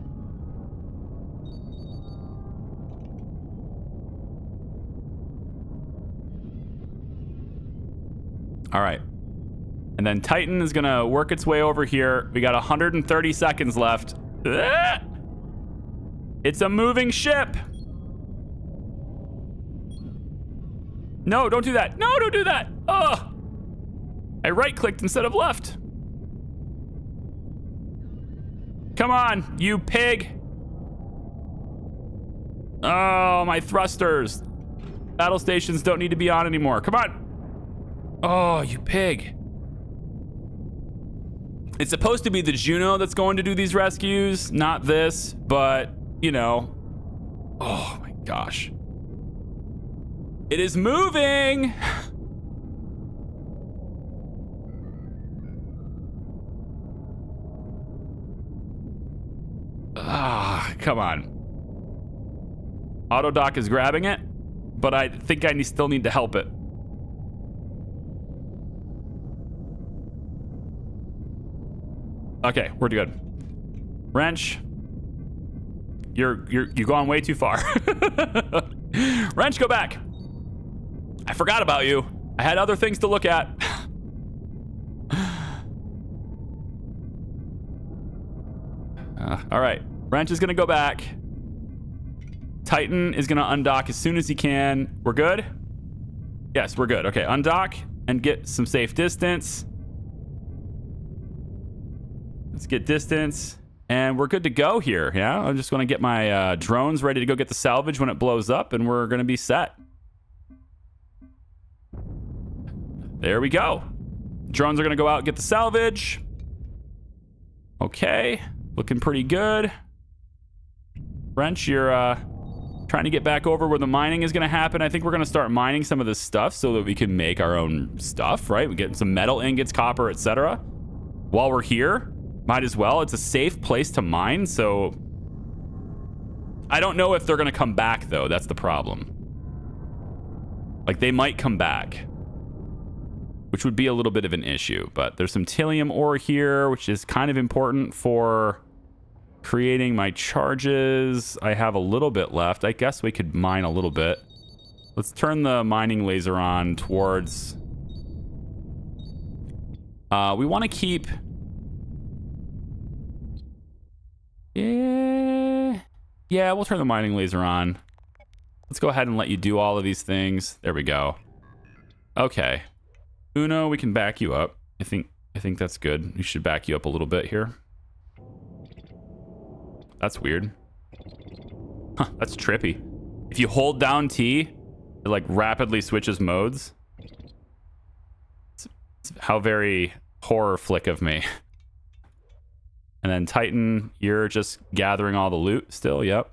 All right. And then Titan is going to work its way over here. We got 130 seconds left. It's a moving ship. No, don't do that. No, don't do that. Ugh. I right-clicked instead of left. Come on, you pig. Oh, my thrusters. Battle stations don't need to be on anymore. Come on. Oh, you pig. It's supposed to be the Juno that's going to do these rescues, not this, but, you know. Oh, my gosh. It is moving. Ah, come on. Autodoc is grabbing it, but I think I still need to help it. Okay, we're good. Wrench, you're going way too far. Wrench, go back. I forgot about you. I had other things to look at. All right. Wrench is going to go back. Titan is going to undock as soon as he can. We're good? Yes, we're good. Okay, undock and get some safe distance. Let's get distance. And we're good to go here. Yeah, I'm just going to get my drones ready to go get the salvage when it blows up, and we're going to be set. There we go. Drones are going to go out and get the salvage. Okay, looking pretty good. Wrench, you're trying to get back over where the mining is going to happen. I think we're going to start mining some of this stuff so that we can make our own stuff, right? We get some metal ingots, copper, etc. While we're here, might as well. It's a safe place to mine, so I don't know if they're going to come back, though. That's the problem. Like, they might come back, which would be a little bit of an issue. But there's some Tillium ore here, which is kind of important for creating my charges. I have a little bit left. I guess we could mine a little bit. Let's turn the mining laser on towards... we want to keep... Yeah, we'll turn the mining laser on. Let's go ahead and let you do all of these things. There we go. Okay. Uno, we can back you up. I think that's good. We should back you up a little bit here. That's weird. Huh, that's trippy. If you hold down T, it like rapidly switches modes. It's how very horror flick of me. And then Titan, you're just gathering all the loot still. Yep.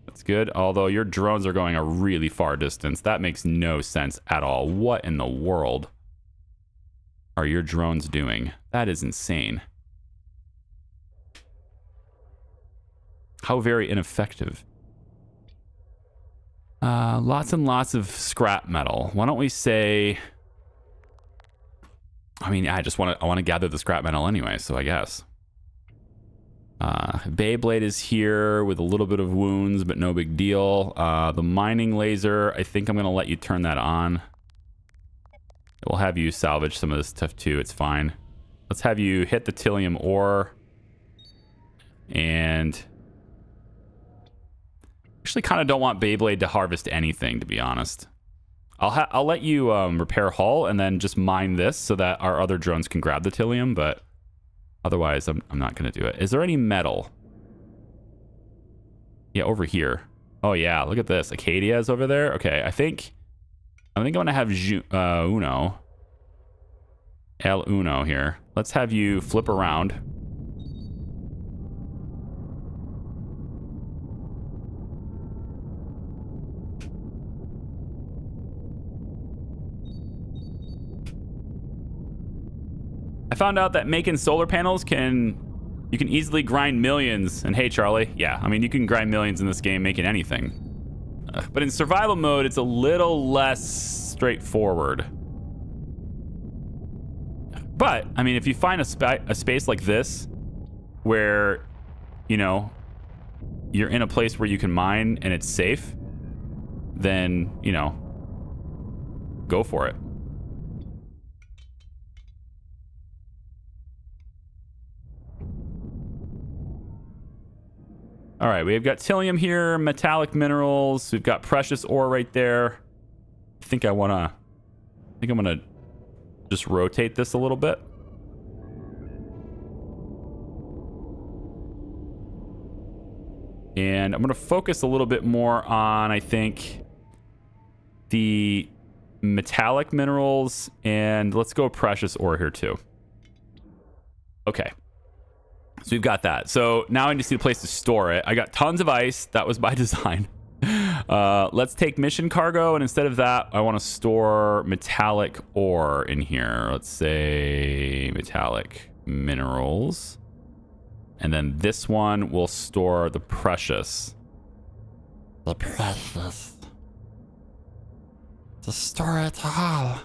That's good. Although your drones are going a really far distance. That makes no sense at all. What in the world are your drones doing? That is insane. How very ineffective. Lots and lots of scrap metal. Why don't we say... I mean, I want to gather the scrap metal anyway, so I guess. Beyblade is here with a little bit of wounds, but no big deal. The mining laser, I think I'm going to let you turn that on. We'll have you salvage some of this stuff too. It's fine. Let's have you hit the Tillium ore. And... actually kind of don't want Beyblade to harvest anything, to be honest. I'll let you repair hull and then just mine this so that our other drones can grab the Tillium, but otherwise I'm not going to do it. Is there any metal? Yeah, over here. Oh yeah, look at this. Acadia is over there. Okay, I think I'm going to have Uno. El Uno here. Let's have you flip around. I found out that making solar panels you can easily grind millions. And hey, Charlie, yeah, I mean, you can grind millions in this game making anything. But in survival mode, it's a little less straightforward. But, I mean, if you find a space like this, where, you know, you're in a place where you can mine and it's safe, then, you know, go for it. All right, we've got Tillium here, metallic minerals. We've got precious ore right there. I think I'm gonna just rotate this a little bit. And I'm gonna focus a little bit more on, I think, the metallic minerals, and let's go precious ore here too. Okay. So we've got that. So now I just need a place to store it. I got tons of ice. That was by design. Let's take mission cargo, and instead of that, I want to store metallic ore in here. Let's say metallic minerals. And then this one will store the precious. The precious. To store it all.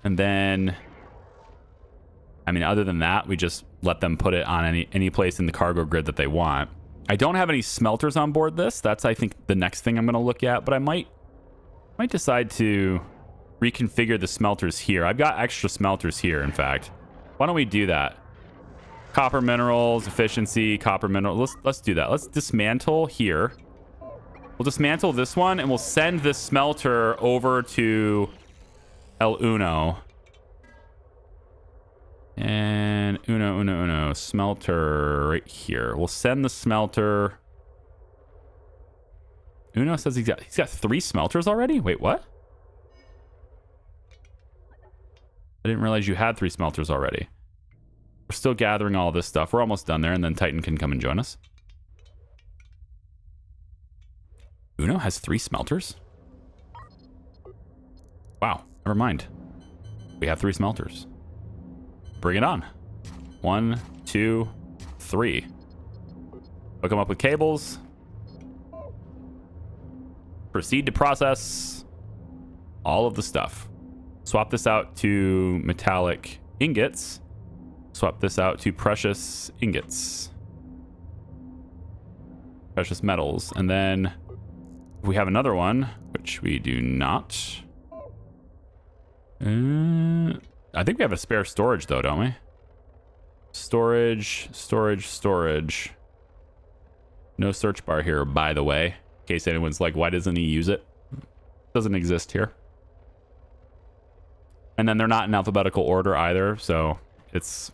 And then... I mean, other than that, we just let them put it on any place in the cargo grid that they want. I don't have any smelters on board this. That's, I think, the next thing I'm going to look at. But I might decide to reconfigure the smelters here. I've got extra smelters here, in fact. Why don't we do that? Copper minerals, efficiency, copper minerals. Let's do that. Let's dismantle here. We'll dismantle this one, and we'll send this smelter over to El Uno. And uno. Smelter right here. We'll send the smelter. Uno says he's got 3 smelters already? Wait, what? I didn't realize you had 3 smelters already. We're still gathering all this stuff. We're almost done there, and then Titan can come and join us. Uno has 3 smelters? Wow, never mind. We have 3 smelters. Bring it on. 1, 2, 3. Hook them up with cables. Proceed to process all of the stuff. Swap this out to metallic ingots. Swap this out to precious ingots. Precious metals. And then if we have another one, which we do not. I think we have a spare storage though, don't we? Storage. No search bar here, by the way. In case anyone's like, why doesn't he use it? Doesn't exist here. And then they're not in alphabetical order either, so it's,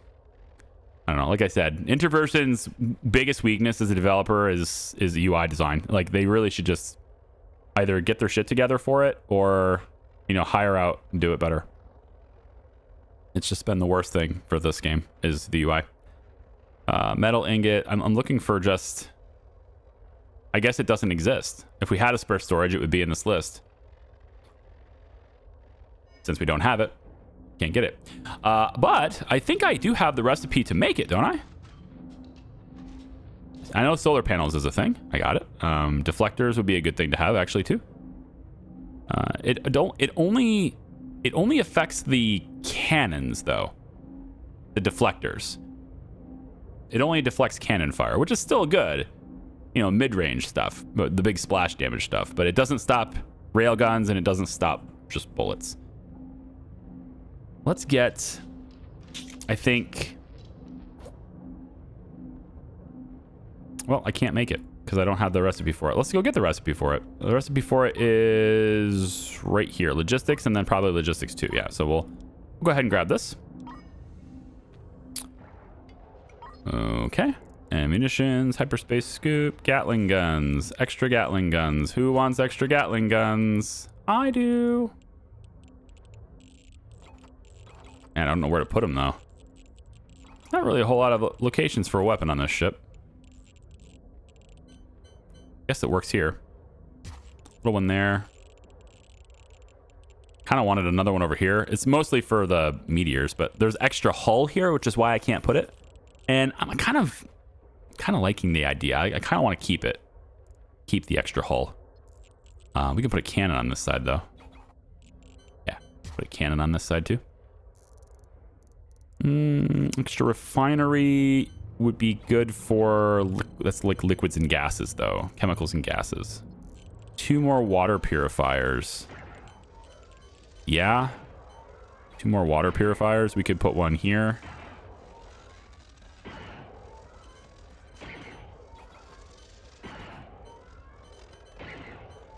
I don't know. Like I said, Introversion's biggest weakness as a developer is UI design. Like, they really should just either get their shit together for it or, you know, hire out and do it better. It's just been the worst thing for this game is the UI. Metal ingot. I'm looking for just, I guess it doesn't exist. If we had a spare storage, it would be in this list. Since we don't have it, can't get it. But I think I do have the recipe to make it, don't I? I know solar panels is a thing. I got it. Deflectors would be a good thing to have, actually, too. It only affects the cannons, though. The deflectors. It only deflects cannon fire, which is still good. You know, mid-range stuff, but the big splash damage stuff. But it doesn't stop railguns, and it doesn't stop just bullets. Let's get, I think, well, I can't make it because I don't have the recipe for it. Let's go get the recipe for it. The recipe for it is right here. Logistics and then probably logistics too. Yeah, so we'll go ahead and grab this. Okay. Ammunitions, hyperspace scoop, Gatling guns, extra Gatling guns. Who wants extra Gatling guns? I do. And I don't know where to put them, though. Not really a whole lot of locations for a weapon on this ship. Guess it works here. Little one there. Kind of wanted another one over here. It's mostly for the meteors, but there's extra hull here, which is why I can't put it. And I'm kind of liking the idea. I kind of want to keep it. Keep the extra hull. We can put a cannon on this side, though. Yeah, put a cannon on this side, too. Extra refinery would be good for, that's like liquids and gases though. Chemicals and gases. 2 more water purifiers. Yeah. 2 more water purifiers. We could put one here.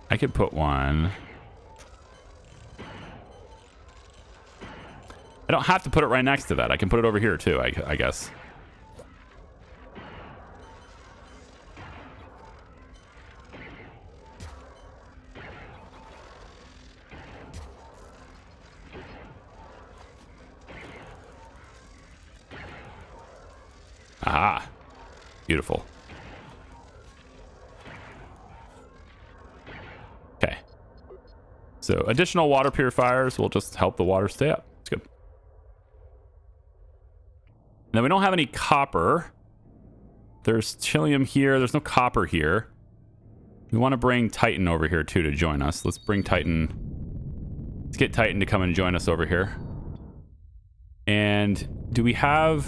I could put one. I don't have to put it right next to that. I can put it over here too, I guess. Aha. Beautiful. Okay. So additional water purifiers will just help the water stay up. It's good. Now, we don't have any copper. There's chilium here. There's no copper here. We want to bring Titan over here, too, to join us. Let's bring Titan. Let's get Titan to come and join us over here. And do we have...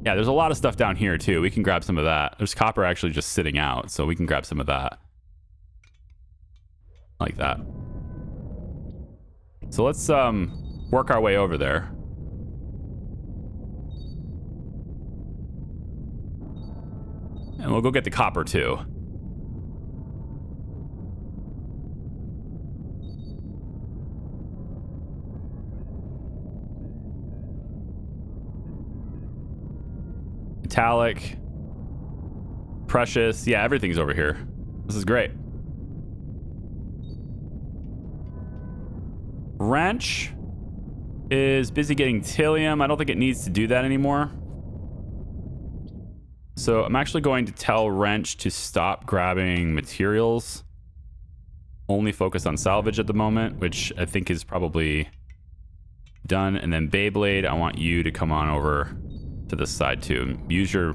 Yeah, there's a lot of stuff down here, too. We can grab some of that. There's copper actually just sitting out, so we can grab some of that. Like that. So let's work our way over there. And we'll go get the copper, too. Metallic. Precious. Yeah, everything's over here. This is great. Wrench is busy getting Tillium. I don't think it needs to do that anymore. So I'm actually going to tell Wrench to stop grabbing materials. Only focus on salvage at the moment, which I think is probably done. And then Beyblade, I want you to come on over to this side too. Use your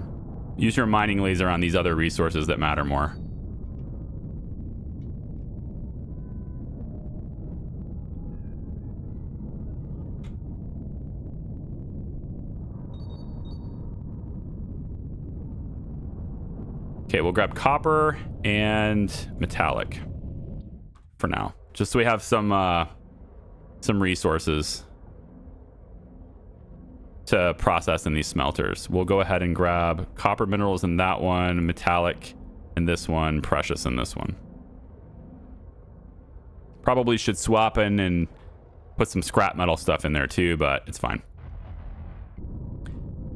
mining laser on these other resources that matter more. Okay, we'll grab copper and metallic for now, just so we have some resources to process in these smelters. We'll go ahead and grab copper minerals in that one, metallic in this one, precious in this one. Probably should swap in and put some scrap metal stuff in there too, but it's fine.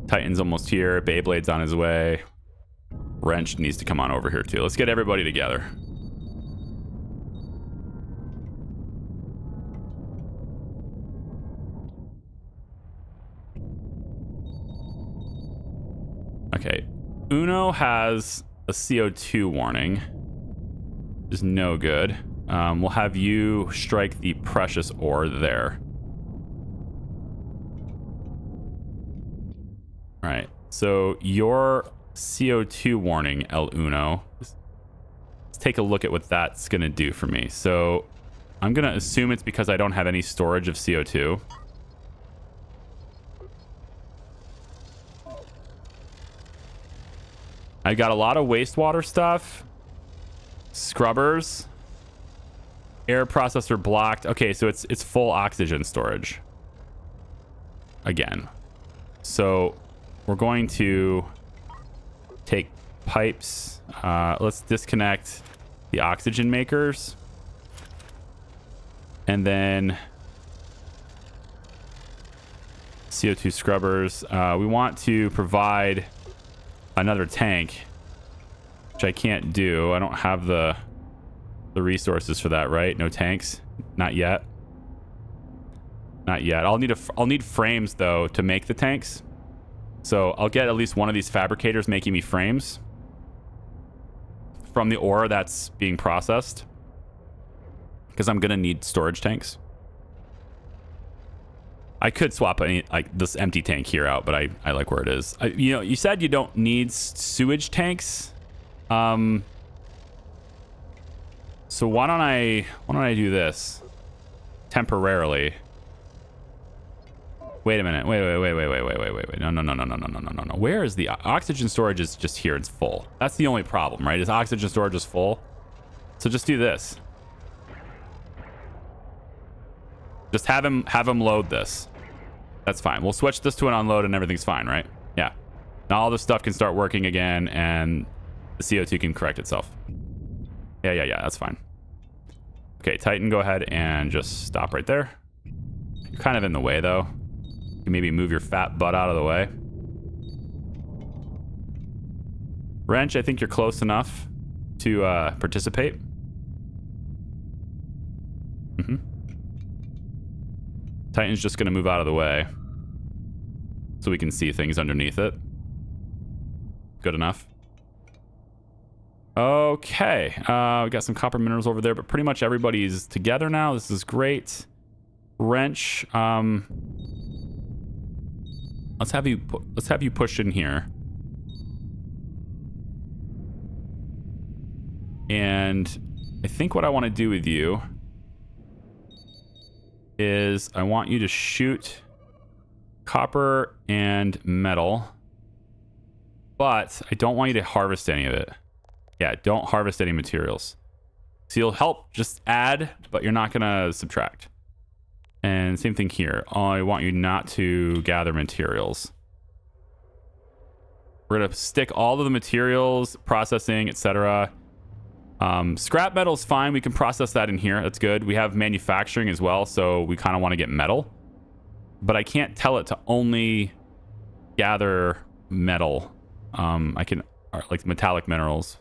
Titan's almost here. Beyblade's on his way. Wrench needs to come on over here too. Let's get everybody together. Okay. Uno has a CO2 warning. Which is no good. We'll have you strike the precious ore there. All right. So your CO2 warning, El Uno. Let's take a look at what that's going to do for me. So I'm going to assume it's because I don't have any storage of CO2. I got a lot of wastewater stuff. Scrubbers. Air processor blocked. Okay, so it's full oxygen storage. Again. So we're going to take pipes. Let's disconnect the oxygen makers. And then CO2 scrubbers. We want to provide another tank, which I can't do. I don't have the resources for that, right? No tanks? Not yet. Not yet. I'll need frames though to make the tanks. So I'll get at least one of these fabricators making me frames from the ore that's being processed, because I'm gonna need storage tanks. I could swap this empty tank here out, but I like where it is. You said you don't need sewage tanks. So why don't I do this temporarily? Wait a minute. Wait. No. Where is the oxygen storage? Is just here. It's full. That's the only problem, right? Is oxygen storage is full. So just do this. Just have him load this. That's fine. We'll switch this to an unload and everything's fine, right? Yeah. Now all this stuff can start working again and the CO2 can correct itself. Yeah. That's fine. Okay, Titan, go ahead and just stop right there. You're kind of in the way though. You can maybe move your fat butt out of the way. Wrench, I think you're close enough to participate. Titan's just going to move out of the way so we can see things underneath it. Good enough. Okay. We got some copper minerals over there, but pretty much everybody's together now. This is great. Wrench. Let's have you push in here. And I think what I want to do with you is I want you to shoot copper and metal, but I don't want you to harvest any of it. Yeah, don't harvest any materials. So you'll help just add, but you're not gonna subtract. And same thing here. I want you not to gather materials. We're gonna stick all of the materials, processing, etc. Scrap metal is fine. We can process that in here. That's good. We have manufacturing as well, so we kind of want to get metal. But I can't tell it to only gather metal I can, like metallic minerals.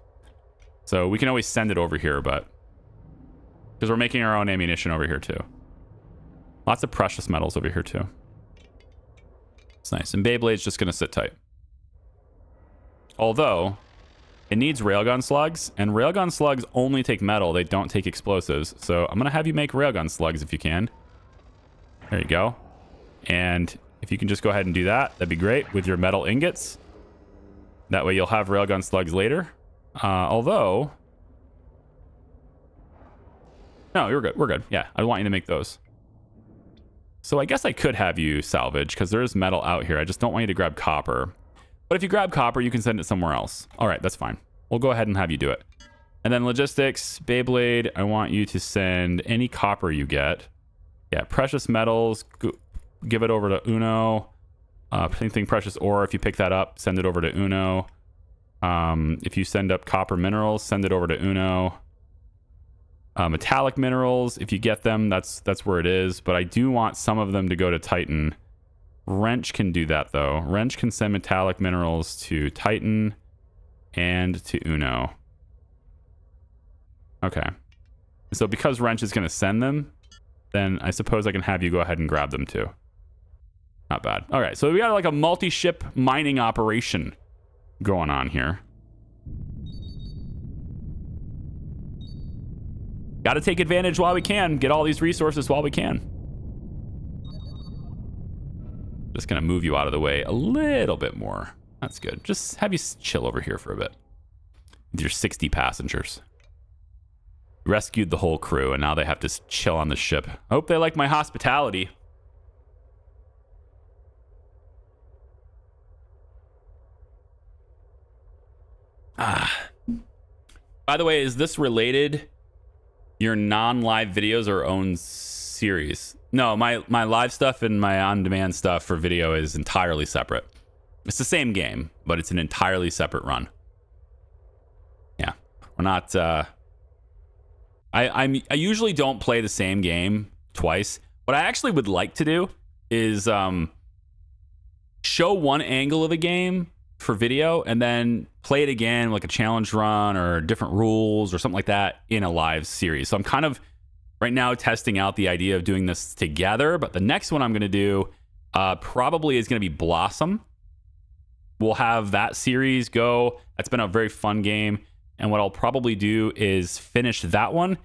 So we can always send it over here, but because we're making our own ammunition over here too. Lots of precious metals over here too. It's nice. And Beyblade's just going to sit tight. Although it needs railgun slugs, and railgun slugs only take metal. They don't take explosives. So I'm going to have you make railgun slugs if you can. There you go. And if you can just go ahead and do that, that'd be great with your metal ingots. That way you'll have railgun slugs later. Although... No, you're good. We're good. Yeah, I want you to make those. So I guess I could have you salvage because there is metal out here. I just don't want you to grab copper. But if you grab copper, you can send it somewhere else. All right, that's fine. We'll go ahead and have you do it. And then logistics, Beyblade, I want you to send any copper you get. Yeah, precious metals, give it over to Uno. Anything precious ore, if you pick that up, send it over to Uno. If you send up copper minerals, send it over to Uno. Metallic minerals, if you get them, that's where it is. But I do want some of them to go to Titan. Wrench can do that, though. Wrench can send metallic minerals to Titan and to Uno. Okay. So because Wrench is going to send them, then I suppose I can have you go ahead and grab them, too. Not bad. All right, so we got like a multi-ship mining operation going on here. Got to take advantage while we can. Get all these resources while we can. Just going to move you out of the way a little bit more. That's good. Just have you chill over here for a bit. With your 60 passengers. Rescued the whole crew, and now they have to chill on the ship. Hope they like my hospitality. By the way, is this related? Your non-live videos are own series? No, my live stuff and my on-demand stuff for video is entirely separate. It's the same game, but it's an entirely separate run. Yeah, we're not. I usually don't play the same game twice. What I actually would like to do is show one angle of a game for video and then play it again, like a challenge run or different rules or something like that in a live series. So I'm kind of right now testing out the idea of doing this together, but the next one I'm going to do probably is going to be Blossom. We'll have that series go. That's been a very fun game. And what I'll probably do is finish that one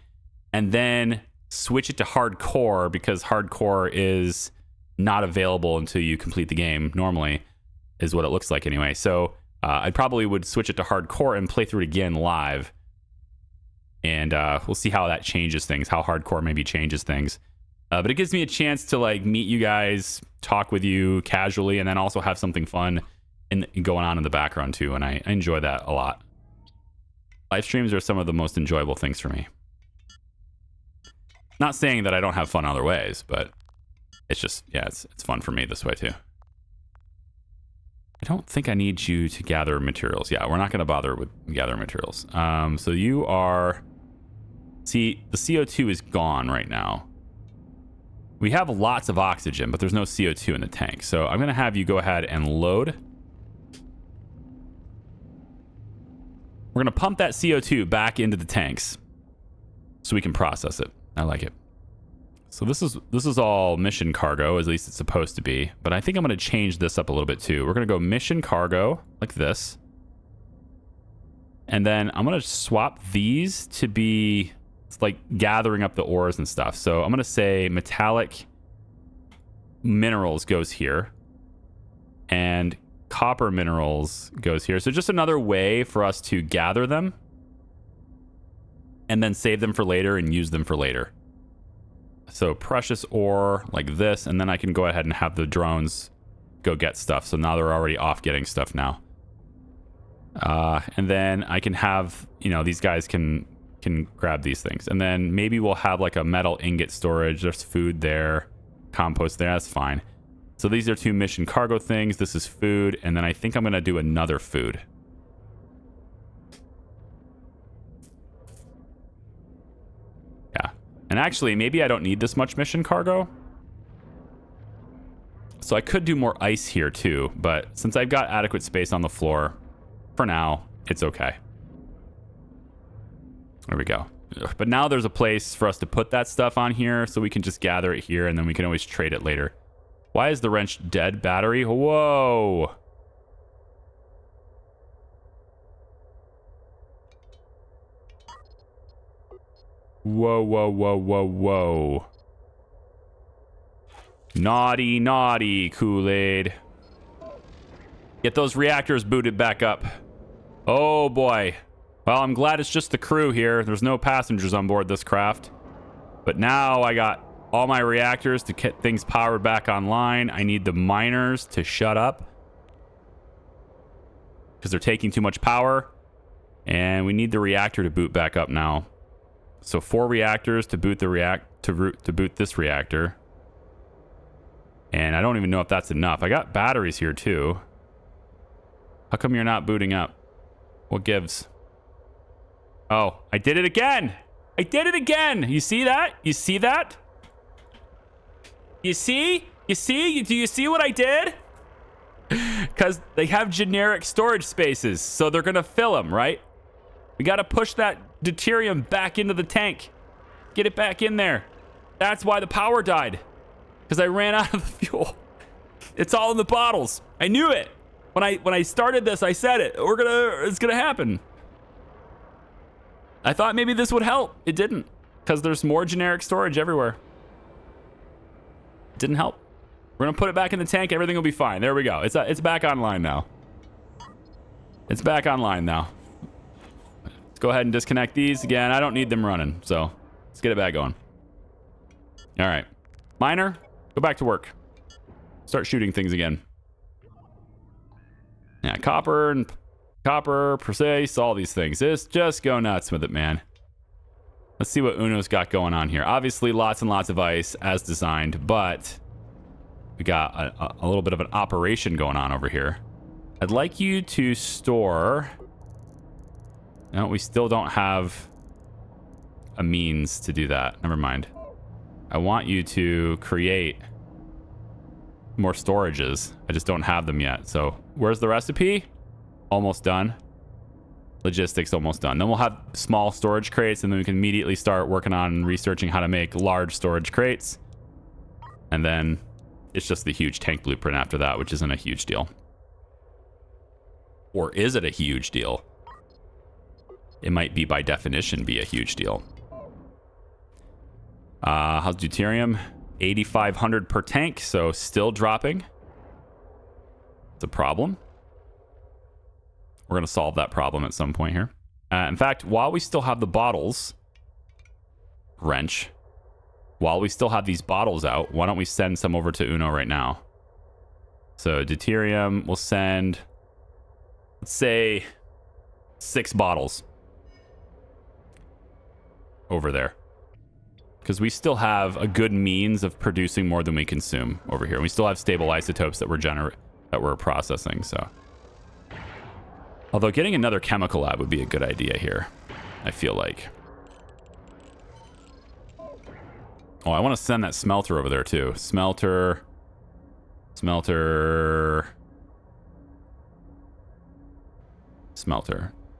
and then switch it to hardcore, because hardcore is not available until you complete the game normally, is what it looks like anyway. So I probably would switch it to hardcore and play through it again live. And we'll see how that changes things, how hardcore maybe changes things. But it gives me a chance to like meet you guys, talk with you casually, and then also have something fun going on in the background too. And I enjoy that a lot. Live streams are some of the most enjoyable things for me. Not saying that I don't have fun other ways, but it's just, yeah, it's fun for me this way too. I don't think I need you to gather materials. Yeah, we're not going to bother with gathering materials. So you are... See, the CO2 is gone right now. We have lots of oxygen, but there's no CO2 in the tank. So I'm going to have you go ahead and load. We're going to pump that CO2 back into the tanks so we can process it. I like it. So this is all mission cargo, at least it's supposed to be. But I think I'm going to change this up a little bit too. We're going to go mission cargo like this. And then I'm going to swap these to be like gathering up the ores and stuff. So I'm going to say metallic minerals goes here. And copper minerals goes here. So just another way for us to gather them. And then save them for later and use them for later. So precious ore like this, and then I can go ahead and have the drones go get stuff. So now they're already off getting stuff now. And then I can have, you know, these guys can grab these things. And then maybe we'll have like a metal ingot storage. There's food there, compost there. That's fine. So these are two mission cargo things. This is food. And then I think I'm going to do another food. Yeah. And actually, maybe I don't need this much mission cargo. So I could do more ice here too. But since I've got adequate space on the floor, For now, it's okay. There we go. But now there's a place for us to put that stuff on here, so we can just gather it here, and then we can always trade it later. Why is the wrench dead? Battery? Whoa! Whoa, whoa, whoa, whoa, whoa. Naughty, naughty, Kool-Aid. Get those reactors booted back up. Oh, boy. Well, I'm glad it's just the crew here. There's no passengers on board this craft. But now I got all my reactors to get things powered back online. I need the miners to shut up because they're taking too much power. And we need the reactor to boot back up now. So 4 reactors to boot the to boot this reactor. And I don't even know if that's enough. I got batteries here too. How come you're not booting up? What gives? Oh, I did it again. I did it again. You see that? You see that? You see? You see? Do you see what I did? Because they have generic storage spaces, so they're going to fill them, right? We got to push that deuterium back into the tank. Get it back in there. That's why the power died. Because I ran out of the fuel. It's all in the bottles. I knew it. When I started this, I said it. It's gonna happen. I thought maybe this would help. It didn't. Because there's more generic storage everywhere. It didn't help. We're gonna put it back in the tank. Everything will be fine. There we go. It's back online now. It's back online now. Let's go ahead and disconnect these again. I don't need them running, so let's get it back going. All right, miner, go back to work. Start shooting things again. Yeah, copper, precise, all these things. Just go nuts with it, man. Let's see what Uno's got going on here. Obviously, lots and lots of ice as designed, but we got a little bit of an operation going on over here. I'd like you to store... No, we still don't have a means to do that. Never mind. I want you to create more storages. I just don't have them yet. So where's the recipe? Almost done. Logistics almost done. Then we'll have small storage crates, and then we can immediately start working on researching how to make large storage crates. And then it's just the huge tank blueprint after that, which isn't a huge deal. Or is it a huge deal? It might be, by definition, be a huge deal. How's deuterium? 8,500 per tank, so still dropping. It's a problem. We're going to solve that problem at some point here. In fact, while we still have the bottles, wrench, while we still have these bottles out, why don't we send some over to Uno right now? So deuterium, we'll send, let's say, 6 bottles over there. Because we still have a good means of producing more than we consume over here. We still have stable isotopes that we're processing, so. Although getting another chemical lab would be a good idea here, I feel like. Oh, I want to send that smelter over there too. Smelter.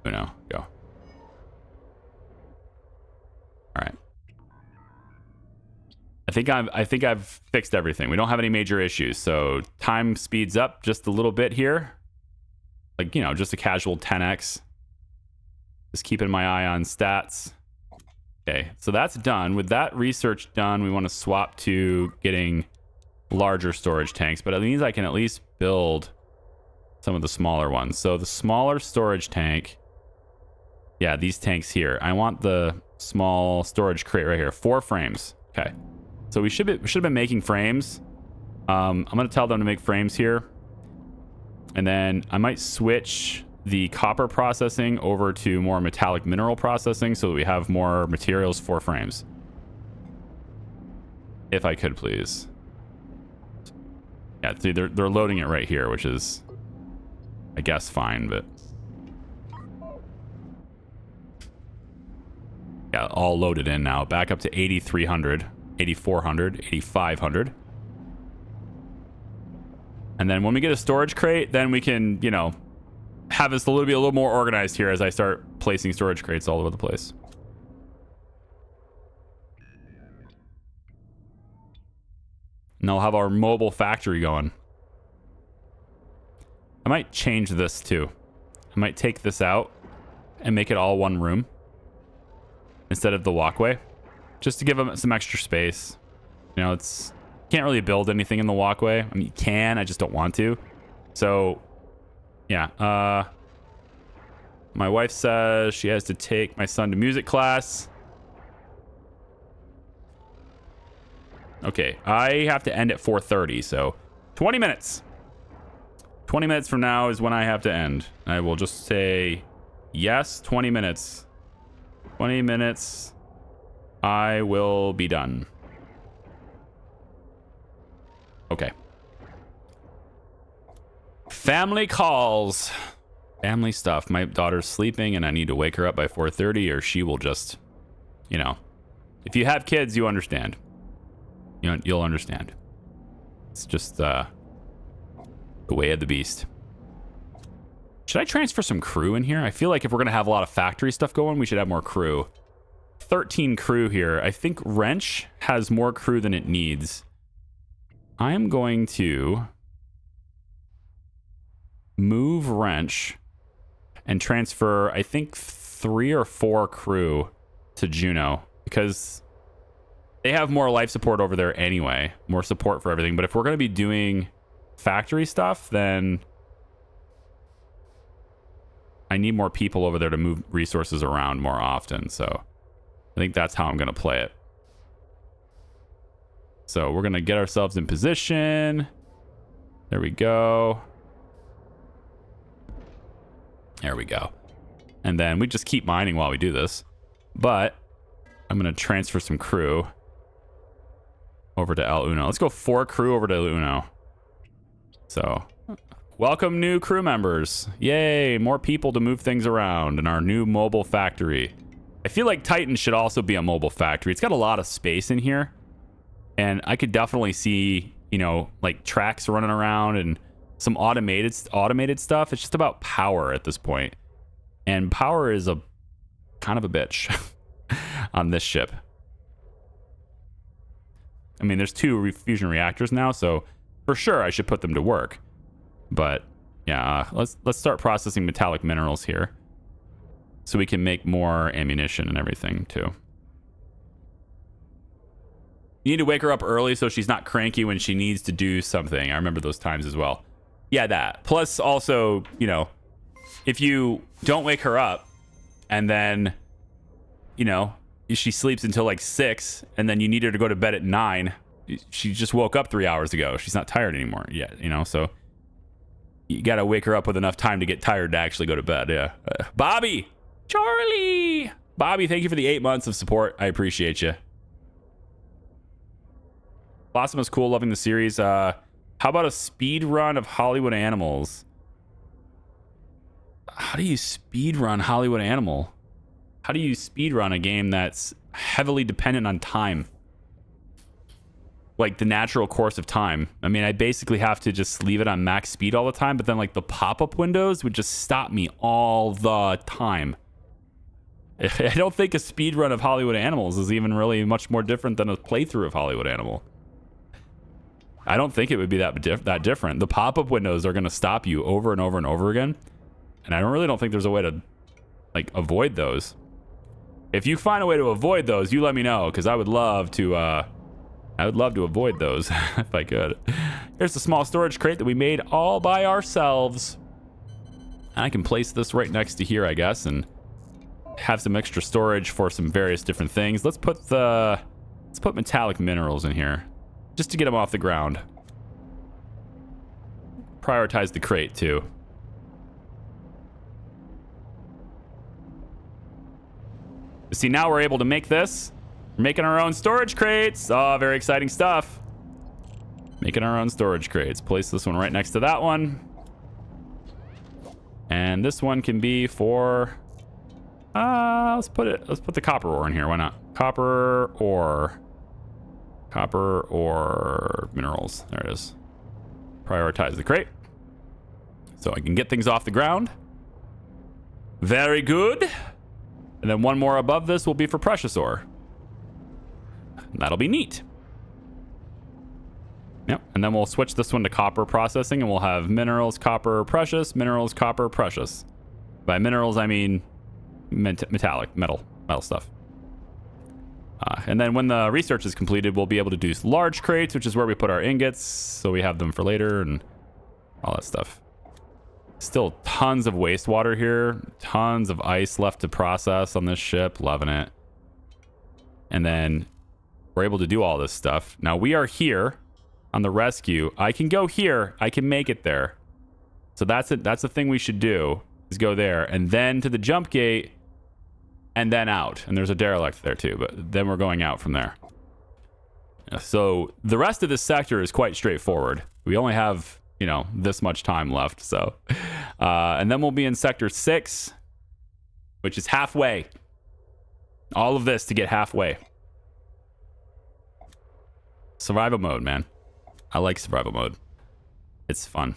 Uno, go. All right. I think I've fixed everything. We don't have any major issues, so time speeds up just a little bit here. Like, you know, just a casual 10x. Just keeping my eye on stats. Okay, so that's done. With that research done, we want to swap to getting larger storage tanks, but it means I can at least build some of the smaller ones. So the smaller storage tank, yeah, these tanks here. I want the small storage crate right here. 4 frames. Okay. So we should have been making frames. I'm going to tell them to make frames here. And then I might switch the copper processing over to more metallic mineral processing so that we have more materials for frames. If I could, please. Yeah, see, they're loading it right here, which is, I guess, fine, but... Yeah, all loaded in now. Back up to 8,300, 8,400, 8,500. And then when we get a storage crate, then we can, you know, have us a little more organized here as I start placing storage crates all over the place. And I'll have our mobile factory going. I might change this too. I might take this out and make it all one room instead of the walkway, just to give them some extra space. You know, it's can't really build anything in the walkway. I mean, you can, I just don't want to. So, yeah. My wife says she has to take my son to music class. Okay, I have to end at 4:30, so 20 minutes. 20 minutes from now is when I have to end. I will just say, yes, 20 minutes. 20 minutes, I will be done. Okay. Family calls. Family stuff. My daughter's sleeping and I need to wake her up by 4:30 or she will just, you know. If you have kids, you understand. You'll understand. It's just the way of the beast. Should I transfer some crew in here? I feel like if we're going to have a lot of factory stuff going, we should have more crew. 13 crew here. I think Wrench has more crew than it needs. I'm going to move Wrench and transfer, I think, 3 or 4 crew to Juno because they have more life support over there anyway, more support for everything. But if we're going to be doing factory stuff, then I need more people over there to move resources around more often. So I think that's how I'm going to play it. So we're going to get ourselves in position. There we go. There we go. And then we just keep mining while we do this. But I'm going to transfer some crew over to El Uno. Let's go 4 crew over to El Uno. So, welcome new crew members. Yay, more people to move things around in our new mobile factory. I feel like Titan should also be a mobile factory. It's got a lot of space in here. And I could definitely see, you know, like tracks running around and some automated stuff. It's just about power at this point. And power is a kind of a bitch on this ship. I mean, there's 2 fusion reactors now, so for sure I should put them to work. But yeah, let's start processing metallic minerals here so we can make more ammunition and everything too. You need to wake her up early so she's not cranky when she needs to do something. I remember those times as well. Yeah, that. Plus also, you know, if you don't wake her up and then, you know, she sleeps until like 6 and then you need her to go to bed at 9. She just woke up 3 hours ago. She's not tired anymore yet, you know, so you got to wake her up with enough time to get tired to actually go to bed. Yeah. Bobby, Charlie, Bobby, thank you for the 8 months of support. I appreciate you. Blossom is cool. Loving the series. How about a speed run of Hollywood Animals? How do you speed run Hollywood Animal? How do you speed run a game that's heavily dependent on time? Like the natural course of time. I mean, I basically have to just leave it on max speed all the time, but then like the pop-up windows would just stop me all the time. I don't think a speed run of Hollywood Animals is even really much more different than a playthrough of Hollywood Animal. I don't think it would be that different. The pop-up windows are going to stop you over and over and over again. And I really don't think there's a way to like avoid those. If you find a way to avoid those, you let me know, because I would love to avoid those if I could. Here's the small storage crate that we made all by ourselves. And I can place this right next to here, I guess, and have some extra storage for some various different things. Let's put metallic minerals in here just to get them off the ground. Prioritize the crate too. See, now we're able to make this. We're making our own storage crates. Oh, very exciting stuff. Making our own storage crates. Place this one right next to that one. And this one can be for... let's put the copper ore in here. Why not? Copper ore minerals. There it is. Prioritize the crate so I can get things off the ground. Very good. And then one more above this will be for precious ore. And that'll be neat. Yep. And then we'll switch this one to copper processing, and we'll have minerals, copper, precious, minerals, copper, precious. By minerals, I mean metallic, metal stuff. And then when the research is completed, we'll be able to do large crates, which is where we put our ingots, so we have them for later and all that stuff. Still tons of wastewater here. Tons of ice left to process on this ship. Loving it. And then we're able to do all this stuff. Now we are here on the rescue. I can go here. I can make it there. So that's it. That's the thing we should do, is go there and then to the jump gate and then out. And there's a derelict there too, but then we're going out from there. So the rest of this sector is quite straightforward. We only have, you know, this much time left. So, and then we'll be in sector 6, which is halfway. All of this to get halfway. Survival mode, man. I like survival mode. It's fun.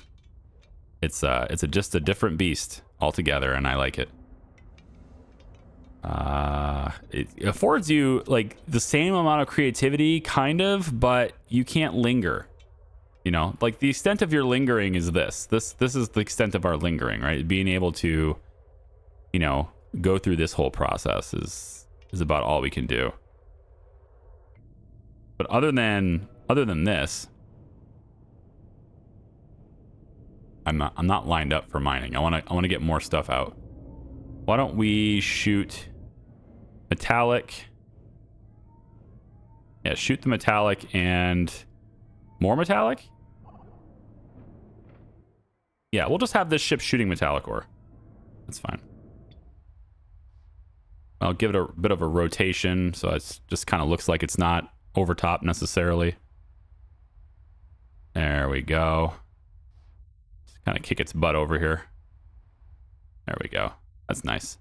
It's just a different beast altogether, and I like it. It affords you like the same amount of creativity, kind of, but you can't linger. You know, like the extent of your lingering is this is the extent of our lingering, right? Being able to, you know, go through this whole process is about all we can do. But other than this, I'm not lined up for mining. I want to get more stuff out. Why don't we shoot metallic? Yeah, shoot the metallic and more metallic? Yeah, we'll just have this ship shooting metallic ore. That's fine. I'll give it a bit of a rotation so it just kind of looks like it's not over top necessarily. There we go. Just kind of kick its butt over here. There we go. That's nice.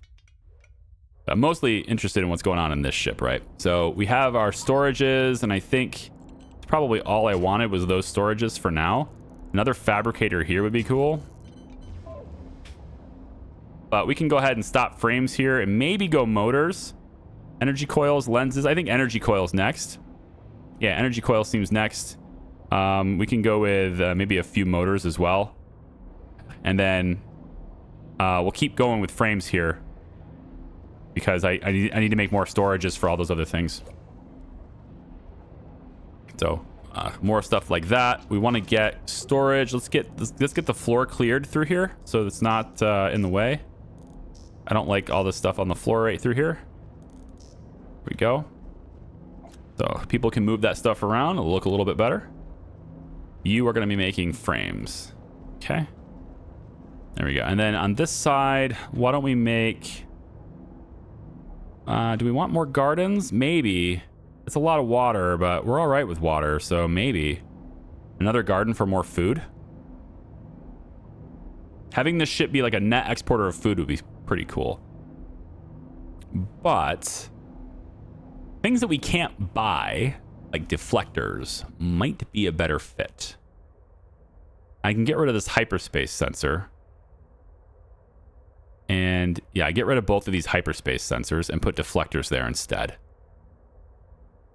I'm mostly interested in what's going on in this ship, right? So we have our storages, and I think probably all I wanted was those storages for now. Another fabricator here would be cool. But we can go ahead and stop frames here and maybe go motors. Energy coils, lenses. I think energy coils next. Yeah, energy coil seems next. We can go with maybe a few motors as well. And then we'll keep going with frames here, because I need to make more storages for all those other things. So more stuff like that. We want to get storage. Let's get the floor cleared through here so it's not in the way. I don't like all this stuff on the floor right through here. There we go. So people can move that stuff around. It'll look a little bit better. You are going to be making frames. Okay. There we go. And then on this side, why don't we make... do we want more gardens? Maybe. It's a lot of water, but we're all right with water, so maybe. Another garden for more food. Having this ship be like a net exporter of food would be pretty cool. But things that we can't buy, like deflectors, might be a better fit. I can get rid of this hyperspace sensor. And yeah, I get rid of both of these hyperspace sensors and put deflectors there instead.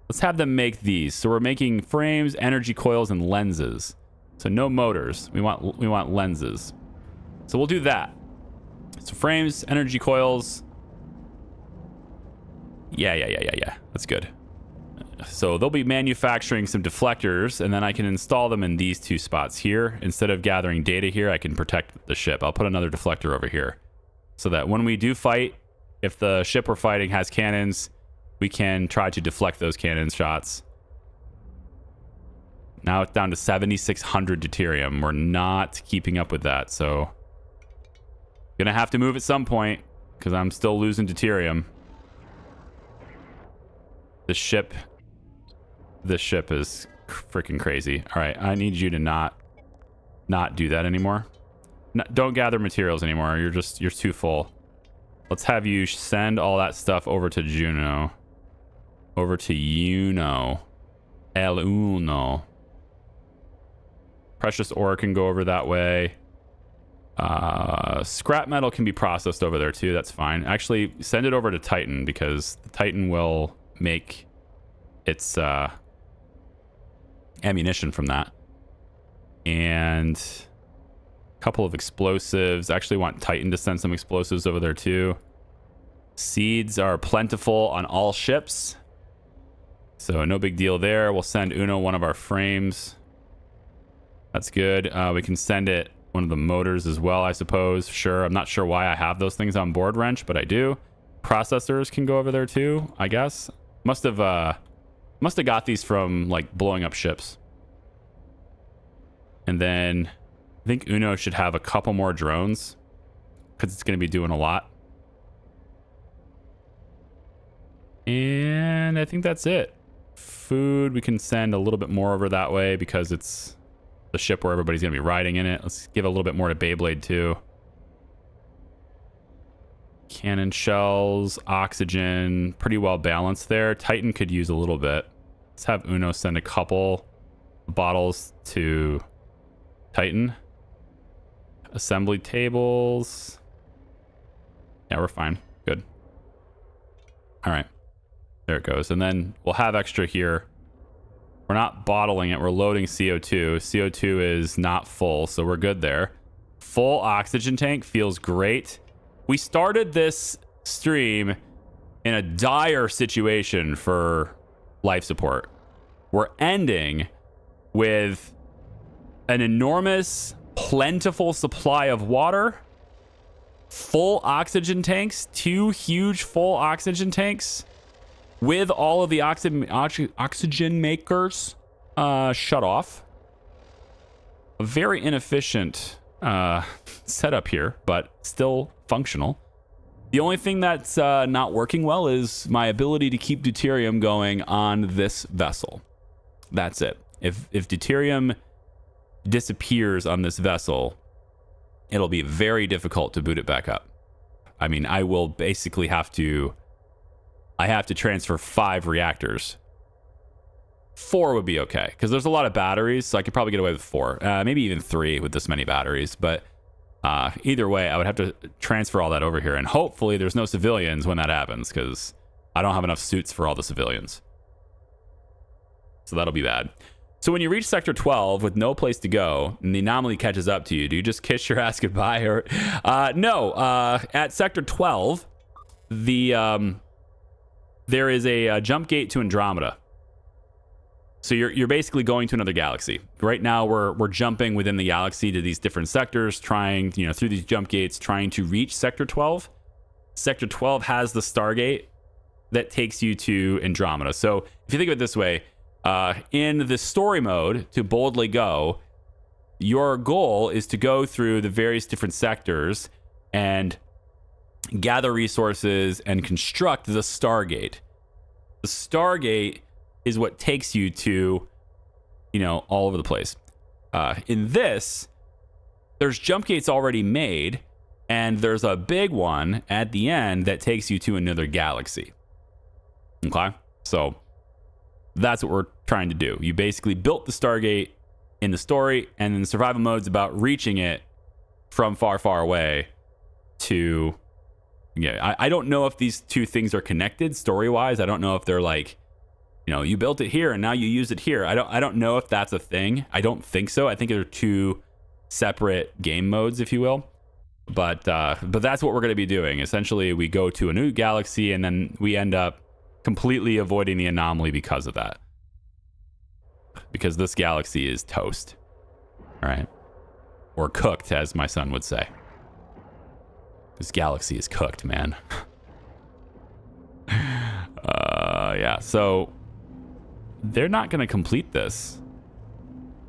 Let's have them make these. So we're making frames, energy coils, and lenses. So no motors. We want lenses. So we'll do that. So frames, energy coils. Yeah. That's good. So they'll be manufacturing some deflectors, and then I can install them in these two spots here. Instead of gathering data here, I can protect the ship. I'll put another deflector over here, so that when we do fight, if the ship we're fighting has cannons, we can try to deflect those cannon shots. Now it's down to 7,600 deuterium. We're not keeping up with that, so gonna have to move at some point because I'm still losing deuterium. This ship is freaking crazy. All right, I need you to not do that anymore. Don't gather materials anymore. You're too full. Let's have you send all that stuff over to Juno. Over to Uno. El Uno. Precious ore can go over that way. Scrap metal can be processed over there too. That's fine. Actually, send it over to Titan because the Titan will make its ammunition from that. And a couple of explosives. Actually want Titan to send some explosives over there too. Seeds are plentiful on all ships, so no big deal there. We'll send Uno one of our frames. That's good. We can send it one of the motors as well, I suppose. Sure. I'm not sure why I have those things on board, Wrench, but I do. Processors can go over there too, I guess. Must have got these from like blowing up ships. And then I think Uno should have a couple more drones because it's going to be doing a lot. And I think that's it. Food, we can send a little bit more over that way because it's the ship where everybody's going to be riding in it. Let's give a little bit more to Beyblade too. Cannon shells, oxygen, pretty well balanced there. Titan could use a little bit. Let's have Uno send a couple bottles to Titan. Assembly tables. Yeah, we're fine. Good. All right. There it goes. And then we'll have extra here. We're not bottling it. We're loading CO2. CO2 is not full, so we're good there. Full oxygen tank feels great. We started this stream in a dire situation for life support. We're ending with an enormous, plentiful supply of water, full oxygen tanks, 2 huge full oxygen tanks, with all of the oxygen makers shut off. A very inefficient setup here, but still functional. The only thing that's not working well is my ability to keep deuterium going on this vessel. That's it. If deuterium disappears on this vessel, it'll be very difficult to boot it back up. I mean, I will basically have to transfer 5 reactors. 4 would be okay because there's a lot of batteries, so I could probably get away with 4, maybe even 3 with this many batteries. But either way, I would have to transfer all that over here, and hopefully there's no civilians when that happens because I don't have enough suits for all the civilians. So that'll be bad. So when you reach Sector 12 with no place to go and the anomaly catches up to you, do you just kiss your ass goodbye? Or no, at Sector 12, there is a jump gate to Andromeda. So you're basically going to another galaxy. Right now we're jumping within the galaxy to these different sectors, trying, through these jump gates, trying to reach Sector 12. Sector 12 has the Stargate that takes you to Andromeda. So if you think of it this way, in the story mode, to boldly go, your goal is to go through the various different sectors and gather resources and construct the Stargate. The Stargate is what takes you to, all over the place. In this, there's jump gates already made, and there's a big one at the end that takes you to another galaxy. Okay? So that's what we're trying to do. You basically built the Stargate in the story, and then the survival mode's about reaching it from far, far away to... Yeah, I don't know if these two things are connected story-wise. I don't know if they're like, you built it here and now you use it here. I don't know if that's a thing. I don't think so. I think they're 2 separate game modes, if you will. But that's what we're going to be doing. Essentially, we go to a new galaxy and then we end up completely avoiding the anomaly because of that. Because this galaxy is toast. All right. Or cooked, as my son would say. This galaxy is cooked, man. Yeah, so they're not going to complete this.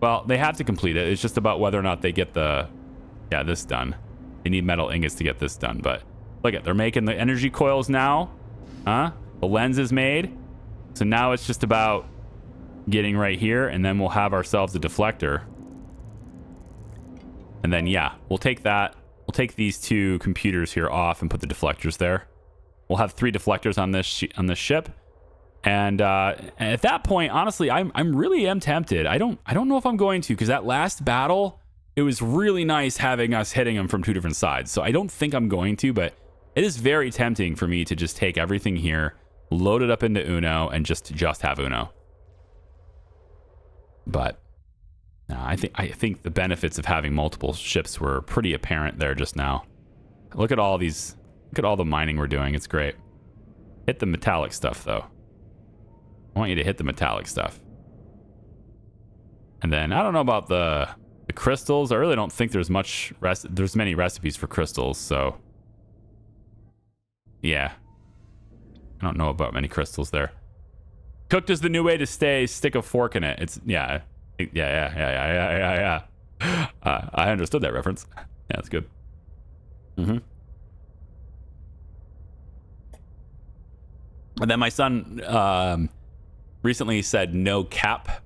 Well, they have to complete it. It's just about whether or not they get this done. They need metal ingots to get this done. But look at, they're making the energy coils now. The lens is made. So now it's just about getting right here, and then we'll have ourselves a deflector. And then, yeah, we'll take that. We'll take these 2 computers here off and put the deflectors there. We'll have 3 deflectors on this ship. And at that point, honestly, I'm really tempted. I don't know if I'm going to, because that last battle it was really nice having us hitting them from two different sides. So I don't think I'm going to, but it is very tempting for me to just take everything here, load it up into Uno, and just have Uno. But no, I think the benefits of having multiple ships were pretty apparent there just now. Look at all these. Look at all the mining we're doing. It's great. Hit the metallic stuff, though. I want you to hit the metallic stuff. And then I don't know about the crystals. I really don't think there's many recipes for crystals. So yeah, I don't know about many crystals there. Cooked is the new way to stay. Stick a fork in it. It's yeah. I understood that reference. Yeah, that's good. And then my son recently said no cap.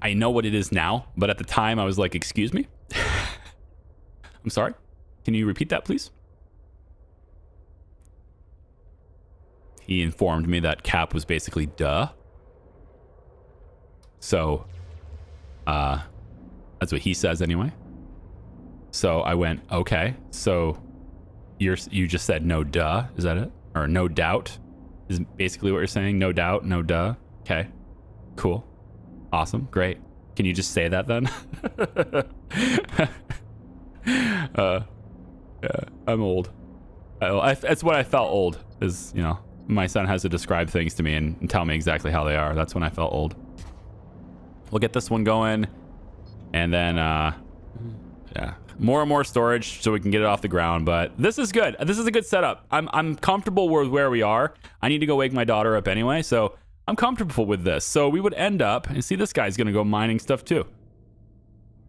I know what it is now, but at the time I was like, excuse me? I'm sorry. Can you repeat that, please? He informed me that cap was basically duh. So, that's what he says anyway. So I went, okay. So you just said no duh. Is that it? Or no doubt is basically what you're saying. No doubt, no duh. Okay, cool. Awesome. Great. Can you just say that then? Yeah, I'm old. That's what I felt old is, you know, my son has to describe things to me and tell me exactly how they are. That's when I felt old. We'll get this one going. And then, yeah, more and more storage so we can get it off the ground. But this is good. This is a good setup. I'm comfortable with where we are. I need to go wake my daughter up anyway, so I'm comfortable with this. So we would end up, and see, this guy's going to go mining stuff too.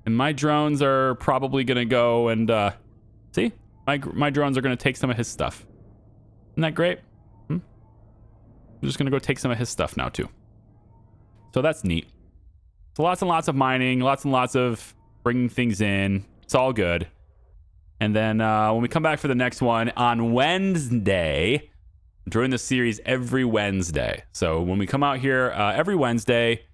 And my drones are probably going to go and, see, my drones are going to take some of his stuff. Isn't that great? I'm just going to go take some of his stuff now too. So that's neat. So lots and lots of mining, lots and lots of bringing things in. It's all good. And then when we come back for the next one on Wednesday, during the series every Wednesday. So when we come out here every Wednesday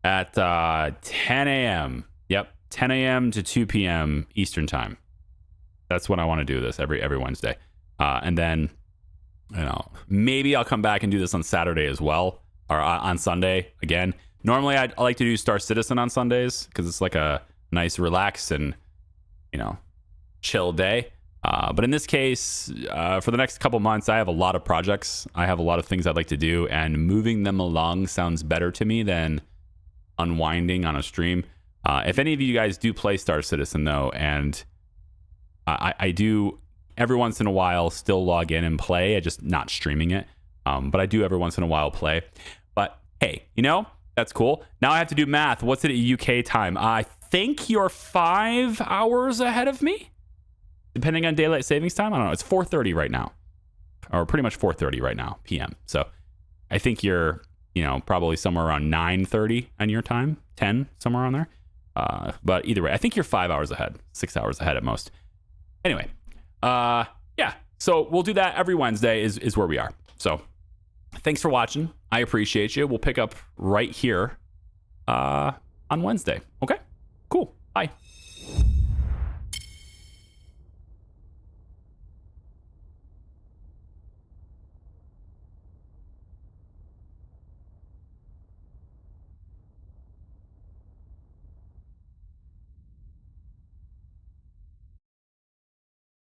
at 10 a.m. Yep, 10 a.m. to 2 p.m. Eastern time. That's when I want to do this every Wednesday. And then, you know, maybe I'll come back and do this on Saturday as well, or on Sunday again. Normally, I like to do Star Citizen on Sundays because it's like a nice, relax and, you know, chill day. But in this case, for the next couple months, I have a lot of projects. I have a lot of things I'd like to do, and moving them along sounds better to me than unwinding on a stream. If any of you guys do play Star Citizen, though, and I do every once in a while still log in and play. I just not streaming it. But I do every once in a while play. But hey, you know, that's cool. Now I have to do math. What's it at UK time? I think you're 5 hours ahead of me, depending on daylight savings time. I don't know. It's 4:30 right now, or pretty much 4:30 right now, PM. So I think you're, you know, probably somewhere around 9:30 on your time, 10, somewhere around there. But either way, I think you're 5 hours ahead, 6 hours ahead at most. Anyway, yeah. So we'll do that every Wednesday is where we are. So thanks for watching. I appreciate you. We'll pick up right here on Wednesday. Okay, cool. Bye.